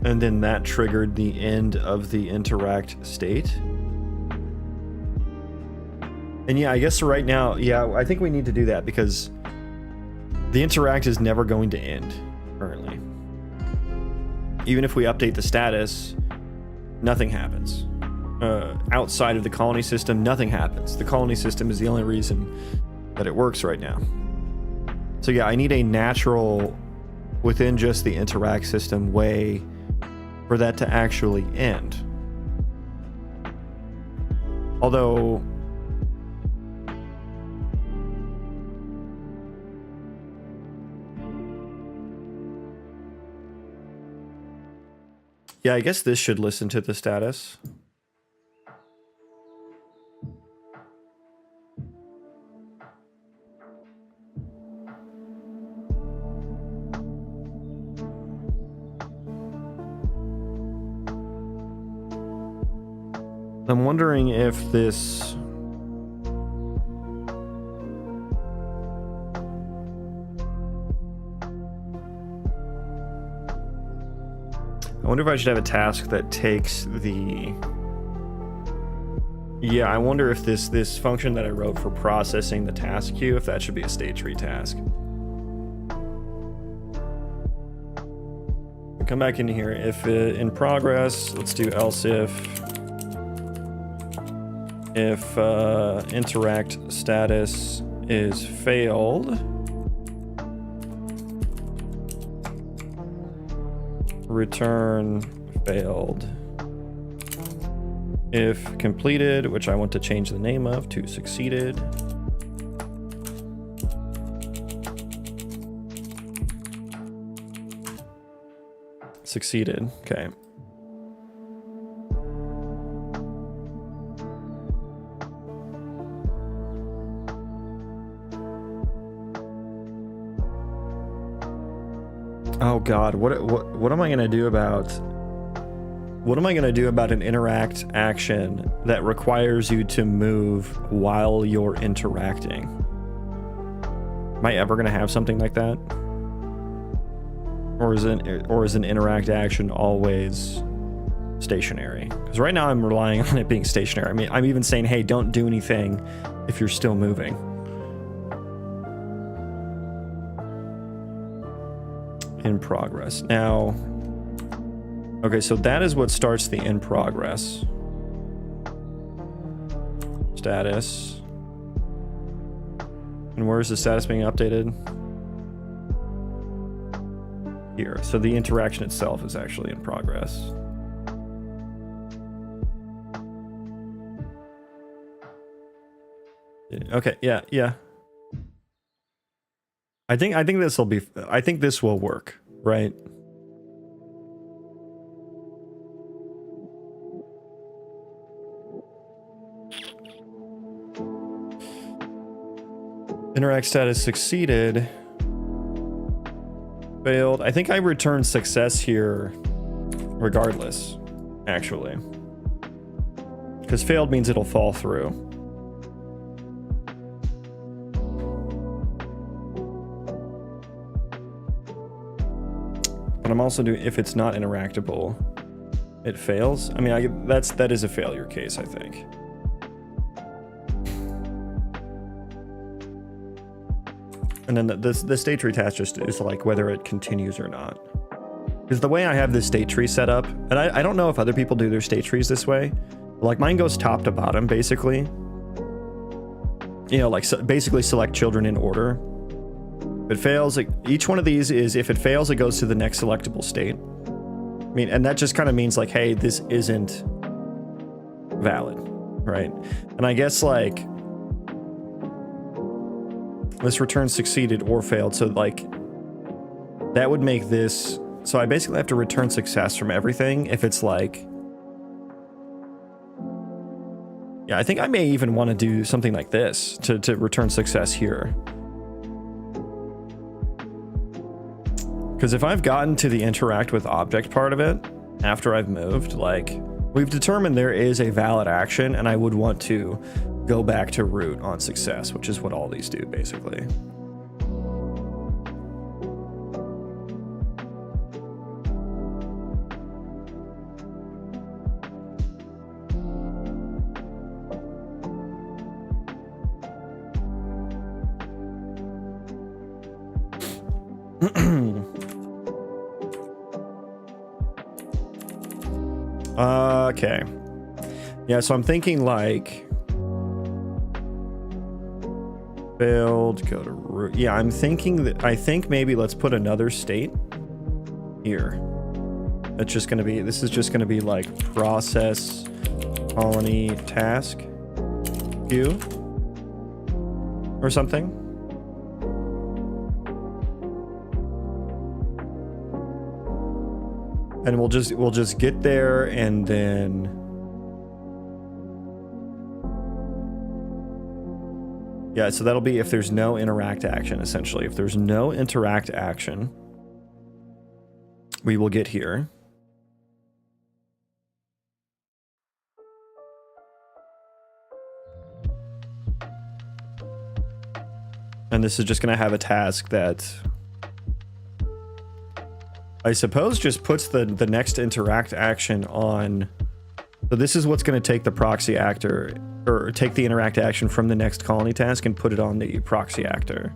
Speaker 1: And then that triggered the end of the interact state. And yeah, I guess right now, yeah, I think we need to do that because The interact is never going to end currently. Even if we update the status, nothing happens. Outside of the colony system, nothing happens. The colony system is the only reason that it works right now. So yeah, I need a natural, within just the interact system, way for that to actually end. Although, yeah, I guess this should listen to the status. I'm wondering if this... I wonder if I should have a task that takes the... Yeah, I wonder if this function that I wrote for processing the task queue, if that should be a state tree task. Come back in here. If in progress, let's do else if interact status is failed, return failed. If completed, which I want to change the name of to succeeded, succeeded. Okay. Oh God, what am I gonna do about an interact action that requires you to move while you're interacting? Am I ever gonna have something like that? Or is an interact action always stationary? Because right now I'm relying on it being stationary. I mean, I'm even saying, hey, don't do anything if you're still moving. In progress. Now, okay, so that is what starts the in progress. Status. And where is the status being updated? Here. So the interaction itself is actually in progress. Okay, yeah. I think this will work, right? Interact status succeeded. Failed. I think I returned success here regardless, actually. Because failed means it'll fall through. But I'm also doing, if it's not interactable, it fails. I mean, that is a failure case, I think. And then the state tree task just is like whether it continues or not. Because the way I have this state tree set up, and I don't know if other people do their state trees this way. Like mine goes top to bottom, basically. You know, like basically select children in order. If it fails, each one of these is, if it fails, it goes to the next selectable state. I mean, and that just kind of means like, hey, this isn't valid, right? And I guess like this return succeeded or failed. So like that would make this, so I basically have to return success from everything. If it's like, yeah, I think I may even want to do something like this to return success here. Because if I've gotten to the interact with object part of it after I've moved, like we've determined there is a valid action, and I would want to go back to root on success, which is what all these do basically. Okay. Yeah, so I'm thinking like failed, go to root. Yeah, I'm thinking that I think maybe let's put another state here. That's just gonna be, this is just gonna be like process colony task queue or something. And we'll just get there and then yeah, so that'll be if there's no interact action, essentially. If there's no interact action, we will get here. And this is just going to have a task that I suppose just puts the next interact action on. So this is what's going to take the proxy actor, or take the interact action from the next colony task and put it on the proxy actor.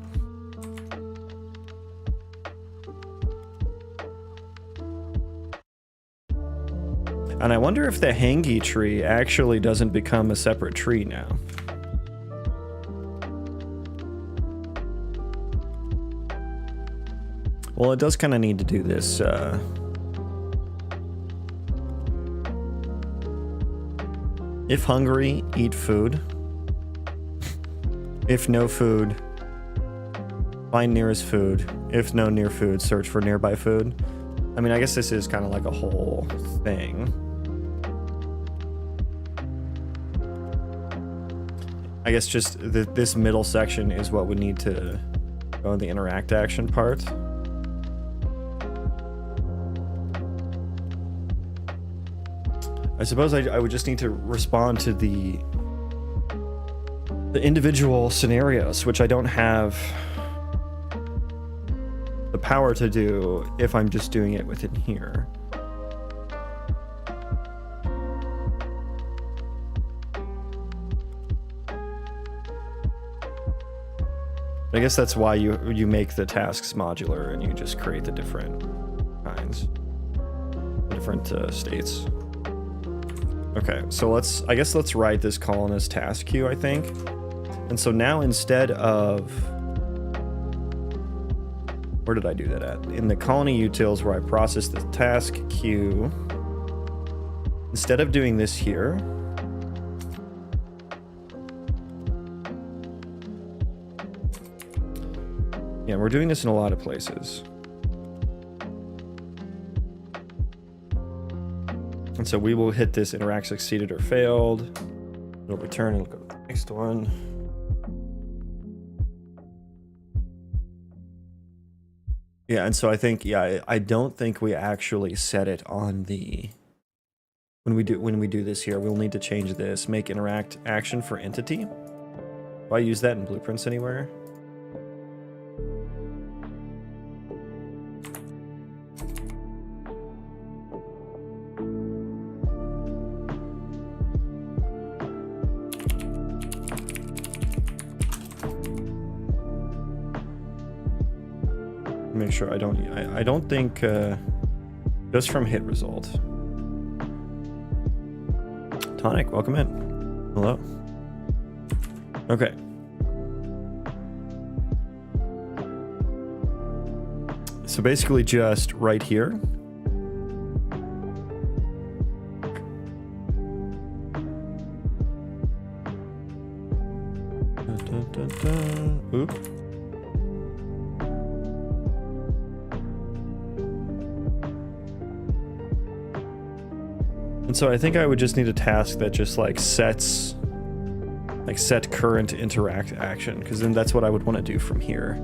Speaker 1: And I wonder if the Hangi tree actually doesn't become a separate tree now. Well, it does kind of need to do this. If hungry, eat food. If no food, find nearest food. If no near food, search for nearby food. I mean, I guess this is kind of like a whole thing. I guess just this middle section is what would need to go in the interact action part. I suppose I would just need to respond to the individual scenarios, which I don't have the power to do if I'm just doing it within here. I guess that's why you make the tasks modular and you just create the different kinds, different states. Okay, so I guess let's write this colonist task queue, I think. And so now instead of, where did I do that at? In the colony utils where I process the task queue, instead of doing this here, yeah, we're doing this in a lot of places. And so we will hit this interact succeeded or failed. It'll return and it'll go to the next one. Yeah, and so I think, yeah, I don't think we actually set it on the, when we do this here, we'll need to change this, make interact action for entity. Do I use that in blueprints anywhere? Make sure I don't think just from hit result. Tonic, welcome in. Hello. Okay. So basically just right here. Oop. And so I think I would just need a task that just like set current interact action, because then that's what I would want to do from here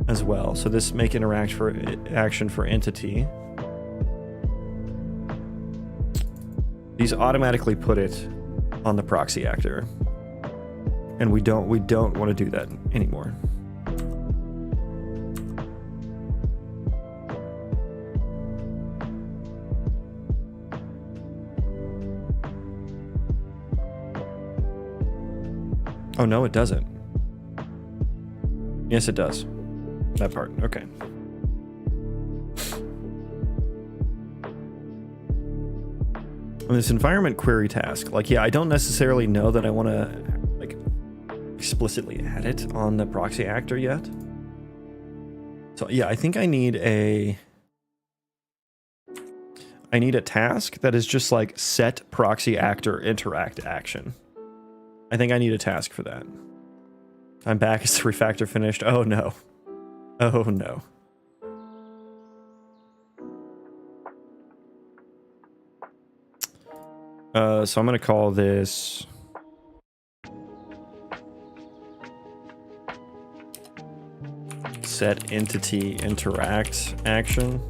Speaker 1: as well. So this make interact for action for entity. These automatically put it on the proxy actor, and we don't want to do that anymore. Oh, no, it doesn't. Yes, it does. That part. Okay. On this environment query task, like, yeah, I don't necessarily know that I want to like explicitly add it on the proxy actor yet. So yeah, I think I need a task that is just like set proxy actor interact action. I think I need a task for that. I'm back. Is the refactor finished? Oh no. Oh no. So I'm going to call this set entity interact action.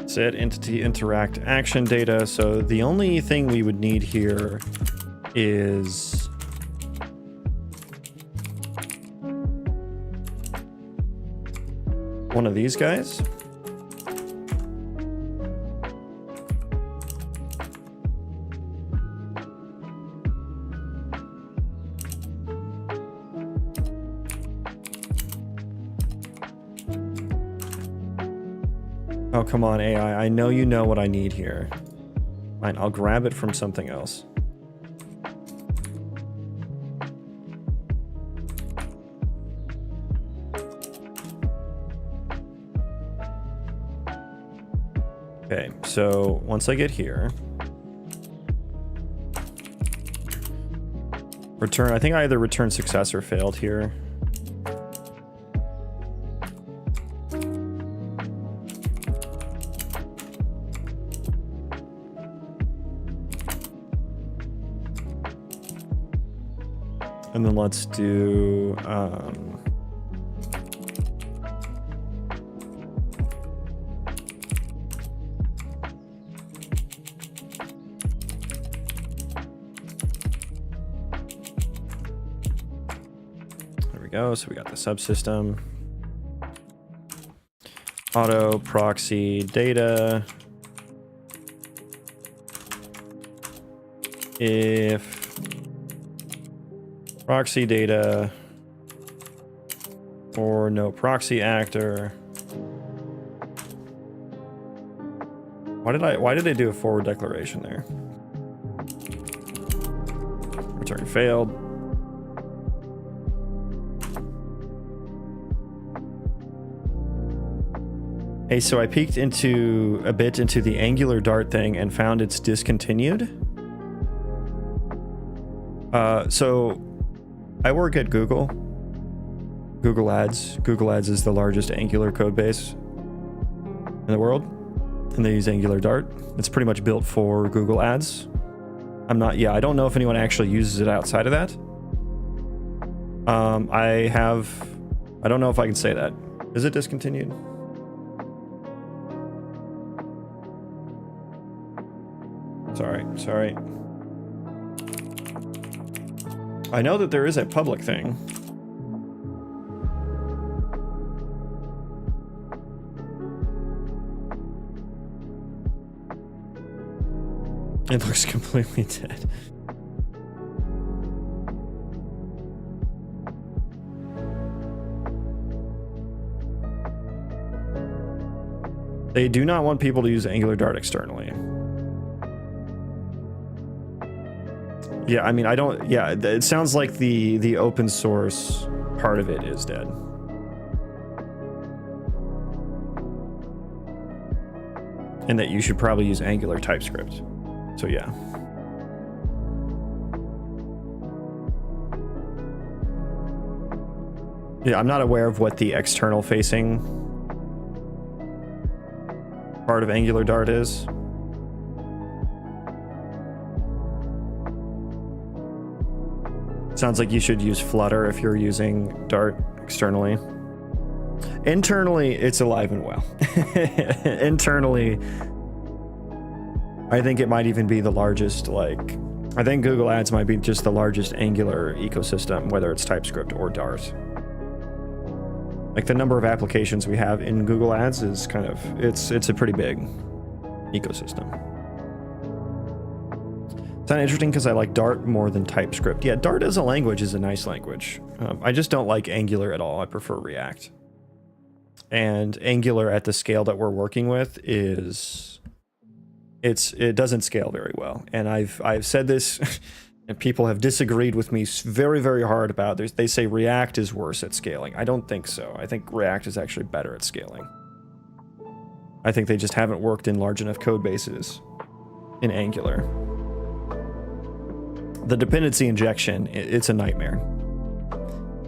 Speaker 1: Set entity interact action data. So the only thing we would need here is one of these guys. Oh, come on, AI. I know you know what I need here. Fine, I'll grab it from something else. Okay, so once I get here, return, I think I either return success or failed here. And then let's do there we go. So we got the subsystem, auto proxy data. If proxy data or no proxy actor. Why did I do a forward declaration there? Return failed. Hey, so I peeked into a bit into the Angular Dart thing and found it's discontinued. So I work at Google Ads. Google Ads is the largest Angular code base in the world, and they use Angular Dart. It's pretty much built for Google Ads. I don't know if anyone actually uses it outside of that. I don't know if I can say that. Is it discontinued? Sorry. I know that there is a public thing. It looks completely dead. They do not want people to use Angular Dart externally. Yeah, I mean, it sounds like the open source part of it is dead. And that you should probably use Angular TypeScript. So yeah. Yeah, I'm not aware of what the external facing part of Angular Dart is. Sounds like you should use Flutter if you're using Dart externally. Internally, it's alive and well. Internally, I think it might even be the largest I think Google Ads might be just the largest Angular ecosystem, whether it's TypeScript or Dart. Like the number of applications we have in Google Ads is kind of, it's a pretty big ecosystem. It's not interesting because I like Dart more than TypeScript. Yeah, Dart as a language is a nice language. I just don't like Angular at all. I prefer React. And Angular at the scale that we're working with is, it doesn't scale very well. And I've said this, and people have disagreed with me very, very hard about this. They say React is worse at scaling. I don't think so. I think React is actually better at scaling. I think they just haven't worked in large enough code bases in Angular. The dependency injection, it's a nightmare.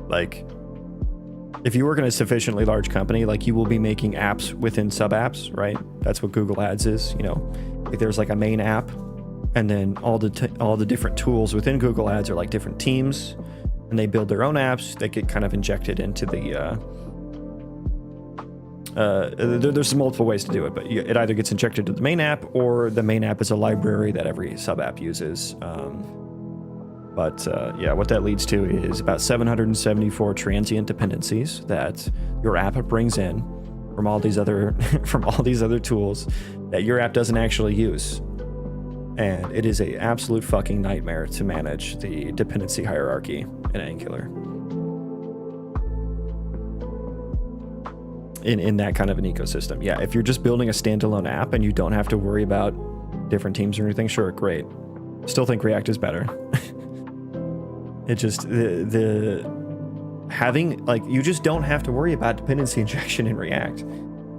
Speaker 1: Like, if you work in a sufficiently large company, like you will be making apps within sub-apps, right? That's what Google Ads is. You know, if there's like a main app, and then all the different tools within Google Ads are like different teams, and they build their own apps that get kind of injected into the. There's multiple ways to do it, but it either gets injected to the main app, or the main app is a library that every sub-app uses. Yeah, what that leads to is about 774 transient dependencies that your app brings in from all these other tools that your app doesn't actually use. And it is an absolute fucking nightmare to manage the dependency hierarchy in Angular. In that kind of an ecosystem. Yeah, if you're just building a standalone app and you don't have to worry about different teams or anything, sure, great. Still think React is better. It just, having, like, you just don't have to worry about dependency injection in React.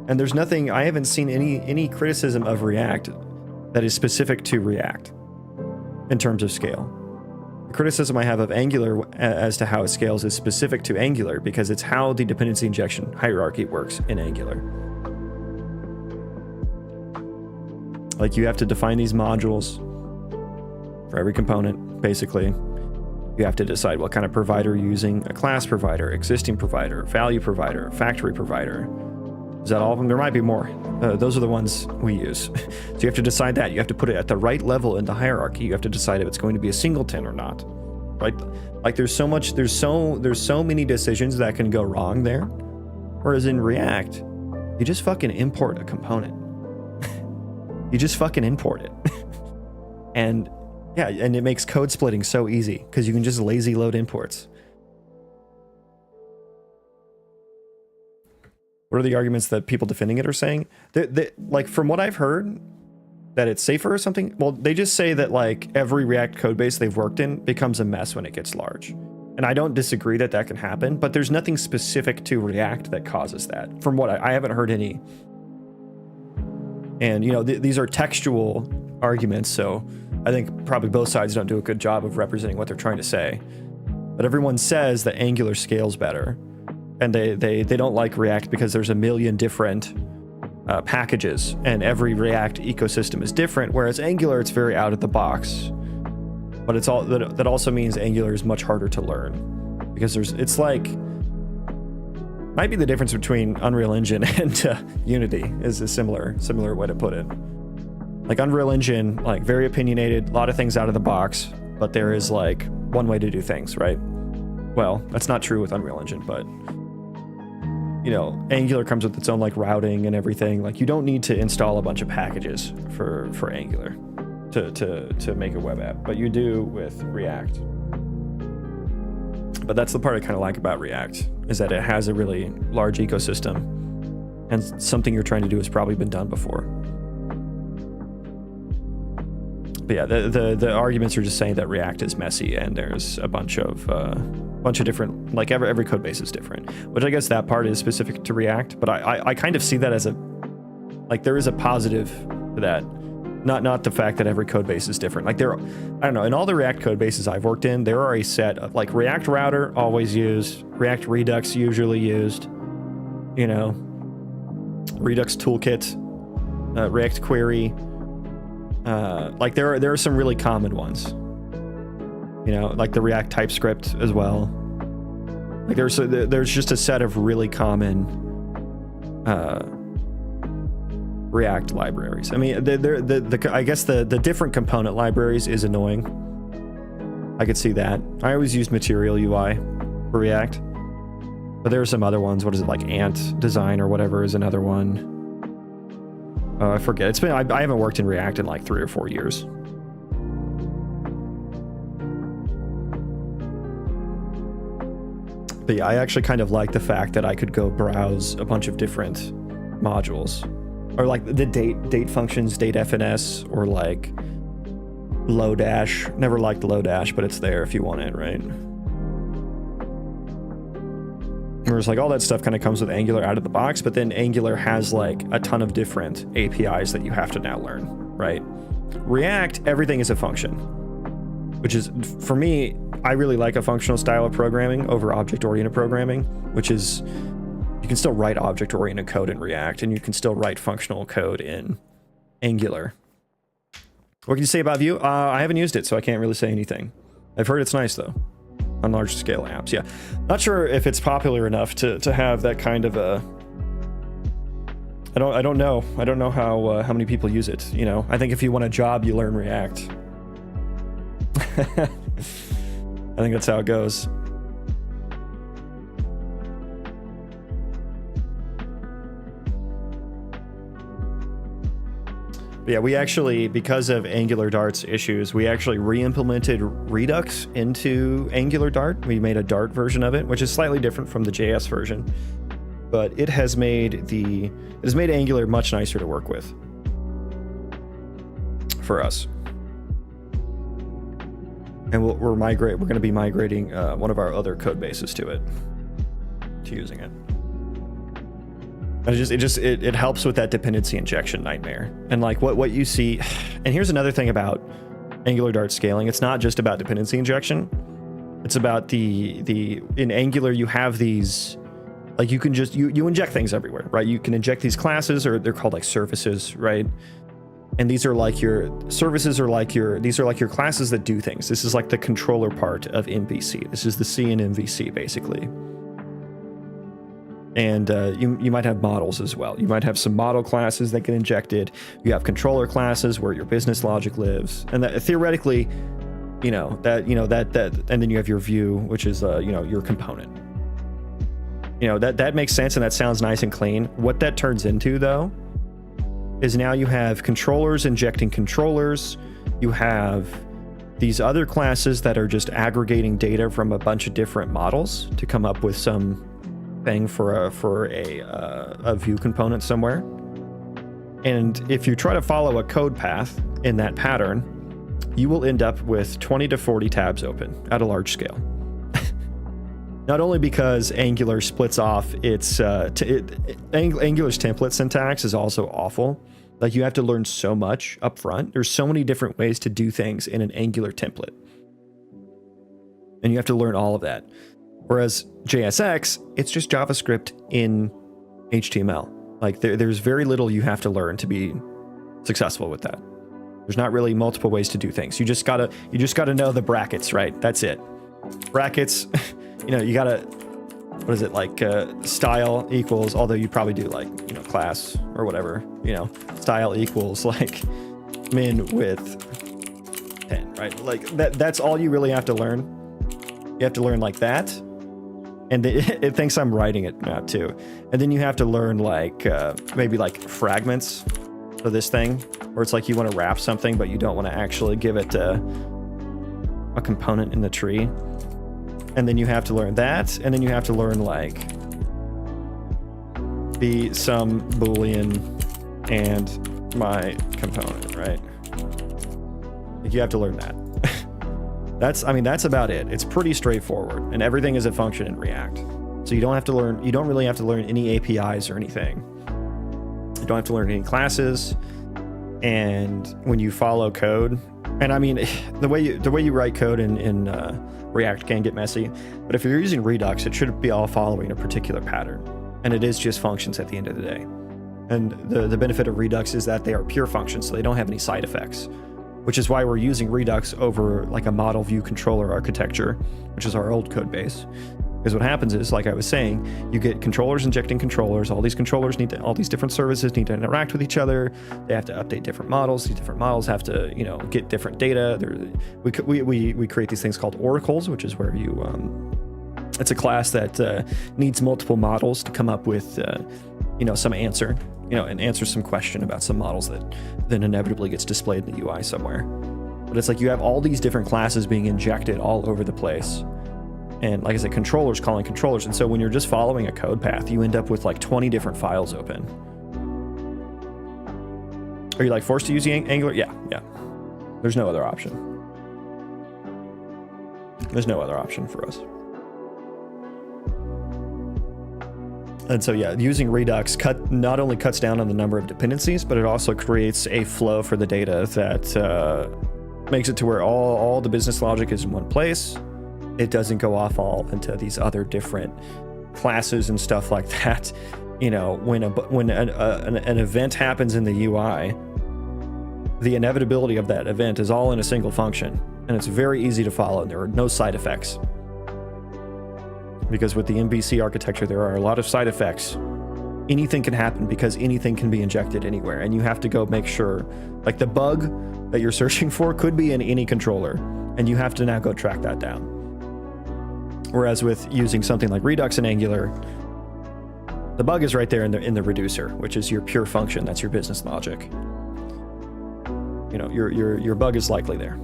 Speaker 1: And there's nothing, I haven't seen any criticism of React that is specific to React in terms of scale. The criticism I have of Angular as to how it scales is specific to Angular because it's how the dependency injection hierarchy works in Angular. Like, you have to define these modules for every component, basically. You have to decide what kind of provider you're using, a class provider, existing provider, value provider, factory provider. Is that all of them? There might be more. Those are the ones we use. So you have to decide that. You have to put it at the right level in the hierarchy. You have to decide if it's going to be a singleton or not. Right? Like there's so many decisions that can go wrong there. Whereas in React, you just fucking import a component. You just fucking import it. And yeah, and it makes code splitting so easy because you can just lazy load imports. What are the arguments that people defending it are saying? Like, from what I've heard, that it's safer or something. Well, they just say that like every React code base they've worked in becomes a mess when it gets large. And I don't disagree that that can happen, but there's nothing specific to React that causes that. From what I haven't heard any. And, you know, these are textual arguments, so I think probably both sides don't do a good job of representing what they're trying to say. But everyone says that Angular scales better. And they don't like React because there's a million different packages, and every React ecosystem is different, whereas Angular, it's very out of the box. But it's all that also means Angular is much harder to learn because it's like, might be the difference between Unreal Engine and Unity is a similar way to put it. Like Unreal Engine, like very opinionated, a lot of things out of the box, but there is like one way to do things, right? Well, that's not true with Unreal Engine, but you know, Angular comes with its own like routing and everything. Like you don't need to install a bunch of packages for Angular to make a web app, but you do with React. But that's the part I kind of like about React, is that it has a really large ecosystem, and something you're trying to do has probably been done before. But yeah, the arguments are just saying that React is messy, and there's a bunch of different, like every code base is different, which I guess that part is specific to React. But I kind of see that as there is a positive to that. Not the fact that every code base is different. Like I don't know, in all the React code bases I've worked in, there are a set of like React Router always used, React Redux usually used, you know, Redux Toolkit, React Query. Like there are some really common ones, you know, like the React TypeScript as well. Like there's just a set of really common React libraries. I mean, I guess the different component libraries is annoying I could see that. I always used Material UI for React. But there are some other ones. What is it, like Ant Design or whatever is another one. I forget. It's been I haven't worked in React in like 3 or 4 years. But yeah, I actually kind of like the fact that I could go browse a bunch of different modules. Or like the date functions, date FNS, or like Lodash. Never liked Lodash, but it's there if you want it, right? Whereas like all that stuff kind of comes with Angular out of the box, but then Angular has like a ton of different APIs that you have to now learn, right? React, everything is a function, which is, for me, I really like a functional style of programming over object-oriented programming, which is, you can still write object-oriented code in React, and you can still write functional code in Angular. What can you say about Vue? I haven't used it, so I can't really say anything. I've heard it's nice, though, on large scale apps. Yeah, not sure if it's popular enough to have that kind of a. I don't know how many people use it. You know, I think if you want a job, you learn React. I think that's how it goes. But yeah, we actually, because of Angular Dart's issues, we actually re-implemented Redux into Angular Dart. We made a Dart version of it, which is slightly different from the JS version, but it has made Angular much nicer to work with for us. And we're going to be migrating one of our other code bases to using it. And it helps with that dependency injection nightmare. And like what you see, and here's another thing about Angular Dart scaling. It's not just about dependency injection. It's about in Angular you have these, like you can just you inject things everywhere, right? You can inject these classes, or they're called like services, right? And these are like your services, these are like your classes that do things. This is like the controller part of MVC. This is the C in MVC basically. And you might have models as well. You might have some model classes that get injected. You have controller classes where your business logic lives, and that theoretically, that, and then you have your view, which is your component. That makes sense, and that sounds nice and clean. What that turns into, though, is now you have controllers injecting controllers. You have these other classes that are just aggregating data from a bunch of different models to come up with some thing for a view component somewhere. And if you try to follow a code path in that pattern, you will end up with 20 to 40 tabs open at a large scale. Not only because Angular splits off its Angular's template syntax is also awful. Like, you have to learn so much up front. There's so many different ways to do things in an Angular template, and you have to learn all of that. Whereas JSX, it's just JavaScript in HTML. Like there's very little you have to learn to be successful with that. There's not really multiple ways to do things. You just gotta know the brackets, right? That's it. Brackets, you gotta, what is it, like style equals, although you probably do like, class or whatever, style equals like min width 10, right? Like that's all you really have to learn. You have to learn like that. And it thinks I'm writing it now too. And then you have to learn like maybe like fragments for this thing, where it's like you want to wrap something, but you don't want to actually give it a component in the tree. And then you have to learn that. And then you have to learn like some Boolean and my component, right? Like you have to learn that. That's about it. It's pretty straightforward, and everything is a function in React. So you don't really have to learn any APIs or anything. You don't have to learn any classes. And when you follow code, and the way you write code in React can get messy, but if you're using Redux, it should be all following a particular pattern. And it is just functions at the end of the day. And the benefit of Redux is that they are pure functions, so they don't have any side effects. Which is why we're using Redux over like a model view controller architecture, which is our old code base. Because what happens is, like I was saying, you get controllers injecting controllers. All these controllers all these different services need to interact with each other. They have to update different models. These different models have to, get different data. We create these things called oracles, which is where you, it's a class that needs multiple models to come up with, some answer, and answer some question about some models that then inevitably gets displayed in the UI somewhere. But it's like you have all these different classes being injected all over the place. And like I said, controllers calling controllers. And so when you're just following a code path, you end up with like 20 different files open. Are you like forced to use Angular? Yeah. There's no other option. There's no other option for us. And so yeah, using Redux not only cuts down on the number of dependencies, but it also creates a flow for the data that makes it to where all the business logic is in one place. It doesn't go off all into these other different classes and stuff like that. When an event happens in the UI, the inevitability of that event is all in a single function, and it's very easy to follow, and there are no side effects. Because with the MVC architecture, there are a lot of side effects. Anything can happen because anything can be injected anywhere, and you have to go make sure, like the bug that you're searching for could be in any controller, and you have to now go track that down. Whereas with using something like Redux and Angular, the bug is right there in the reducer, which is your pure function. That's your business logic. Your bug is likely there.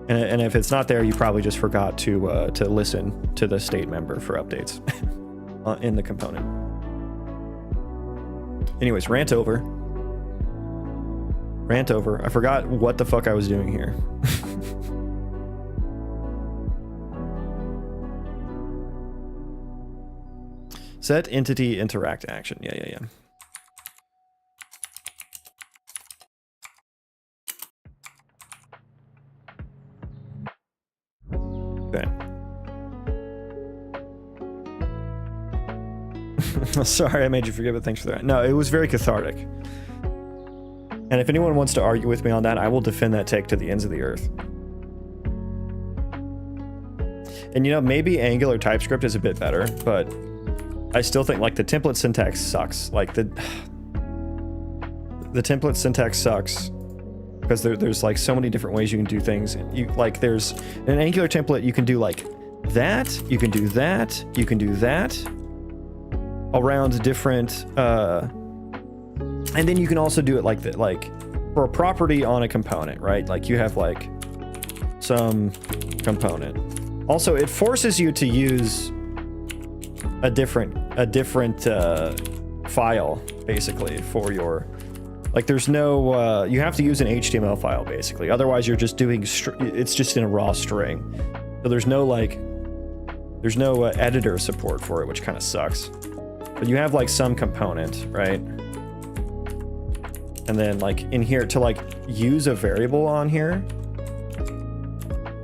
Speaker 1: And if it's not there, you probably just forgot to listen to the state member for updates in the component. Anyways, rant over. I forgot what the fuck I was doing here. Set entity interact action. Yeah. Okay. Sorry I made you forget, but thanks for that. No, it was very cathartic. And if anyone wants to argue with me on that, I will defend that take to the ends of the earth. And maybe Angular TypeScript is a bit better, but I still think like the template syntax sucks. Like the template syntax sucks because there's like so many different ways you can do things. There's an Angular template, you can do like that, you can do that, you can do that around different, and then you can also do it like that, like for a property on a component, right? Like you have like some component. Also, it forces you to use a different file basically for your, like there's no you have to use an HTML file basically, otherwise you're just doing it's just in a raw string, so there's no editor support for it, which kind of sucks. But you have like some component, right? And then like in here to like use a variable on here,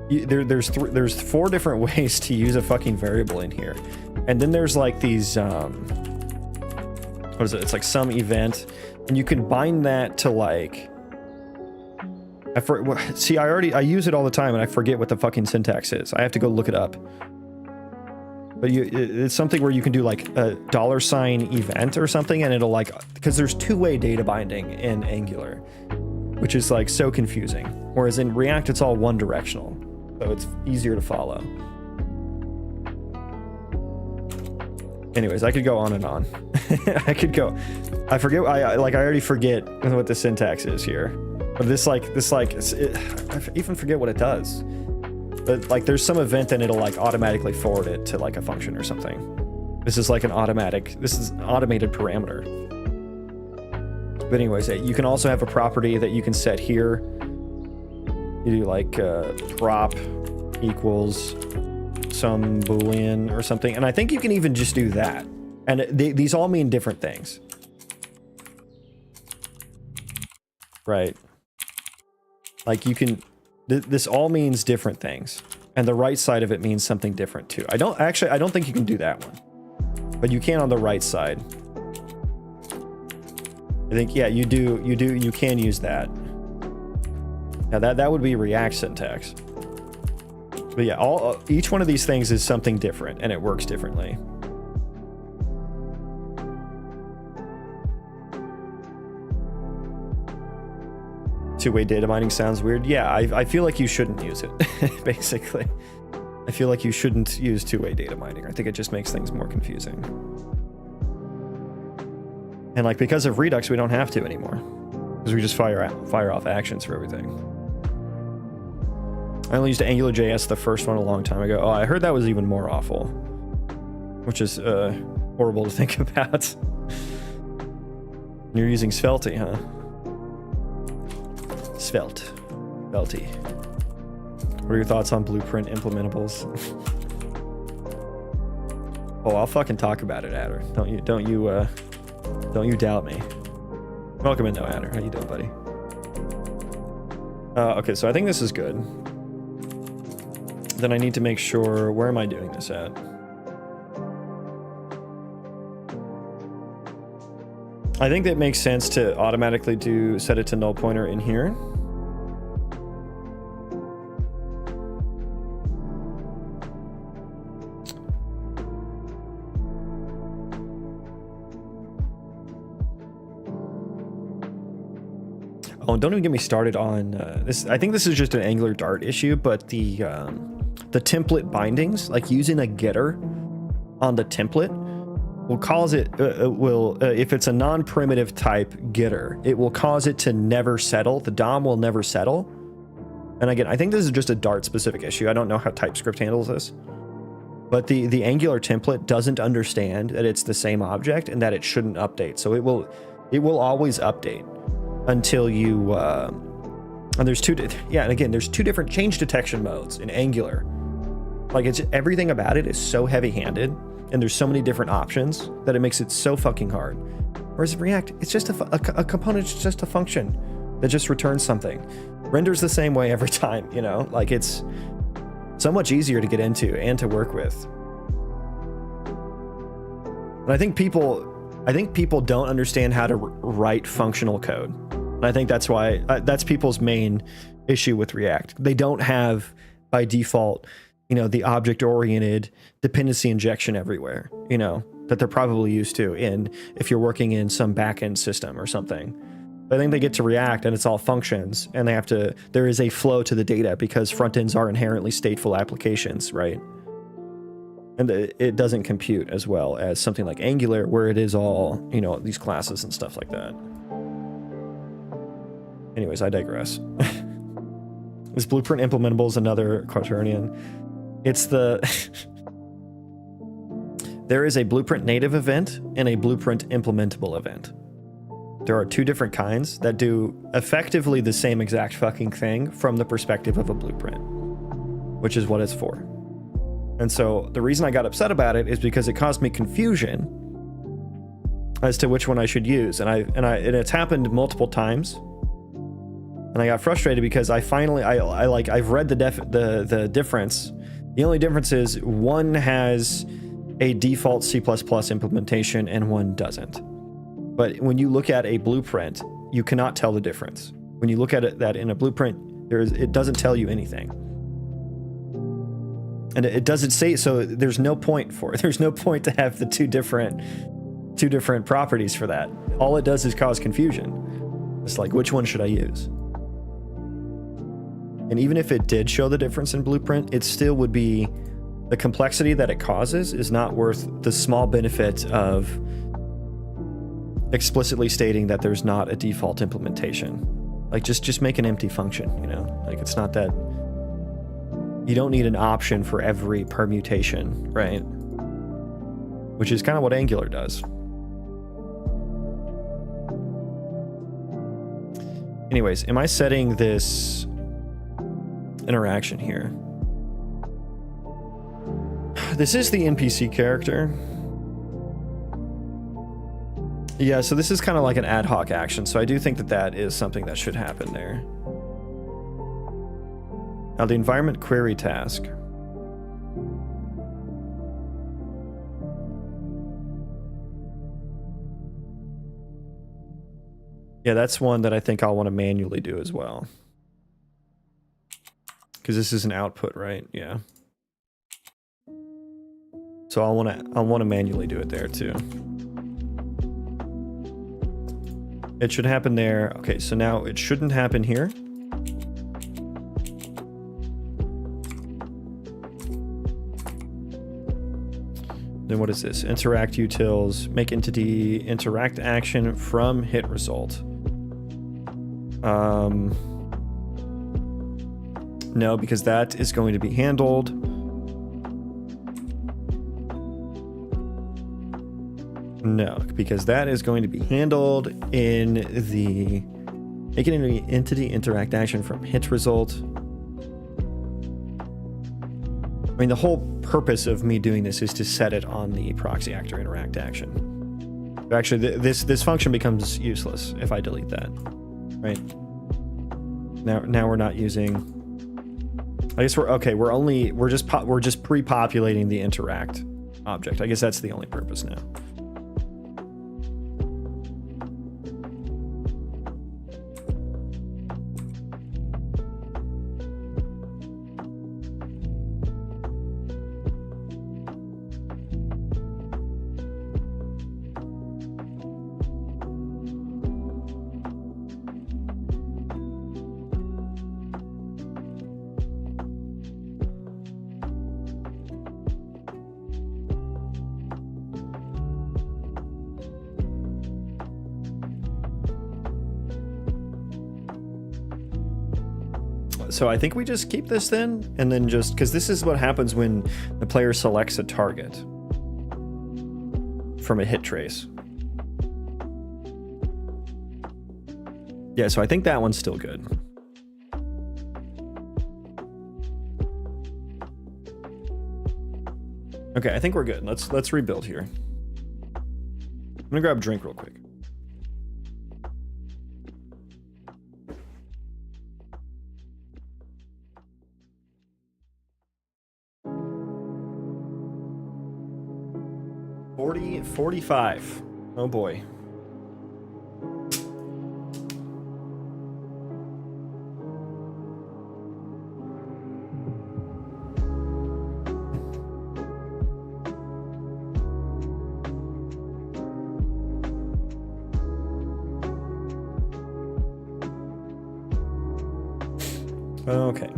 Speaker 1: there's 4 different ways to use a fucking variable in here. And then there's like these, what is it? It's like some event, and you can bind that to like, I use it all the time and I forget what the fucking syntax is. I have to go look it up. But it's something where you can do like a $ event or something, and it'll like, because there's 2-way data binding in Angular, which is like so confusing. Whereas in React, it's all one directional. So it's easier to follow. Anyways, I could go on and on. I already forget what the syntax is here. But I even forget what it does. But like there's some event and it'll like automatically forward it to like a function or something. This is an automated parameter. But anyways, you can also have a property that you can set here. You do like prop equals some boolean or something, and I think you can even just do that, and these all mean different things, right? Like you can this all means different things, and the right side of it means something different too. I don't think you can do that one, but you can on the right side. I think, yeah, you can use that. Now that would be React syntax. But yeah, each one of these things is something different, and it works differently. Two-way data mining sounds weird. Yeah, I feel like you shouldn't use it, basically. I feel like you shouldn't use two-way data mining. I think it just makes things more confusing. And like, because of Redux, we don't have to anymore. Because we just fire off actions for everything. I only used AngularJS, the first one, a long time ago. Oh, I heard that was even more awful. Which is horrible to think about. You're using Svelte, huh? Svelte. What are your thoughts on blueprint implementables? Oh, I'll fucking talk about it, Adder. Don't you doubt me. Welcome in, no, Adder. How you doing, buddy? Okay, so I think this is good. Then I need to make sure, where am I doing this at? I think that makes sense to automatically set it to null pointer in here. Oh, and don't even get me started on this. I think this is just an Angular Dart issue, but the template bindings, like using a getter on the template, will cause it, if it's a non-primitive type getter, it will cause it to never settle. The DOM will never settle. And again, I think this is just a Dart specific issue. I don't know how TypeScript handles this. But the Angular template doesn't understand that it's the same object and that it shouldn't update. So it will always update until you, and there's there's two different change detection modes in Angular. Like, everything about it is so heavy-handed, and there's so many different options that it makes it so fucking hard. Whereas React, it's just a component, it's just a function that just returns something. Renders the same way every time, you know? Like, it's so much easier to get into and to work with. And I think people don't understand how to write functional code. And I think that's why, that's people's main issue with React. They don't have, by default, you know, the object-oriented dependency injection everywhere, you know, that they're probably used to if you're working in some backend system or something. But I think they get to React and it's all functions, and there is a flow to the data because front ends are inherently stateful applications, right? And it doesn't compute as well as something like Angular, where it is all, you know, these classes and stuff like that. Anyways, I digress. Is blueprint implementable is another quaternion. It's there is a blueprint native event and a blueprint implementable event. There are two different kinds that do effectively the same exact fucking thing from the perspective of a blueprint, which is what it's for. And so the reason I got upset about it is because it caused me confusion as to which one I should use. And it's happened multiple times. And I got frustrated because I've read the difference. The only difference is one has a default C++ implementation and one doesn't. But when you look at a blueprint, you cannot tell the difference. When you look at that in a blueprint, it doesn't tell you anything. And it doesn't say, so there's no point for it. There's no point to have the two different properties for that. All it does is cause confusion. It's like, which one should I use? And even if it did show the difference in blueprint, it still would be, the complexity that it causes is not worth the small benefit of explicitly stating that there's not a default implementation. Like, just make an empty function, you know? Like, it's not that, you don't need an option for every permutation, right? Which is kind of what Angular does. Anyways, am I setting this interaction here? This is the NPC character. Yeah, so this is kind of like an ad hoc action, so I do think that is something that should happen there. Now the environment query task. Yeah, that's one that I think I'll want to manually do as well. Because this is an output, right? Yeah. So I'll want to manually do it there too. It should happen there. Okay, so now it shouldn't happen here. Then what is this? Interact utils, make entity interact action from hit result. No, because that is going to be handled. No, because that is going to be handled in the make it into the entity interact action from hit result. I mean, the whole purpose of me doing this is to set it on the proxy actor interact action. Actually, this function becomes useless if I delete that, right? Now we're not using. I guess we're just pre-populating the interact object. I guess that's the only purpose now. So I think we just keep this then, and then just, because this is what happens when the player selects a target from a hit trace. Yeah, so I think that one's still good. Okay, I think we're good. Let's rebuild here. I'm gonna grab a drink real quick. $45. Oh boy. Okay.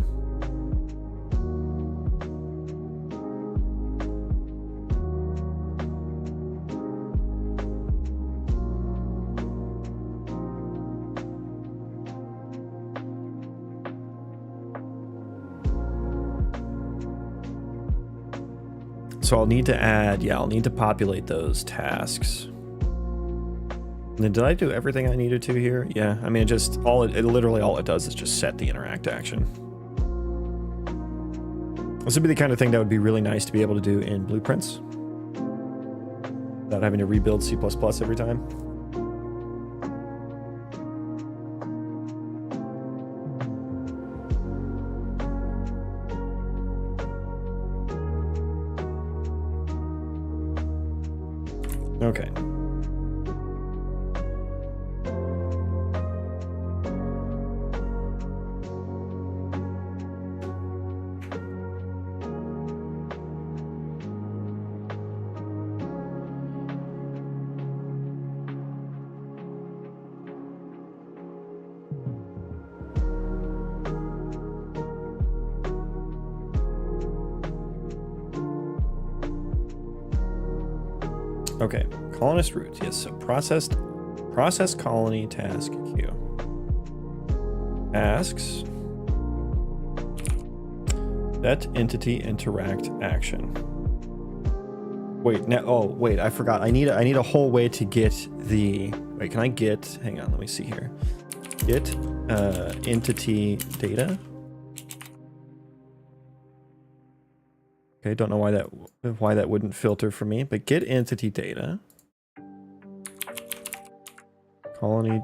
Speaker 1: So I'll need to add, I'll need to populate those tasks. And then did I do everything I needed to here? Yeah, I mean, literally all it does is just set the interact action. This would be the kind of thing that would be really nice to be able to do in blueprints without having to rebuild C++ every time. Okay. Okay, colonist root. Yes, so process colony task queue. Asks set entity interact action. Wait, wait, I forgot. I need a whole way to get the wait, can I get hang on, let me see here. Get entity data. Okay, don't know why that wouldn't filter for me, but get entity data. Colony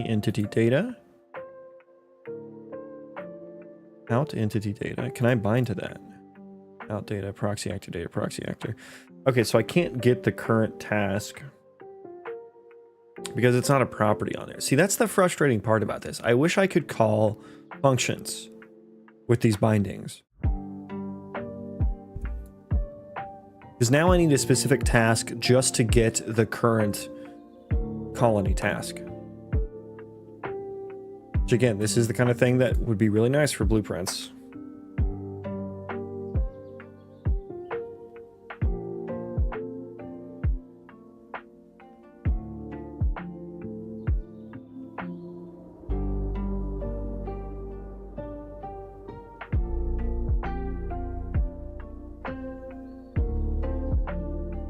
Speaker 1: entity data. Out entity data. Can I bind to that? Out data, proxy actor data, proxy actor. Okay, so I can't get the current task because it's not a property on there. See, that's the frustrating part about this. I wish I could call functions with these bindings. Because now I need a specific task just to get the current colony task. Which again, this is the kind of thing that would be really nice for blueprints.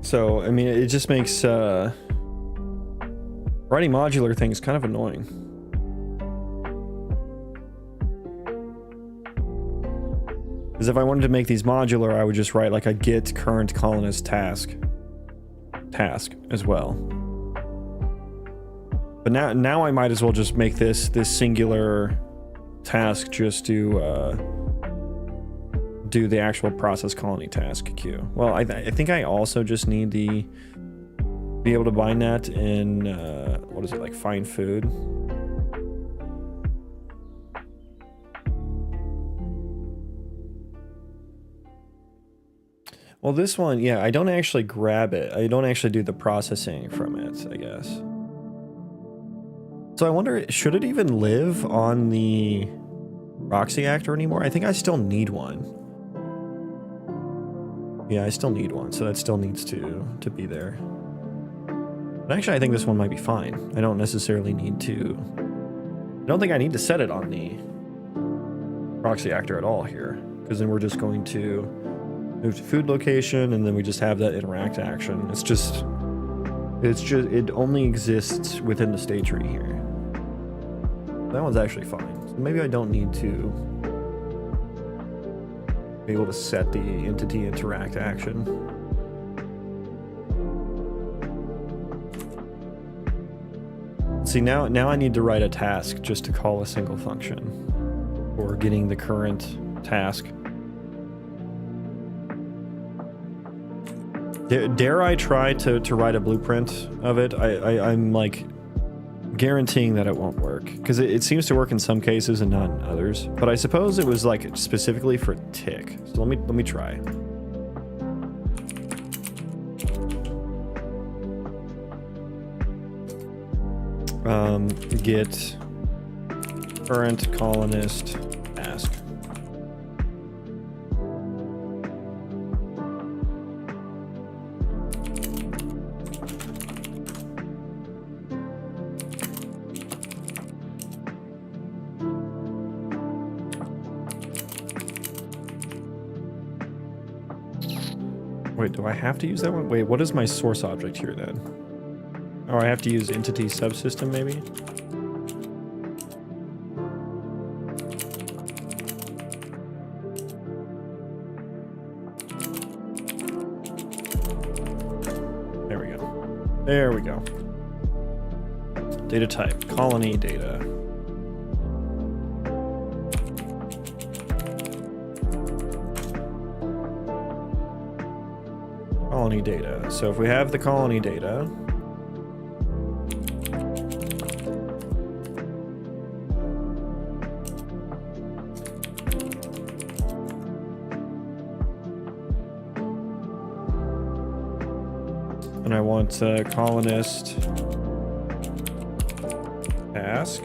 Speaker 1: So, I mean, it just makes writing modular things kind of annoying. Because if I wanted to make these modular, I would just write like a get current colonist task as well. But now I might as well just make this singular task just to do the actual process colony task queue. Well, I think I also just need be able to bind that in what is it, like find food. Well, this one, yeah, I don't actually grab it. I don't actually do the processing from it, I guess. So I wonder, should it even live on the proxy actor anymore? I think I still need one. Yeah, I still need one, so that still needs to be there. But actually, I think this one might be fine. I don't necessarily need to... I don't think I need to set it on the proxy actor at all here, because then we're just going to move to food location, and then we just have that interact action. It only exists within the state tree here. That one's actually fine. So maybe I don't need to be able to set the entity interact action. See, now I need to write a task just to call a single function for getting the current task. Dare I try to write a blueprint of it? I'm like guaranteeing that it won't work, because it seems to work in some cases and not in others. But I suppose it was like specifically for tick. So let me try. Get current colonist task. Wait, do I have to use that one? Wait, what is my source object here then? Oh, I have to use entity subsystem maybe? There we go. There we go. Data type, colony data. Colony data. So if we have the colony data, and I want colonist task.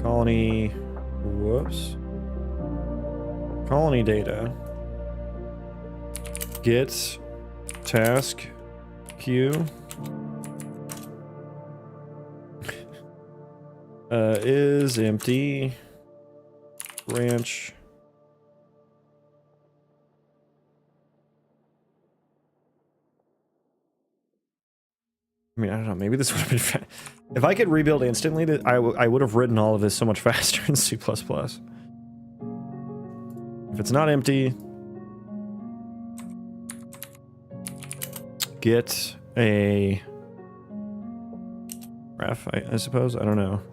Speaker 1: Colony, whoops. Colony data. Get task queue. Is empty. Branch. I mean, I don't know. Maybe this would have been if I could rebuild instantly, I would have written all of this so much faster in C++. If it's not empty, get a ref, I suppose. I don't know.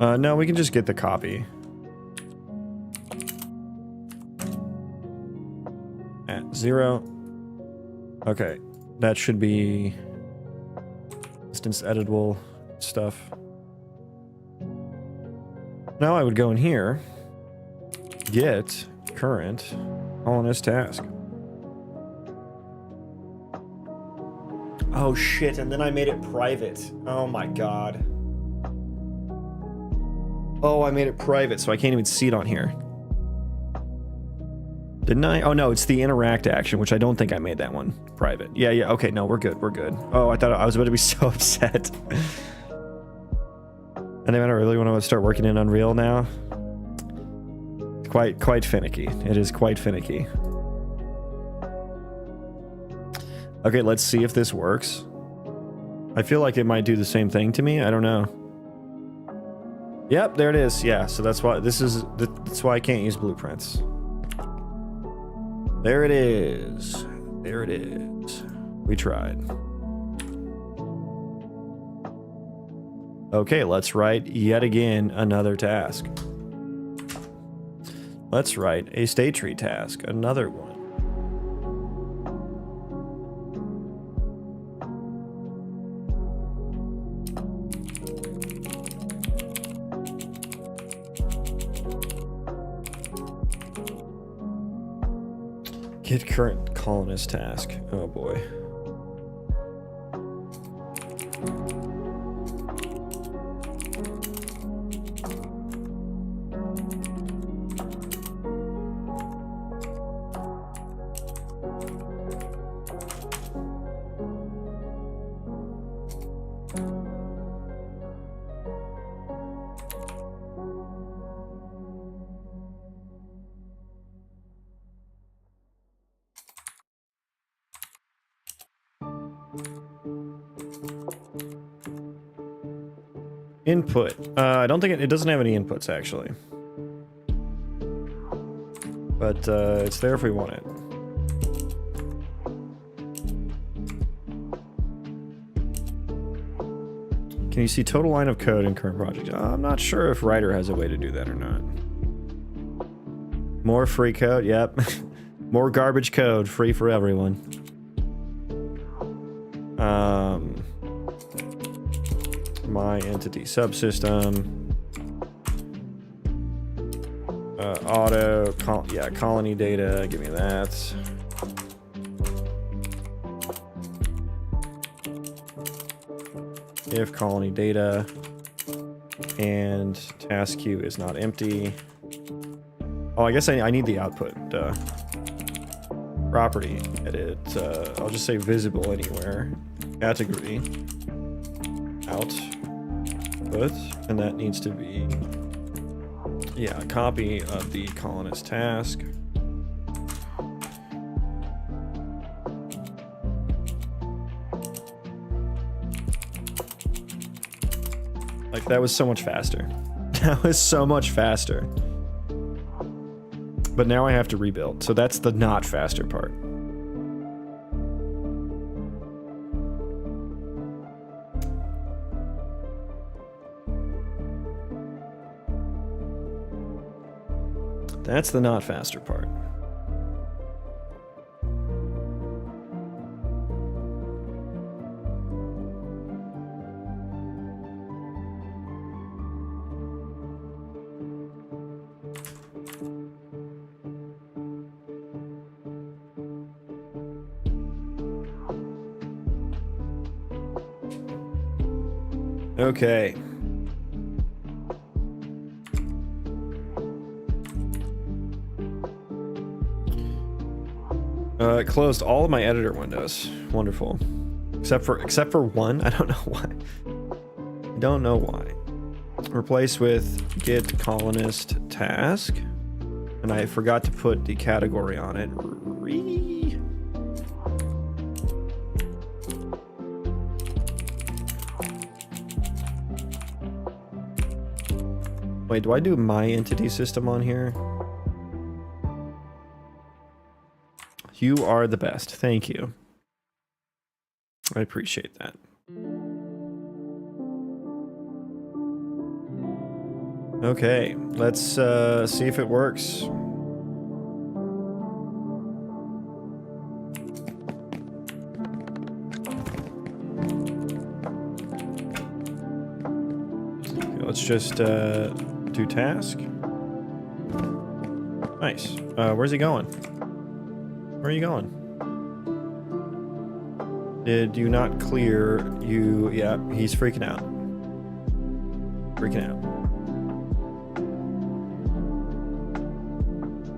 Speaker 1: No, we can just get the copy. At 0. Okay, that should be instance editable stuff. Now I would go in here, get current colonist task. Oh shit, and then I made it private. Oh my god. Oh, I made it private, so I can't even see it on here. Didn't I? Oh no, it's the interact action, which I don't think I made that one private. Yeah, yeah, okay, no, we're good, we're good. Oh, I thought I was about to be so upset. And then I really want to start working in Unreal now. It's quite finicky. It is quite finicky. Okay, let's see if this works. I feel like it might do the same thing to me. I don't know. Yep, there it is. Yeah, so that's why that's why I can't use blueprints. There it is. There it is. We tried. Okay, let's write yet again another task. Let's write a state tree task, another one. Get current colonist task. Oh boy. Input. I don't think it doesn't have any inputs actually. But it's there if we want it. Can you see total line of code in current project? I'm not sure if Writer has a way to do that or not. More free code, yep. More garbage code, free for everyone. My entity subsystem. Yeah, colony data, give me that. If colony data and task queue is not empty. Oh, I guess I need the output. Property edit. I'll just say visible anywhere. Category. Output. And that needs to be, yeah, a copy of the colonist task. Like, that was so much faster. That was so much faster. But now I have to rebuild, so that's the not faster part. That's the not faster part. Okay. It closed all of my editor windows. Wonderful. Except for one. I don't know why. I don't know why. Replace with get colonist task. And I forgot to put the category on it. Wait, do I do my entity system on here? You are the best. Thank you. I appreciate that. Okay, let's see if it works. Let's just do task. Nice. Where's he going? Where are you going? Did you not clear you? Yeah, he's freaking out. Freaking out.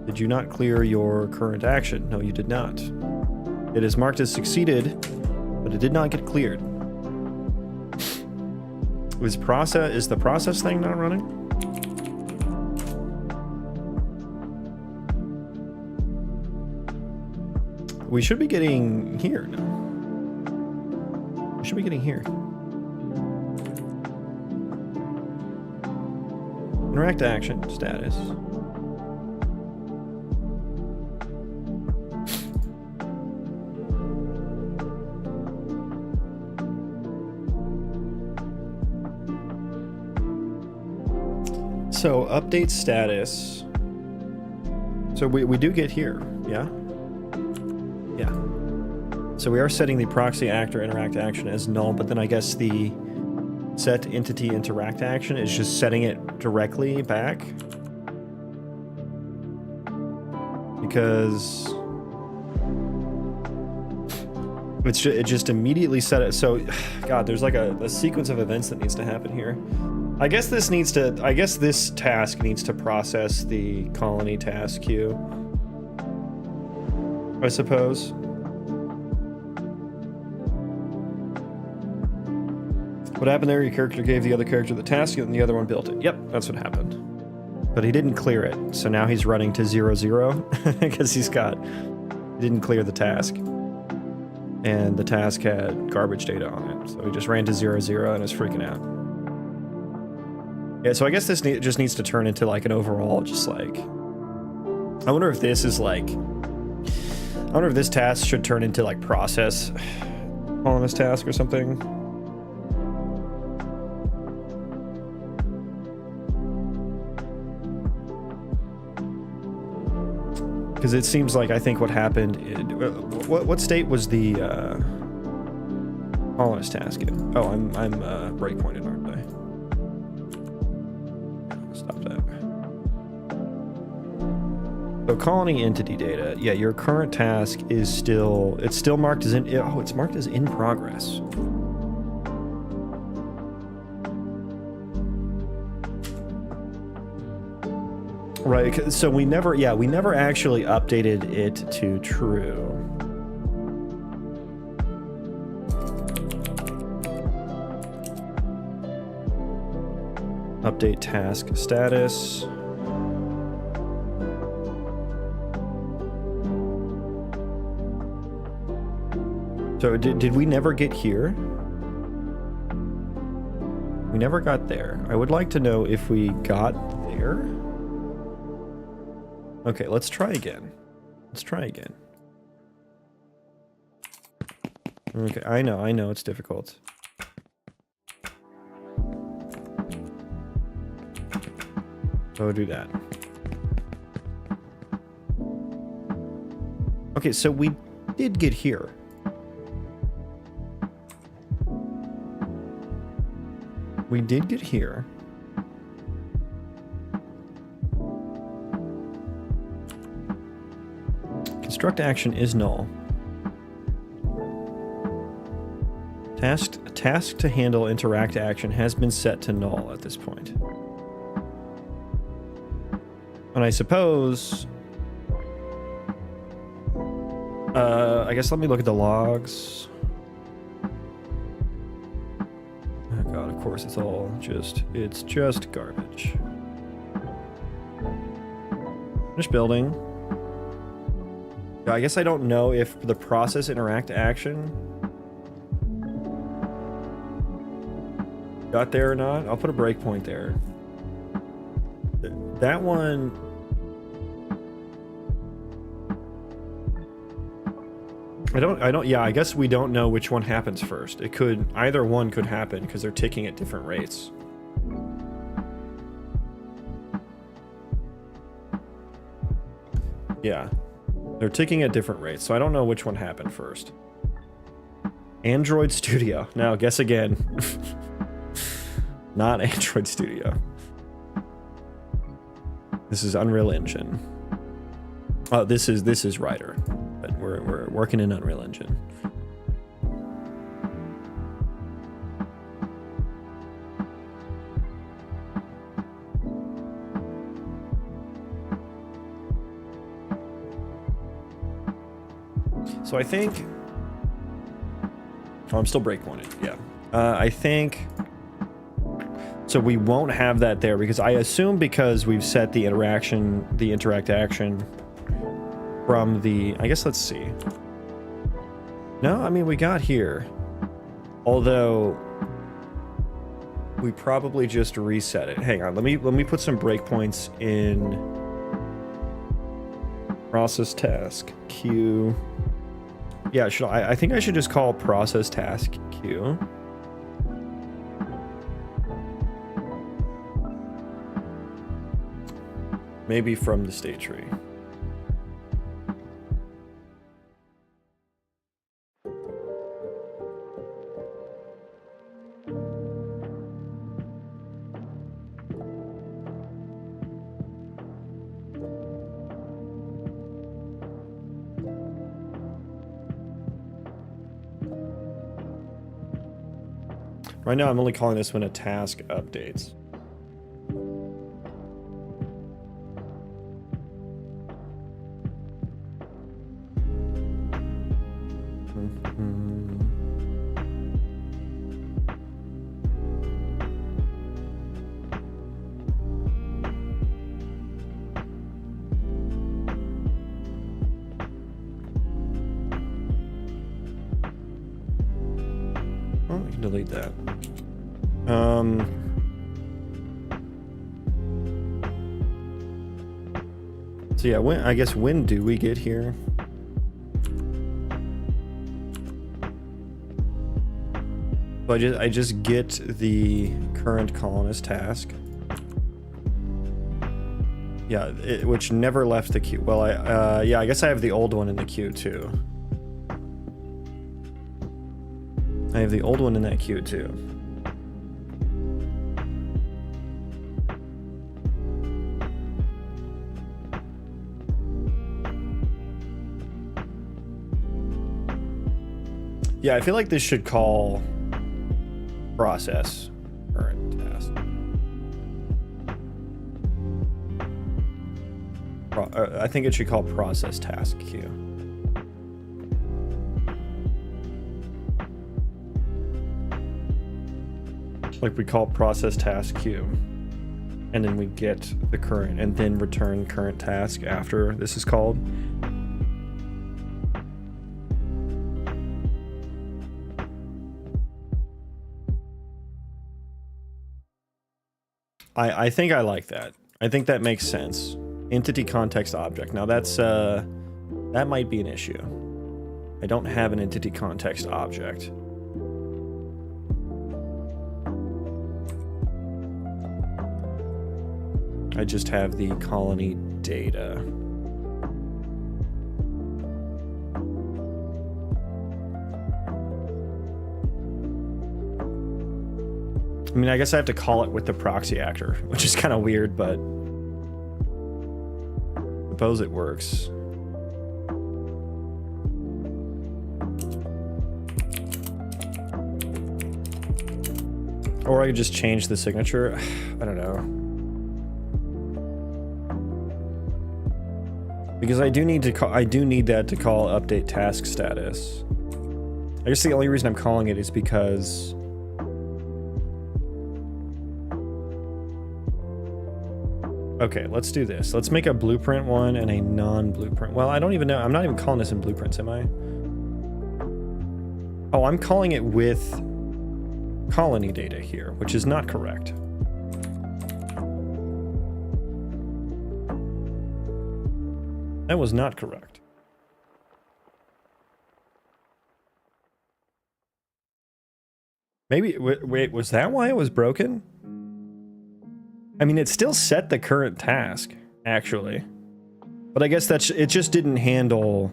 Speaker 1: Did you not clear your current action? No, you did not. It is marked as succeeded, but it did not get cleared. Is the process thing not running? We should be getting here now. We should be getting here. Interact action status. So update status. So we do get here, yeah? Yeah. So we are setting the proxy actor interact action as null, but then I guess the set entity interact action is just setting it directly back. Because it just immediately set it. So, God, there's like a sequence of events that needs to happen here. I guess this task needs to process the colony task queue, I suppose. What happened there? Your character gave the other character the task and the other one built it. Yep, that's what happened. But he didn't clear it, so now he's running to 0-0 because he didn't clear the task. And the task had garbage data on it, so he just ran to 0-0 and is freaking out. Yeah, so I guess this just needs to turn into like an overall, just like, I wonder if this is like, I wonder if this task should turn into like process on this task or something. Because it seems like, I think what happened, what state was the colonist task in? Oh, I'm breakpointed, aren't I? Stop that. So colony entity data. Yeah, your current task is still, it's still marked as it's marked as in progress. Right, so we never actually updated it to true. Update task status. So did we never get here? We never got there. I would like to know if we got there. Okay, let's try again. Let's try again. Okay, I know it's difficult. So do that. Okay, so we did get here. We did get here. Construct action is null. Task to handle interact action has been set to null at this point. And I suppose... I guess let me look at the logs. Oh god, of course it's just garbage. Finish building. I guess I don't know if the process interact action got there or not. I'll put a breakpoint there. That one... yeah, I guess we don't know which one happens first. Either one could happen because they're ticking at different rates. Yeah. They're ticking at different rates, so I don't know which one happened first. Android Studio. Now, guess again. Not Android Studio. This is Unreal Engine. Oh, this is Rider, but we're working in Unreal Engine. So I think... Oh, I'm still breakpointed, yeah. I think... So we won't have that there, because I assume because we've set the interaction, the interact action from the... I guess let's see. No, I mean, we got here. Although... we probably just reset it. Hang on, let me put some breakpoints in... Process task queue... Yeah, I think I should just call process task queue. Maybe from the state tree. Right now, I'm only calling this when a task updates. Oh, I can delete that. So yeah, when do we get here? So I just get the current colonist task. Yeah, which never left the queue. Well, yeah, I guess I have the old one in the queue too. I have the old one in that queue too. Yeah, I feel like this should call process current task. I think it should call process task queue. Like we call process task queue, and then we get the current, and then return current task after this is called. I think I like that. I think that makes sense. Entity context object. Now that's that might be an issue. I don't have an entity context object. I just have the colony data. I mean, I guess I have to call it with the proxy actor, which is kind of weird, but suppose it works. Or I could just change the signature. I don't know. Because I do need to call, I do need that to call update task status. I guess the only reason I'm calling it is because okay, let's do this. Let's make a blueprint one and a non-blueprint. Well, I don't even know. I'm not even calling this in blueprints, am I? Oh, I'm calling it with colony data here, which is not correct. That was not correct. Maybe, wait, was that why it was broken? I mean, it still set the current task, actually. But I guess that's, it just didn't handle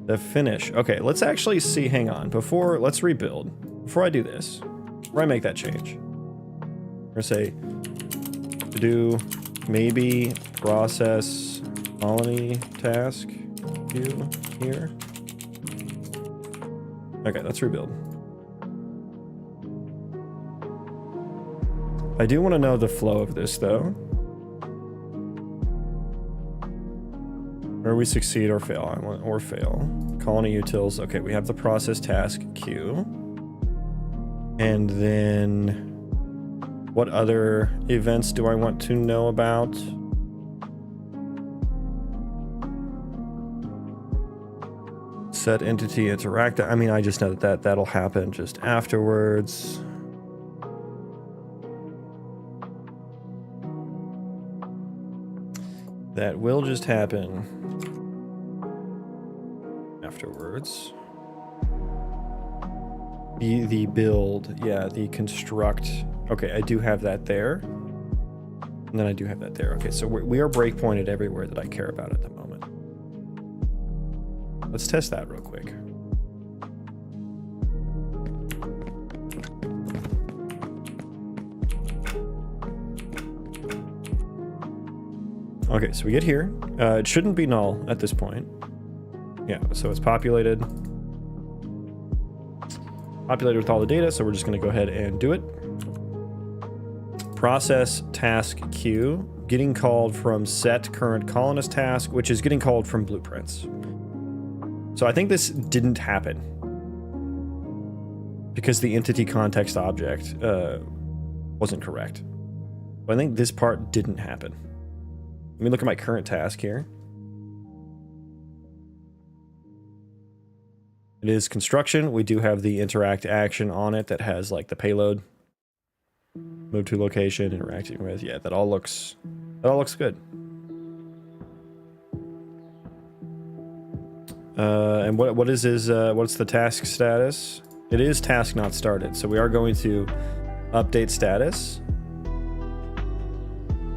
Speaker 1: the finish. Okay, let's actually see, hang on, let's rebuild. Before I do this, before I make that change, we're gonna say to do maybe process colony task queue here. Okay, let's rebuild. I do want to know the flow of this though. Where we succeed or fail. I want or fail. Colony utils. Okay, we have the process task queue. And then what other events do I want to know about? Set entity interact. I mean, I just know that that'll happen just afterwards. That will just happen afterwards. The build, yeah, the construct. Okay, I do have that there. And then I do have that there. Okay, so we are breakpointed everywhere that I care about at the moment. Let's test that real quick. Okay, so we get here. It shouldn't be null at this point. Yeah, so it's populated. Populated with all the data, so we're just going to go ahead and do it. Process task queue, getting called from set current colonist task, which is getting called from blueprints. So I think this didn't happen because the entity context object wasn't correct. But I think this part didn't happen. Let me look at my current task here. It is construction. We do have the interact action on it that has like the payload. Move to location, interacting with. Yeah, that all looks good. And what is his what's the task status? It is task not started. So we are going to update status.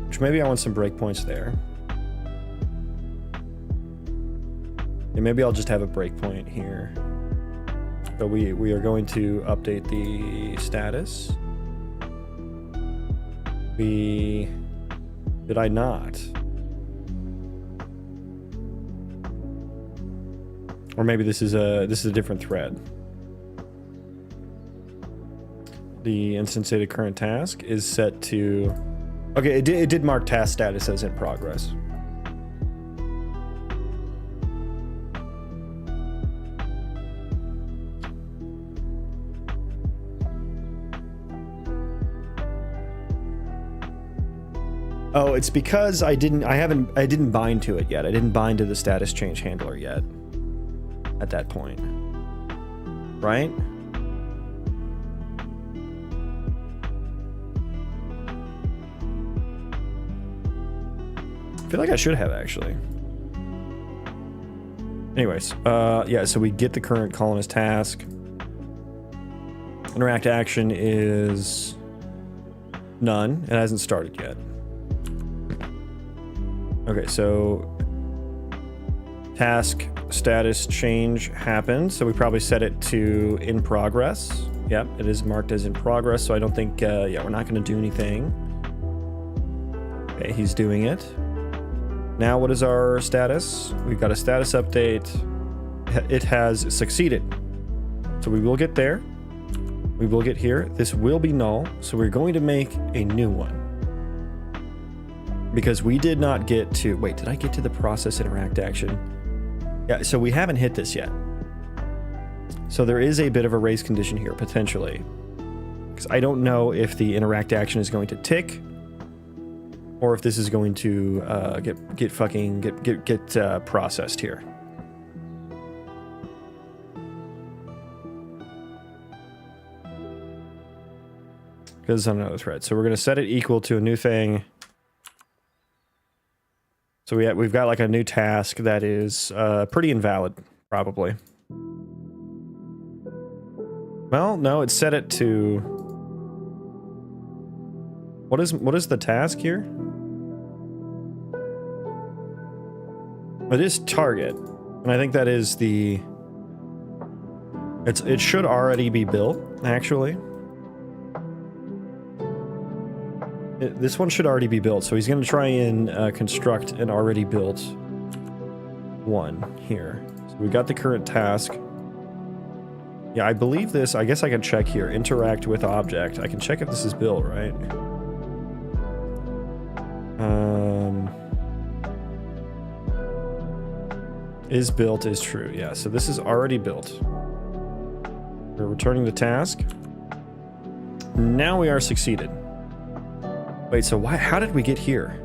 Speaker 1: Which maybe I want some breakpoints there. And maybe I'll just have a breakpoint here. But we are going to update the status. Did I not? Or maybe this is a different thread. The instantiated current task is set to. Okay, it did mark task status as in progress. Oh, it's because I didn't bind to it yet. I didn't bind to the status change handler yet. At that point. Right? I feel like I should have actually. Anyways, yeah, so we get the current colonist task. Interact action is none. It hasn't started yet. Okay, so task status change happened, so we probably set it to in progress. Yep, it is marked as in progress, so I don't think, yeah, we're not going to do anything. Okay, he's doing it. Now what is our status? We've got a status update. It has succeeded. So we will get there. We will get here. This will be null, so we're going to make a new one. Because we did not get to... Wait, did I get to the process interact action? Yeah, so we haven't hit this yet. So there is a bit of a race condition here, potentially. Because I don't know if the interact action is going to tick, or if this is going to get processed here. Because it's on another thread. So we're going to set it equal to a new thing. So we've got like a new task that is pretty invalid, probably. Well, no, it's set it to... What is the task here? It is target, and I think that is the... It should already be built, actually. This one should already be built, so he's going to try and construct an already built one here. So we got the current task. Yeah, I believe this. I guess I can check here. Interact with object. I can check if this is built, right? Is built is true. Yeah, so this is already built. We're returning the task. Now we are succeeded. Wait, so how did we get here?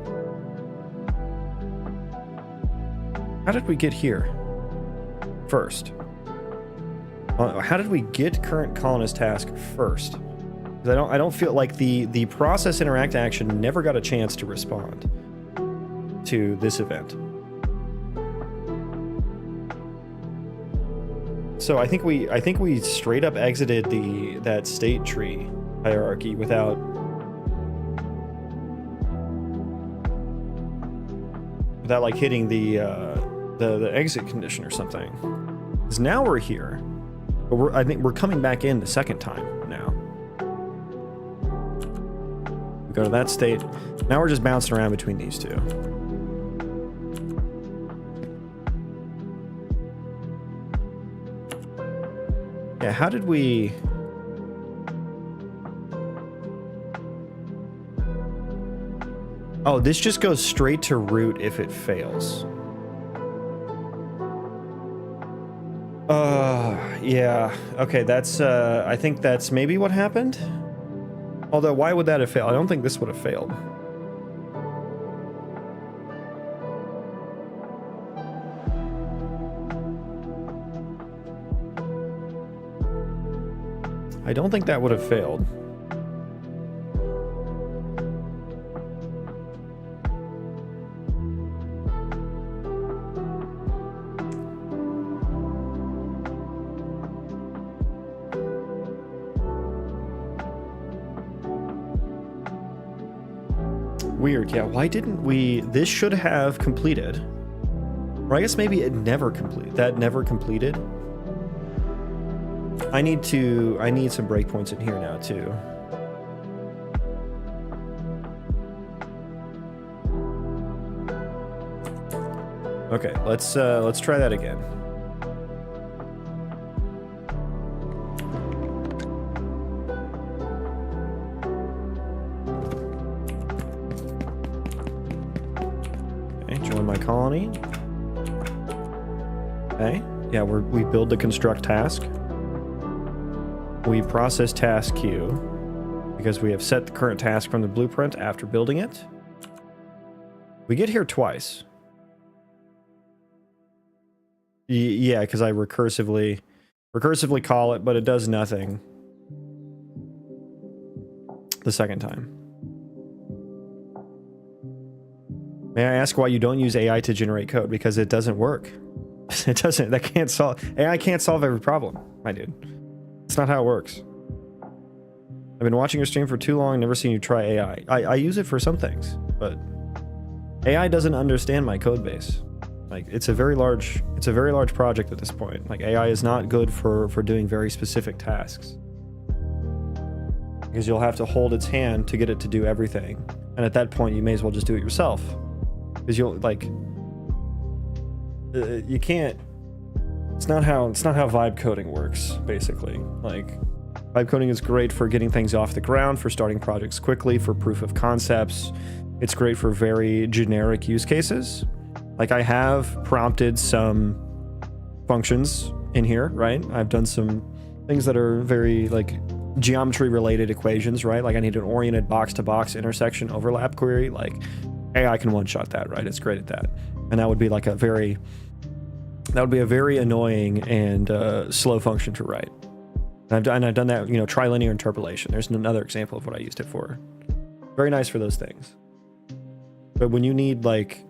Speaker 1: How did we get here first? How did we get current colonist task first? Because I don't feel like the process interact action never got a chance to respond to this event. So I think we straight up exited that state tree hierarchy without like hitting the exit condition or something. Because now we're here, but I think we're coming back in the second time now. We go to that state. Now we're just bouncing around between these two. Yeah, how did we... Oh, this just goes straight to root if it fails. Yeah. Okay, that's, I think that's maybe what happened. Although, why would that have failed? I don't think this would have failed. I don't think that would have failed. Weird, yeah. Why didn't we... This should have completed. Or I guess maybe it never completed. That never completed. I need some breakpoints in here now too. Okay, let's try that again. Okay, join my colony. Okay, yeah, we build the construct task. We process task queue because we have set the current task from the blueprint after building it. We get here twice. Yeah, because I recursively call it, but it does nothing the second time. May I ask why you don't use AI to generate code? Because it doesn't work. It doesn't. That can't solve. AI can't solve every problem, my dude. It's not how it works. I've been watching your stream for too long, never seen you try AI. I use it for some things, but AI doesn't understand my code base. Like, it's a very large project at this point. Like, AI is not good for doing very specific tasks. Because you'll have to hold its hand to get it to do everything. And at that point, you may as well just do it yourself. Because you'll, like... you can't... It's not how vibe coding works, basically. Like, vibe coding is great for getting things off the ground, for starting projects quickly, for proof of concepts. It's great for very generic use cases. Like, I have prompted some functions in here, right? I've done some things that are very, like, geometry-related equations, right? Like, I need an oriented box-to-box intersection overlap query. Like, AI can one-shot that, right? It's great at that. And that would be, like, a very annoying and slow function to write. And I've done that, you know, trilinear interpolation. There's another example of what I used it for. Very nice for those things. But when you need, like...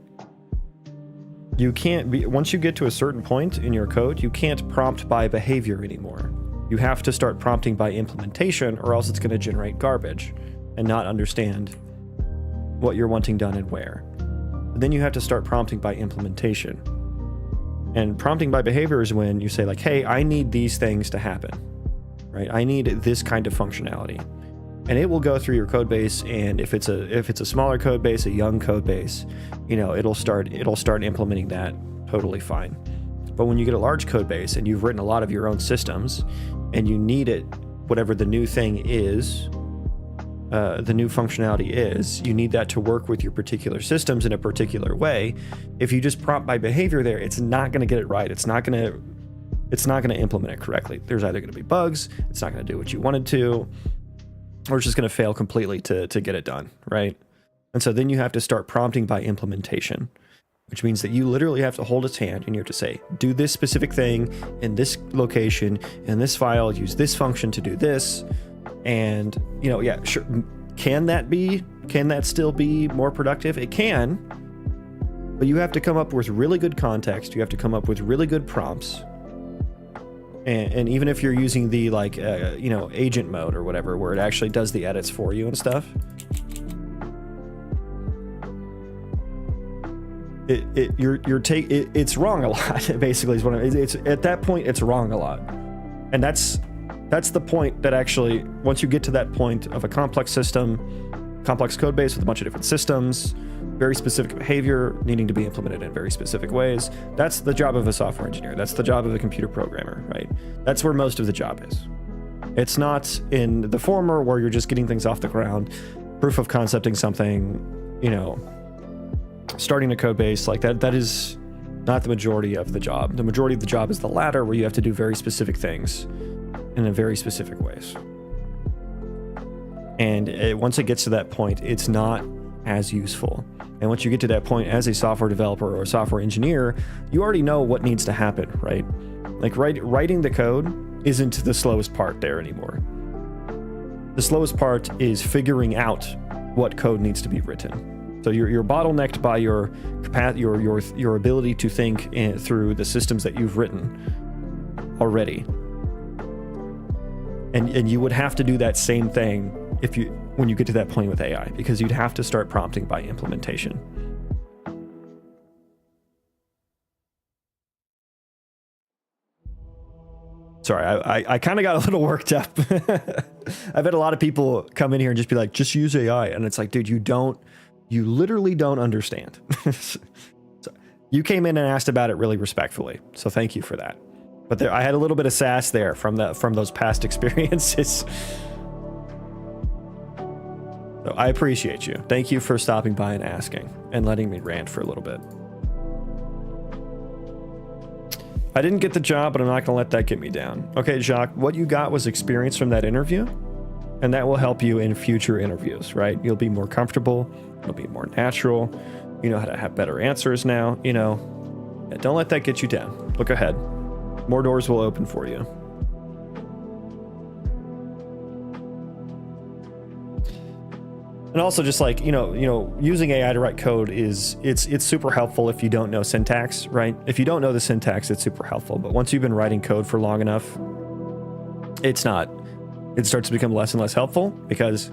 Speaker 1: You can't be, once you get to a certain point in your code, you can't prompt by behavior anymore. You have to start prompting by implementation, or else it's going to generate garbage and not understand what you're wanting done and where. But then you have to start prompting by implementation. And prompting by behavior is when you say like, hey, I need these things to happen, right? I need this kind of functionality. And it will go through your code base, and if it's a smaller code base, a young code base, you know, it'll start implementing that totally fine. But when you get a large code base and you've written a lot of your own systems and you need it, whatever the new thing is, the new functionality is, you need that to work with your particular systems in a particular way. If you just prompt by behavior there, it's not going to get it right. It's not going to implement it correctly. There's either going to be bugs, it's not going to do what you wanted to, or it's just going to fail completely to get it done, right? And so then you have to start prompting by implementation, which means that you literally have to hold its hand and you have to say, do this specific thing in this location, in this file, use this function to do this. And, you know, yeah, sure. Can that still be more productive? It can, but you have to come up with really good context. You have to come up with really good prompts. And even if you're using the like, you know, agent mode or whatever, where it actually does the edits for you and stuff, it's wrong a lot. Basically, is what it's at that point. It's wrong a lot, and that's the point that actually, once you get to that point of a complex system, complex code base with a bunch of different systems, very specific behavior needing to be implemented in very specific ways, that's the job of a software engineer. That's the job of a computer programmer, right? That's where most of the job is. It's not in the former, where you're just getting things off the ground, proof of concepting something, you know, starting a code base like that. That is not the majority of the job. The majority of the job is the latter, where you have to do very specific things in a very specific ways. And once it gets to that point, it's not as useful. And once you get to that point as a software developer or a software engineer, you already know what needs to happen, right? Like writing the code isn't the slowest part there anymore. The slowest part is figuring out what code needs to be written. So you're bottlenecked by your ability to think through the systems that you've written already. And you would have to do that same thing when you get to that point with AI, because you'd have to start prompting by implementation. Sorry, I kind of got a little worked up. I've had a lot of people come in here and just be like, just use AI. And it's like, dude, you literally don't understand. So you came in and asked about it really respectfully. So thank you for that. But I had a little bit of sass there from those past experiences. So I appreciate you. Thank you for stopping by and asking and letting me rant for a little bit. I didn't get the job, but I'm not going to let that get me down. Okay, Jacques, what you got was experience from that interview, and that will help you in future interviews, right? You'll be more comfortable. It'll be more natural. You know how to have better answers now, you know. Yeah, don't let that get you down. Look ahead. More doors will open for you. And also, just like, you know, using AI to write code it's super helpful if you don't know syntax, right? If you don't know the syntax, it's super helpful. But once you've been writing code for long enough, it's not. It starts to become less and less helpful because,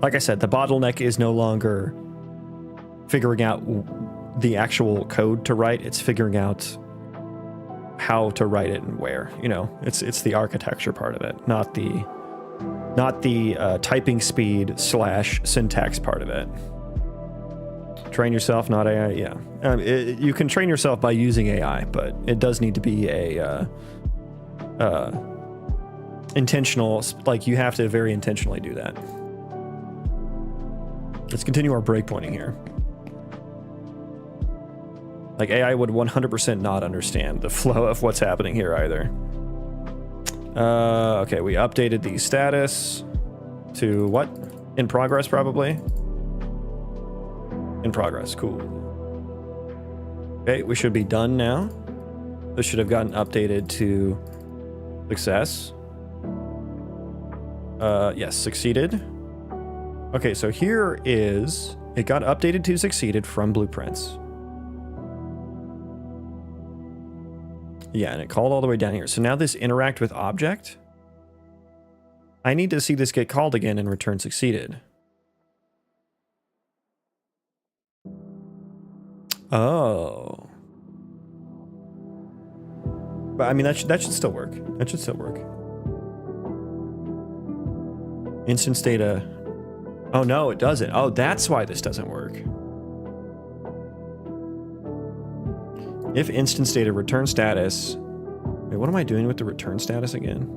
Speaker 1: like I said, the bottleneck is no longer figuring out the actual code to write. It's figuring out how to write it and where. You know, it's the architecture part of it, not the typing speed / syntax part of it. Train yourself, not AI. Yeah, you can train yourself by using AI, but it does need to be a intentional. Like, you have to very intentionally do that. Let's continue our breakpointing here. Like, AI would 100% not understand the flow of what's happening here either. Okay, we updated the status to what? In progress, probably? In progress, cool. Okay, we should be done now. This should have gotten updated to success. Yes, succeeded. Okay, so here is, it got updated to succeeded from blueprints. Yeah, and it called all the way down here. So now this interact with object, I need to see this get called again and return succeeded. Oh. But I mean, that should still work. That should still work. Instance data. Oh no, it doesn't. Oh, that's why this doesn't work. If instance data return status. Wait, what am I doing with the return status again?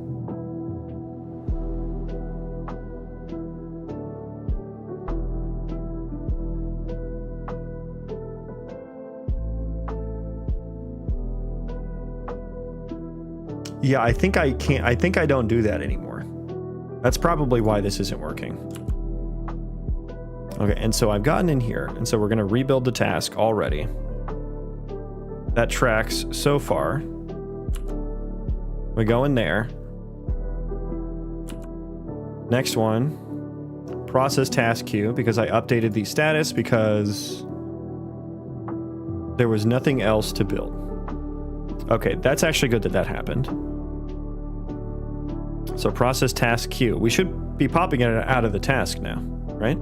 Speaker 1: Yeah, I think I can't. I think I don't do that anymore. That's probably why this isn't working. Okay, and so I've gotten in here, and so we're going to rebuild the task already. That tracks so far. We go in there. Next one, process task queue, because I updated the status because there was nothing else to build. Okay, that's actually good that that happened. So process task queue. We should be popping it out of the task now, right?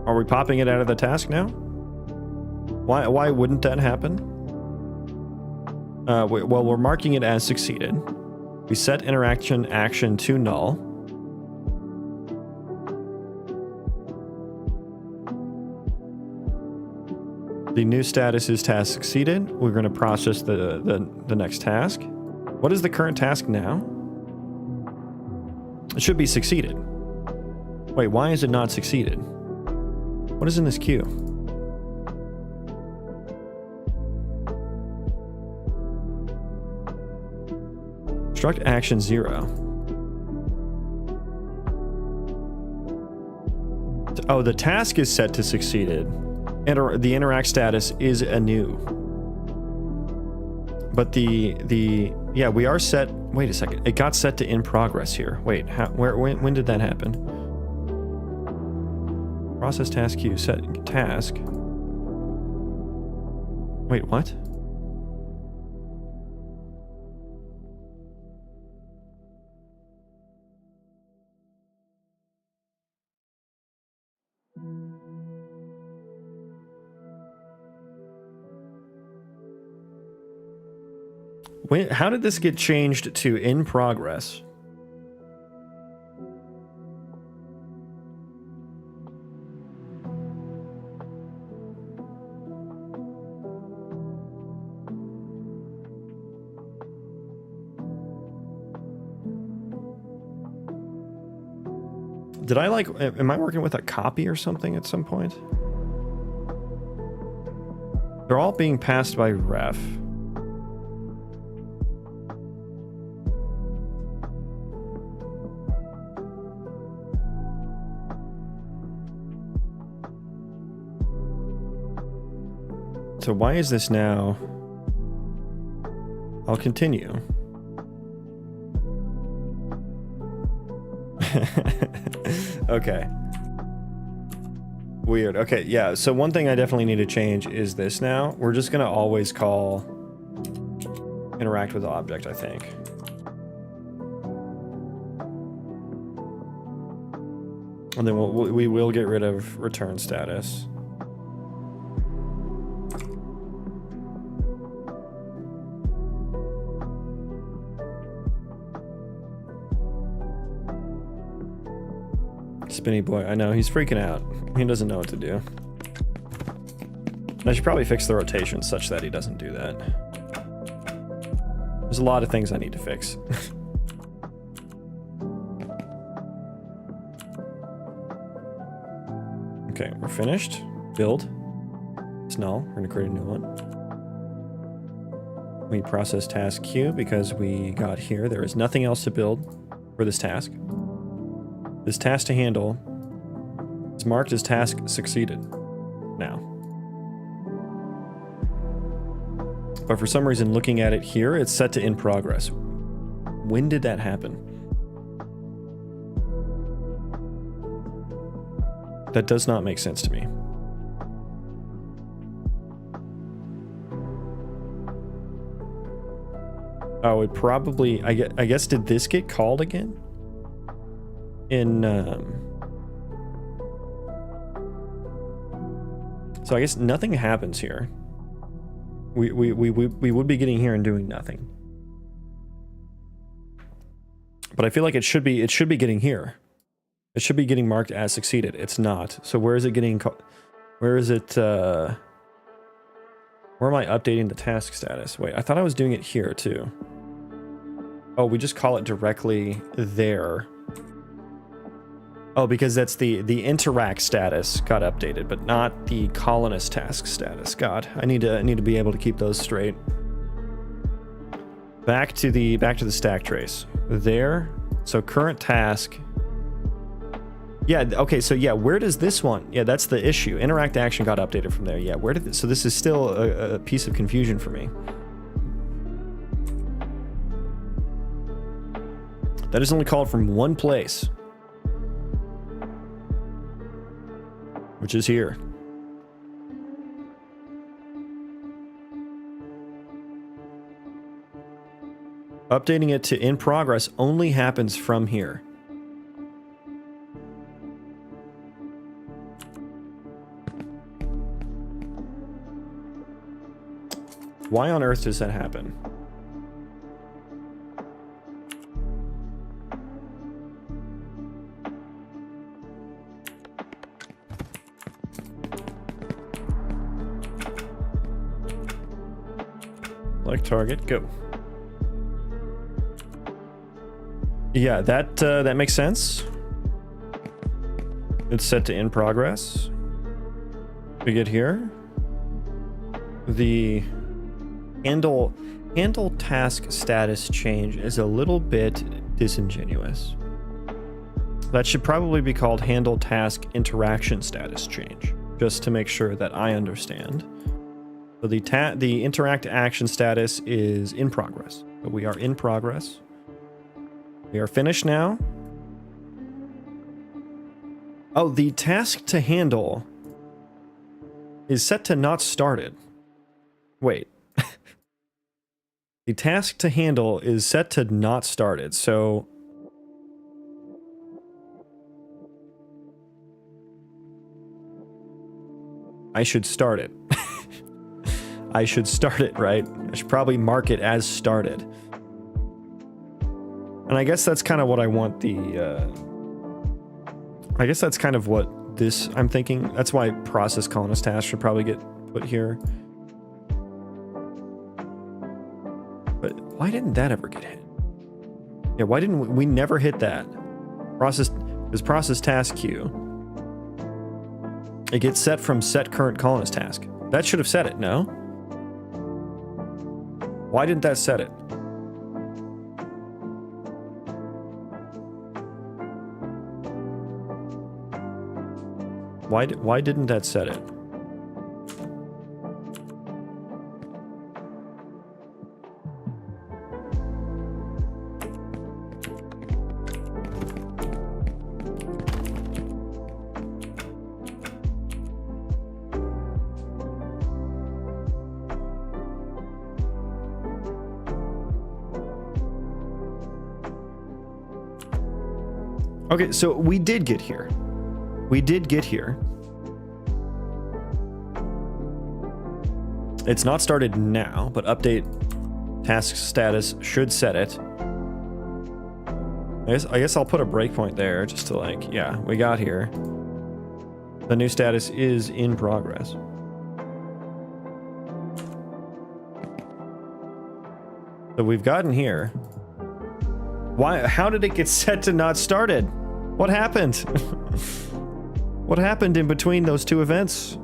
Speaker 1: Are we popping it out of the task now? Why wouldn't that happen? Well, we're marking it as succeeded. We set interaction action to null. The new status is task succeeded. We're going to process the next task. What is the current task now? It should be succeeded. Wait, why is it not succeeded? What is in this queue? Struct action 0. Oh, the task is set to succeeded. And the interact status is a new. But yeah, we are set. Wait a second. It got set to in progress here. Wait, when did that happen? Process task queue, set task. Wait, what? How did this get changed to in progress? Did I am I working with a copy or something at some point? They're all being passed by ref. So why is this now? I'll continue. Okay. Weird. Okay, yeah. So one thing I definitely need to change is this now. We're just gonna always call interact with object, I think. And then we will get rid of return status. Spinny boy, I know, he's freaking out. He doesn't know what to do. I should probably fix the rotation such that he doesn't do that. There's a lot of things I need to fix. Okay, we're finished. Build. It's null. We're gonna create a new one. We process task queue because we got here. There is nothing else to build for this task. This task to handle is marked as task succeeded now. But for some reason, looking at it here, it's set to in progress. When did that happen? That does not make sense to me. Oh, it probably, I guess, did this get called again? So I guess nothing happens here. we would be getting here and doing nothing. But I feel like it should be getting here. It should be getting marked as succeeded. It's not. So where is it getting? Where is it? Where am I updating the task status? Wait, I thought I was doing it here too. Oh, we just call it directly there. Oh, because that's the interact status got updated, but not the colonist task status. God, I need to be able to keep those straight. Back to the stack trace. There. So current task. Yeah, okay, so yeah, where does this one? Yeah, that's the issue. Interact action got updated from there. Yeah, where did this? So this is still a piece of confusion for me. That is only called from one place. Which is here. Updating it to in progress only happens from here. Why on earth does that happen? Select target, go. Yeah, that makes sense. It's set to in progress. We get here. The handle task status change is a little bit disingenuous. That should probably be called handle task interaction status change, just to make sure that I understand. So the interact action status is in progress. So we are in progress. We are finished now. Oh, the task to handle is set to not started. Wait. The task to handle is set to not started, so... I should start it. I should start it, right? I should probably mark it as started. And I guess that's kind of what I want the... I guess that's kind of what this... I'm thinking. That's why process colonist task should probably get put here. But why didn't that ever get hit? Yeah, why didn't we never hit that? Process task queue. It gets set from set current colonist task. That should have set it, no? Why didn't that set it? Why didn't that set it? Okay, so we did get here. We did get here. It's not started now, but update task status should set it. I guess I'll put a breakpoint there just to like, yeah, we got here. The new status is in progress. So we've gotten here. Why? How did it get set to not started? What happened? What happened in between those two events?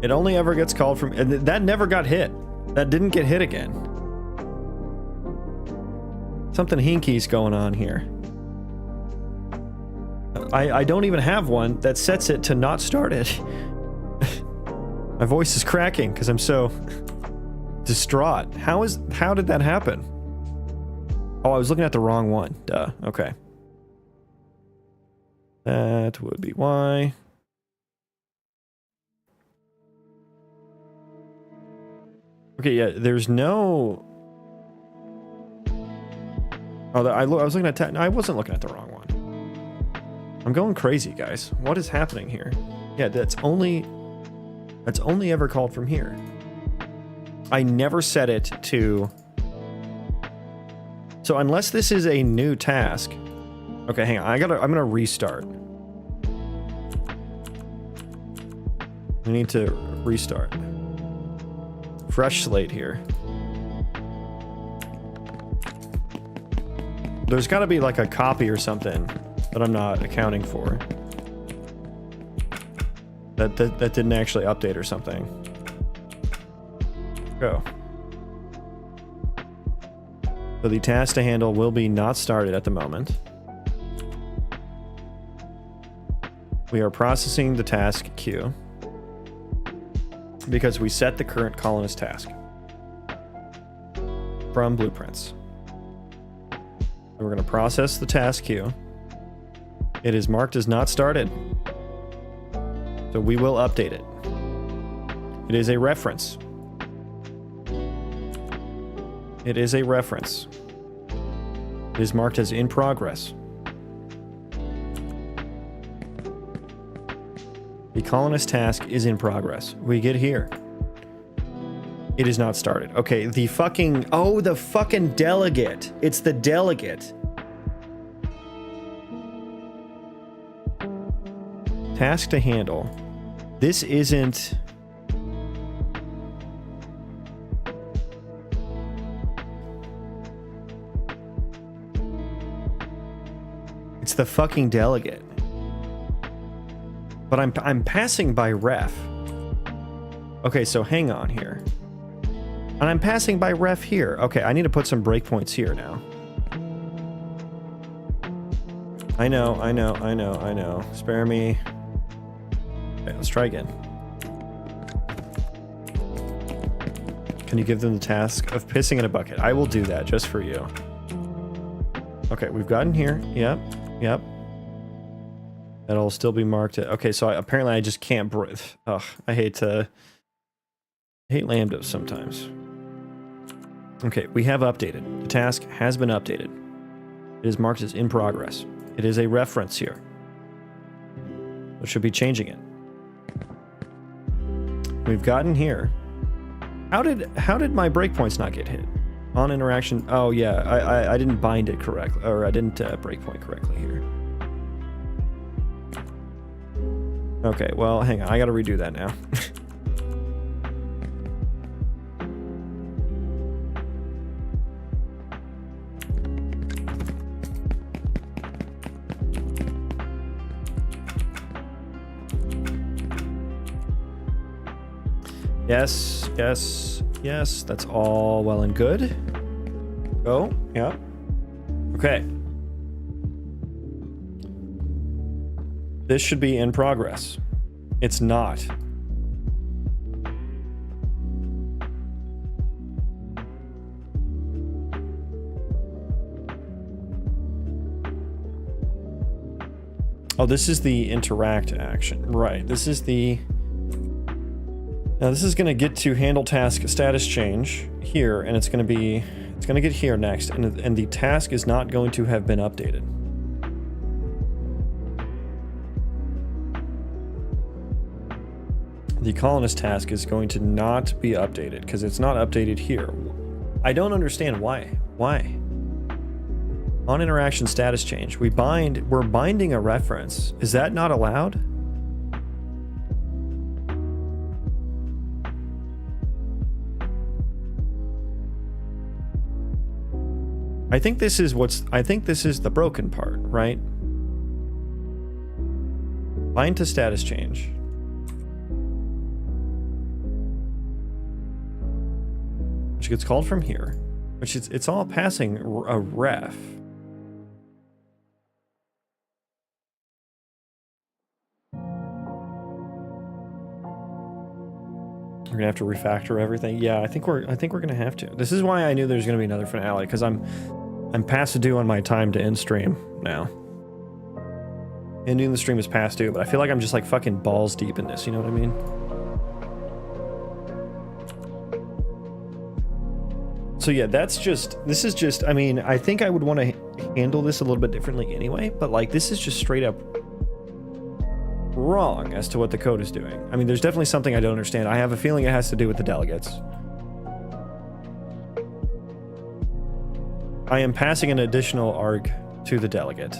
Speaker 1: It only ever gets called from... And that never got hit. That didn't get hit again. Something hinky's going on here. I don't even have one that sets it to not started. My voice is cracking because I'm so distraught. How did that happen? Oh, I was looking at the wrong one. Duh. Okay. That would be why. Okay, yeah, there's no... Oh, I was looking at no, I wasn't looking at the wrong one. I'm going crazy, guys. What is happening here? Yeah, that's only ever called from here. I never set it to... So unless this is a new task... Okay, hang on. I'm gonna restart. We need to restart. Fresh slate here. There's got to be like a copy or something that I'm not accounting for. That didn't actually update or something. Go. So the task to handle will be not started at the moment. We are processing the task queue because we set the current colonist task from blueprints. We're going to process the task queue. It is marked as not started. So we will update it. It is a reference. It is a reference. It is marked as in progress. The colonist task is in progress. We get here. It is not started. Okay, the fucking... Oh, the fucking delegate. It's the delegate. Task to handle. This isn't... It's the fucking delegate. But I'm passing by ref. Okay, so hang on here. And I'm passing by ref here. Okay, I need to put some breakpoints here now. I know. Spare me. Okay, let's try again. Can you give them the task of pissing in a bucket? I will do that just for you. Okay, we've gotten here. Yep. That'll still be marked. Okay, so apparently I just can't breathe. Ugh, I hate lambdas sometimes. Okay, we have updated. The task has been updated. It is marked as in progress. It is a reference here. We should be changing it. We've gotten here. How did my breakpoints not get hit? On interaction. Oh yeah, I didn't bind it correctly, or I didn't breakpoint correctly here. Okay, well, hang on. I gotta redo that now. Yes, that's all well and good. Go, yeah. Okay. This should be in progress. It's not. Oh, this is the interact action. Right, this is the... Now this is going to get to handle task status change here, and it's going to get here next, and the task is not going to have been updated. The colonist task is going to not be updated because it's not updated here. I don't understand why. Why? On interaction status change, we're binding a reference. Is that not allowed? I think this is the broken part, right? Bind to status change. Which gets called from here, which it's all passing a ref. We're gonna have to refactor everything. Yeah, I think we're gonna have to. This is why I knew there's gonna be another finale, because I'm past due on my time to end stream now. Ending the stream is past due, but I feel like I'm just like fucking balls deep in this, you know what I mean? So yeah, this is just, I mean, I think I would want to handle this a little bit differently anyway, but like this is just straight up wrong as to what the code is doing. I mean, there's definitely something I don't understand. I have a feeling it has to do with the delegates. I am passing an additional arg to the delegate.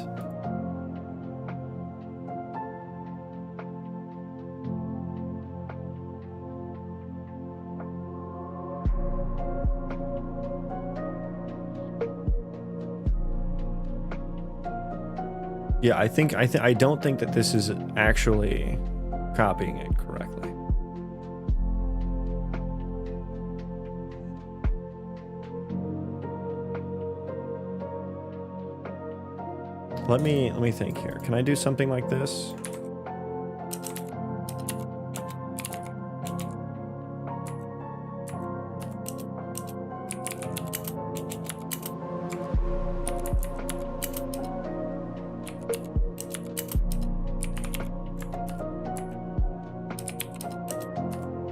Speaker 1: Yeah, I don't think that this is actually copying it correctly. Let me think here. Can I do something like this?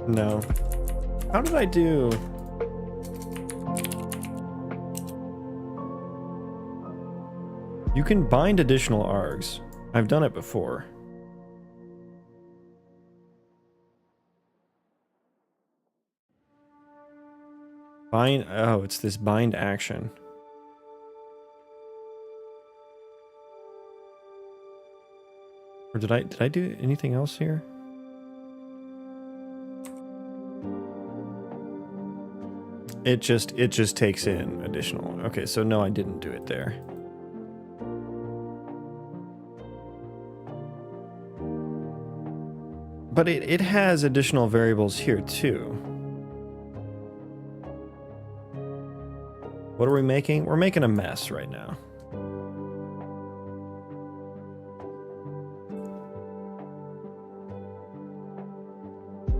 Speaker 1: No. How did I do? You can bind additional args. I've done it before. Bind, oh, it's this bind action. Or did I do anything else here? It just takes in additional. Okay, so no, I didn't do it there. But it has additional variables here too. What are we making? We're making a mess right now.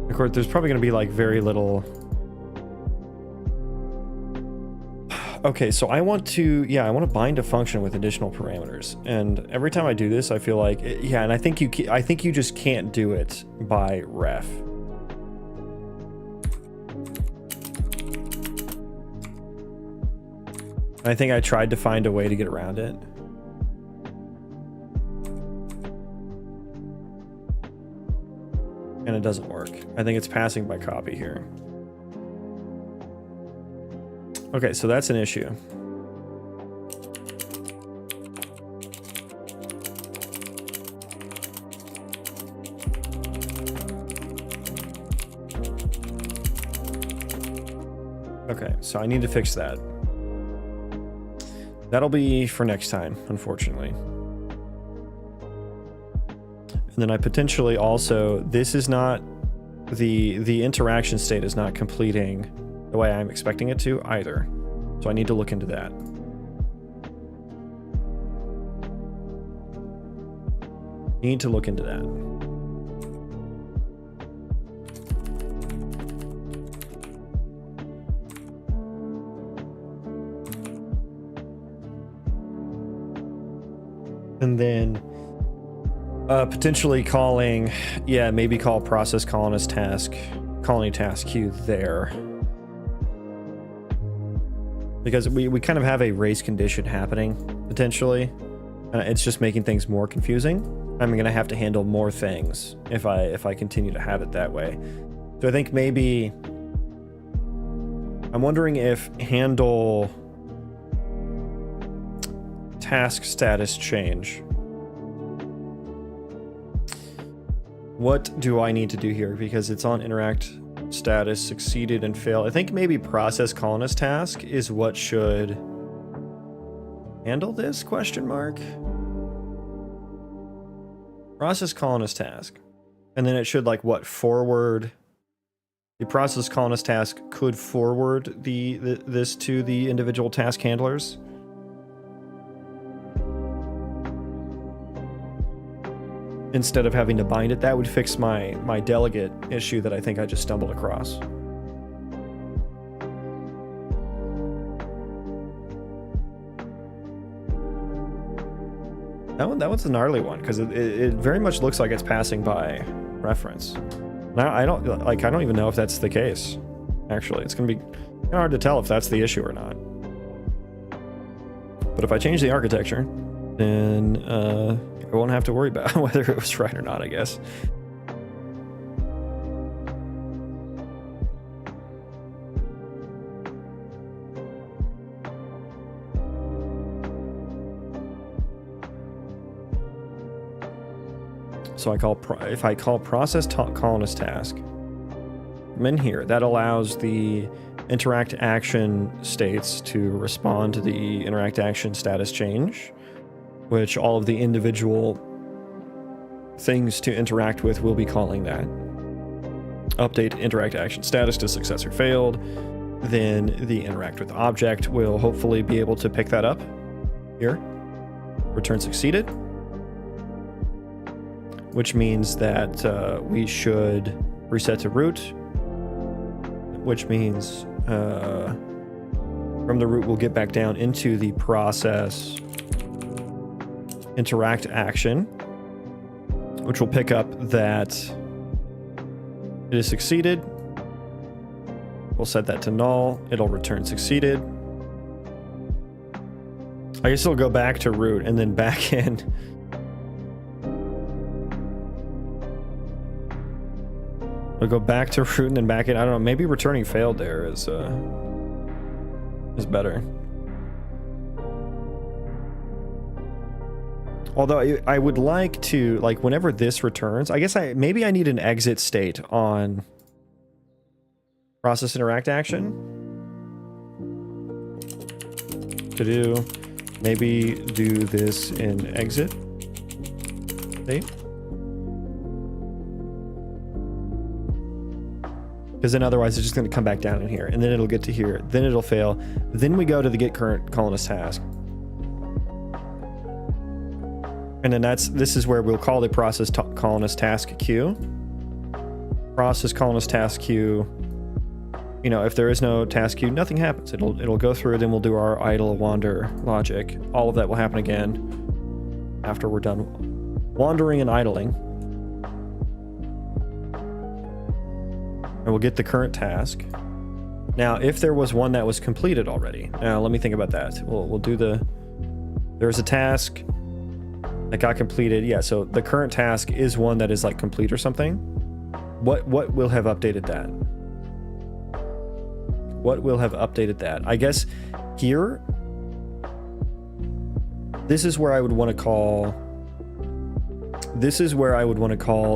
Speaker 1: Of course, there's probably going to be like very little. Okay, so I want to bind a function with additional parameters, and every time I do this, I feel like, yeah, and I think you just can't do it by ref. I think I tried to find a way to get around it. And it doesn't work. I think it's passing by copy here. Okay, so that's an issue. Okay, so I need to fix that. That'll be for next time, unfortunately. And then I potentially also, this is not, the interaction state is not completing the way I'm expecting it to either. So I need to look into that. Need to look into that. And then potentially calling, yeah, maybe call process colonist task, colony task queue there. Because we kind of have a race condition happening, potentially. It's just making things more confusing. I'm going to have to handle more things if I continue to have it that way. So I think maybe... I'm wondering if handle task status change. What do I need to do here? Because it's on interact status, succeeded and failed. I think maybe process colonist task is what should handle this, question mark. Process colonist task. And then it should like what, forward. The process colonist task could forward this to the individual task handlers. Instead of having to bind it, that would fix my delegate issue that I think I just stumbled across. That one's a gnarly one because it very much looks like it's passing by reference. Now I don't even know if that's the case. Actually, it's gonna be Kind of hard to tell if that's the issue or not. But if I change the architecture, then I won't have to worry about whether it was right or not, I guess. So if I call process colonist task from in here, that allows the interact action states to respond to the interact action status change, which all of the individual things to interact with will be calling that. Update interact action status to success or failed. Then the interact with object will hopefully be able to pick that up here. Return succeeded. Which means that we should reset to root, which means from the root we'll get back down into the process interact action, which will pick up that it is succeeded. We'll set that to null. It'll return succeeded. I guess it'll go back to root and then back in. We'll go back to root and then back in. I don't know. Maybe returning failed there is better. Although I would like to, like, whenever this returns, I guess maybe I need an exit state on process interact action to do. Maybe do this in exit state. Because then otherwise it's just going to come back down in here, and then it'll get to here, then it'll fail, then we go to the get current colonist task, and then this is where we'll call the process colonist task queue. Process colonist task queue. You know, if there is no task queue, nothing happens. It'll go through, then we'll do our idle wander logic. All of that will happen again after we're done wandering and idling. And we'll get the current task. Now, if there was one that was completed already, now let me think about that. We'll do there's a task that got completed. Yeah, so the current task is one that is like complete or something. What will have updated that? What will have updated that? I guess here, this is where I would want to call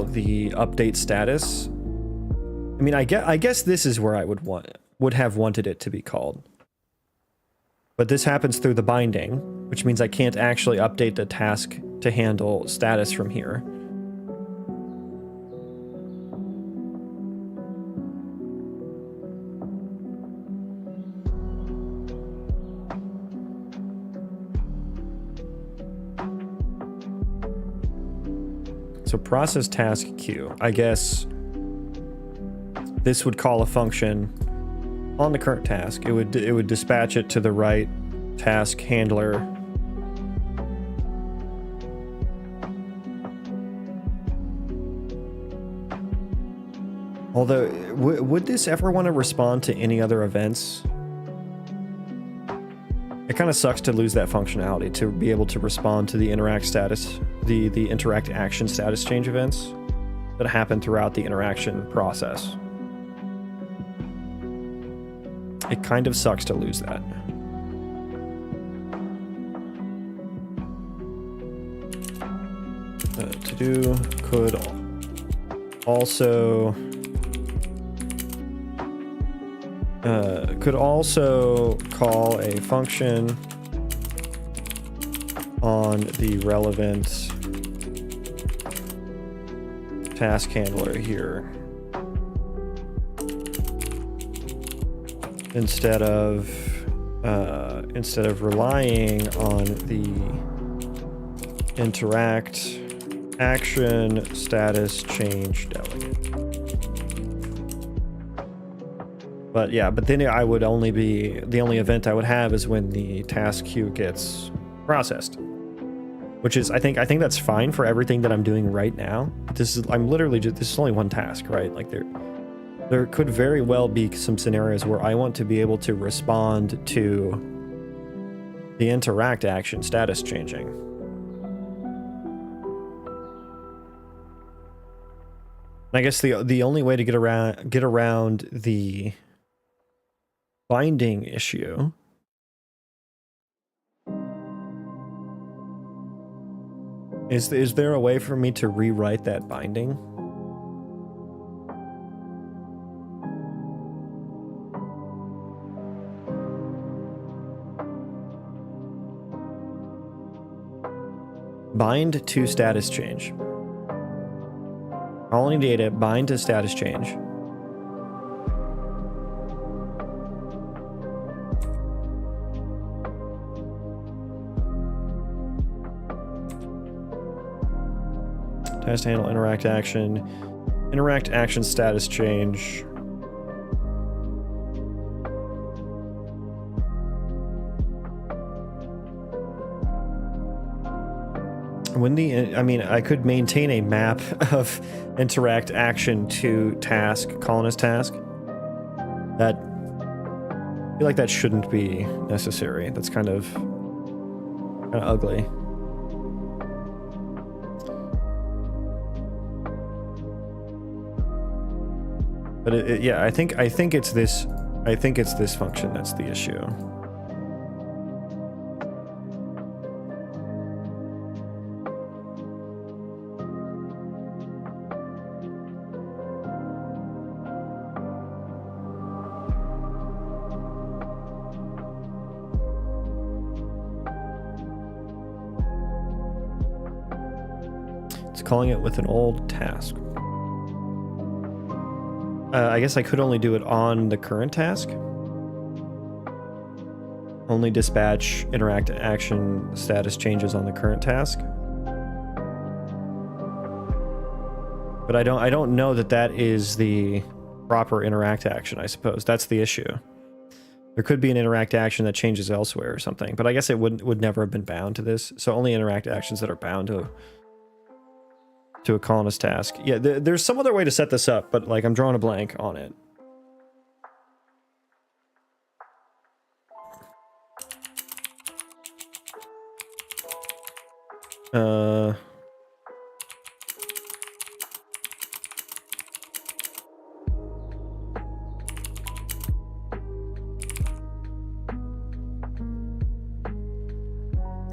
Speaker 1: the update status. I mean, I guess this is where I would have wanted it to be called. But this happens through the binding, which means I can't actually update the task to handle status from here. So process task queue, I guess this would call a function on the current task. It would dispatch it to the right task handler. Although, would this ever want to respond to any other events? It kind of sucks to lose that functionality, to be able to respond to the interact status, the interact action status change events that happen throughout the interaction process. It kind of sucks to lose that. To do could also call a function on the relevant task handler here, instead of relying on the interact action status change delegate. But yeah, but then I would only be, the only event I would have is when the task queue gets processed, which is, I think that's fine for everything that I'm doing right now. I'm literally just, this is only one task, right? Like there's there could very well be some scenarios where I want to be able to respond to the interact action status changing. I guess the only way to get around the binding issue is there a way for me to rewrite that binding? Bind to status change. Colony data, bind to status change. Test handle interact action. Interact action status change. When I mean, I could maintain a map of interact action to task, colonist task. That, I feel like that shouldn't be necessary. That's kind of ugly. But yeah, I think it's this. I think it's this function that's the issue. It's calling it with an old task. I guess I could only do it on the current task. Only dispatch interact action status changes on the current task. But I don't know that is the proper interact action, I suppose. That's the issue. There could be an interact action that changes elsewhere or something, but I guess it would never have been bound to this. So only interact actions that are bound to a colonist task. Yeah, there's some other way to set this up, but like I'm drawing a blank on it.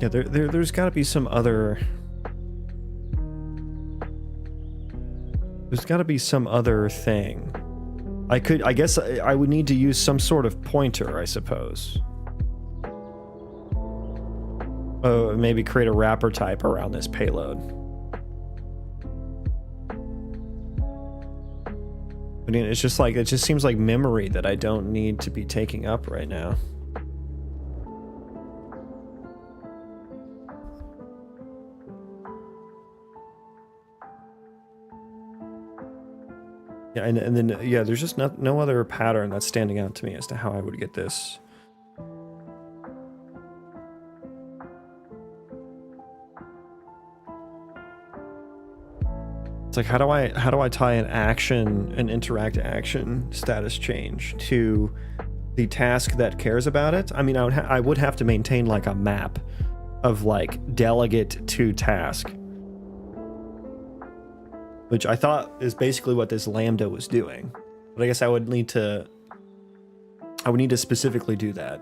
Speaker 1: Yeah, there's got to be some other. There's got to be some other thing. I guess I would need to use some sort of pointer, I suppose. Maybe create a wrapper type around this payload. I mean, it's just like, it just seems like memory that I don't need to be taking up right now. Yeah, and then, yeah, there's just no other pattern that's standing out to me as to how I would get this. It's like, how do I tie an interact action status change to the task that cares about it? I mean, I would have to maintain like a map of like delegate to task, which I thought is basically what this lambda was doing. But I guess I would need to specifically do that.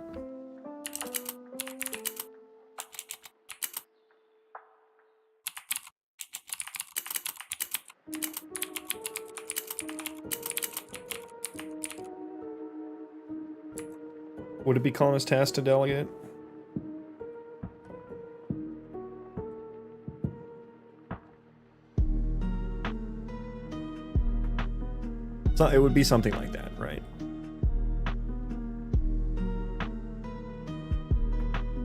Speaker 1: Would it be colonist task to delegate? So it would be something like that, right?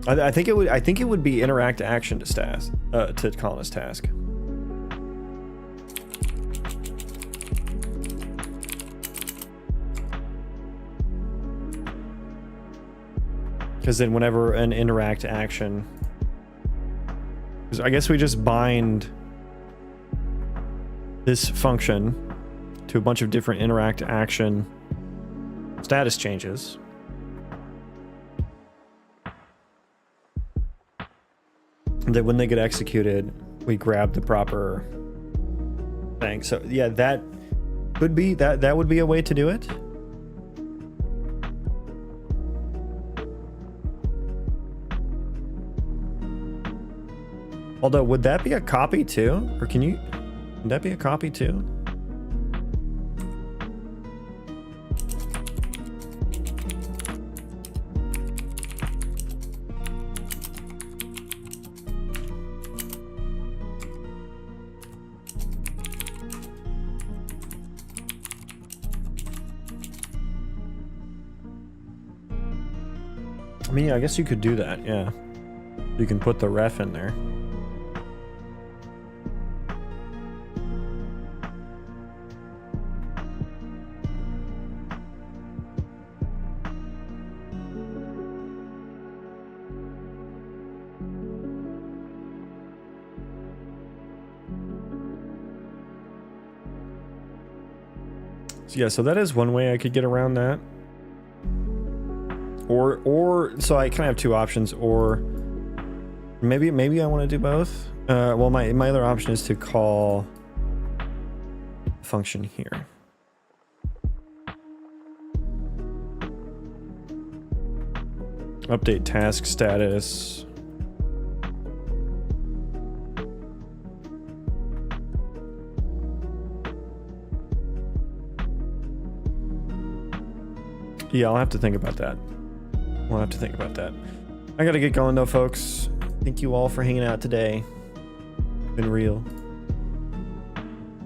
Speaker 1: I think it would be interact action to task to colonist task. Because then whenever an interact action, I guess we just bind this function to a bunch of different interact action status changes. And that when they get executed, we grab the proper thing. So yeah, that could be that would be a way to do it. Although, would that be a copy too? Or would that be a copy too? I mean, I guess you could do that, yeah. You can put the ref in there. So yeah, so that is one way I could get around that. Or so I kind of have two options, or maybe I want to do both. Well, my other option is to call a function here. Update task status. Yeah, I'll have to think about that. We'll have to think about that. I gotta get going though, folks. Thank you all for hanging out today. Been real.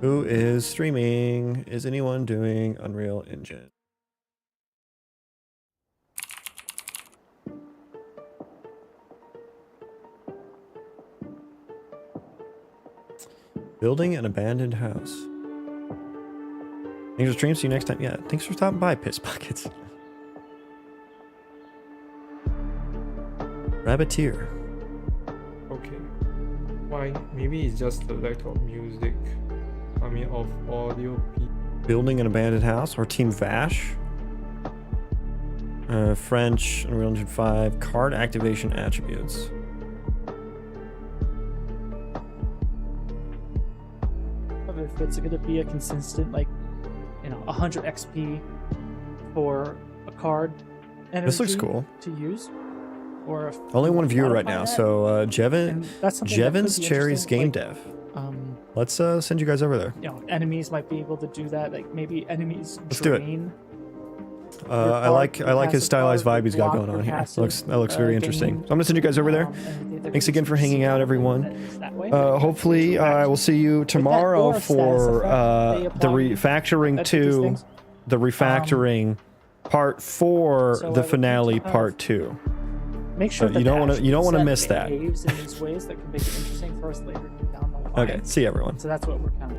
Speaker 1: Who is streaming? Is anyone doing Unreal Engine? Building an abandoned house. Thanks for stream. See you next time. Yeah, thanks for stopping by, Piss Buckets. Rabbiteer.
Speaker 3: Okay. Why? Maybe it's just the lack of music. I mean, of audio.
Speaker 1: Building an abandoned house, or Team Vash. French, Unreal Engine 5, card activation attributes.
Speaker 4: If it's going to be a consistent, like, 100 XP for a card energy
Speaker 1: This looks cool
Speaker 4: to use. Or if
Speaker 1: only one viewer right
Speaker 4: modify
Speaker 1: now,
Speaker 4: that,
Speaker 1: so
Speaker 4: and that's something that could
Speaker 1: Jevons
Speaker 4: be
Speaker 1: Cherries
Speaker 4: interesting,
Speaker 1: Game
Speaker 4: like,
Speaker 1: Dev. Let's send you guys over there.
Speaker 4: Enemies might be able to do that. Like maybe enemies
Speaker 1: Let's do it.
Speaker 4: drain.
Speaker 1: I like his stylized vibe he's got going on here. That looks very interesting. So I'm gonna send you guys over there. Thanks again for hanging out, everyone. Hopefully, I will see you tomorrow for the Refactoring 2, the Refactoring Part 4, the finale Part 2.
Speaker 4: Make sure
Speaker 1: you don't want to miss that.
Speaker 4: Behaves in these ways that can make it interesting for us later down the line.
Speaker 1: Okay, see you, everyone.
Speaker 4: So that's what we're kind of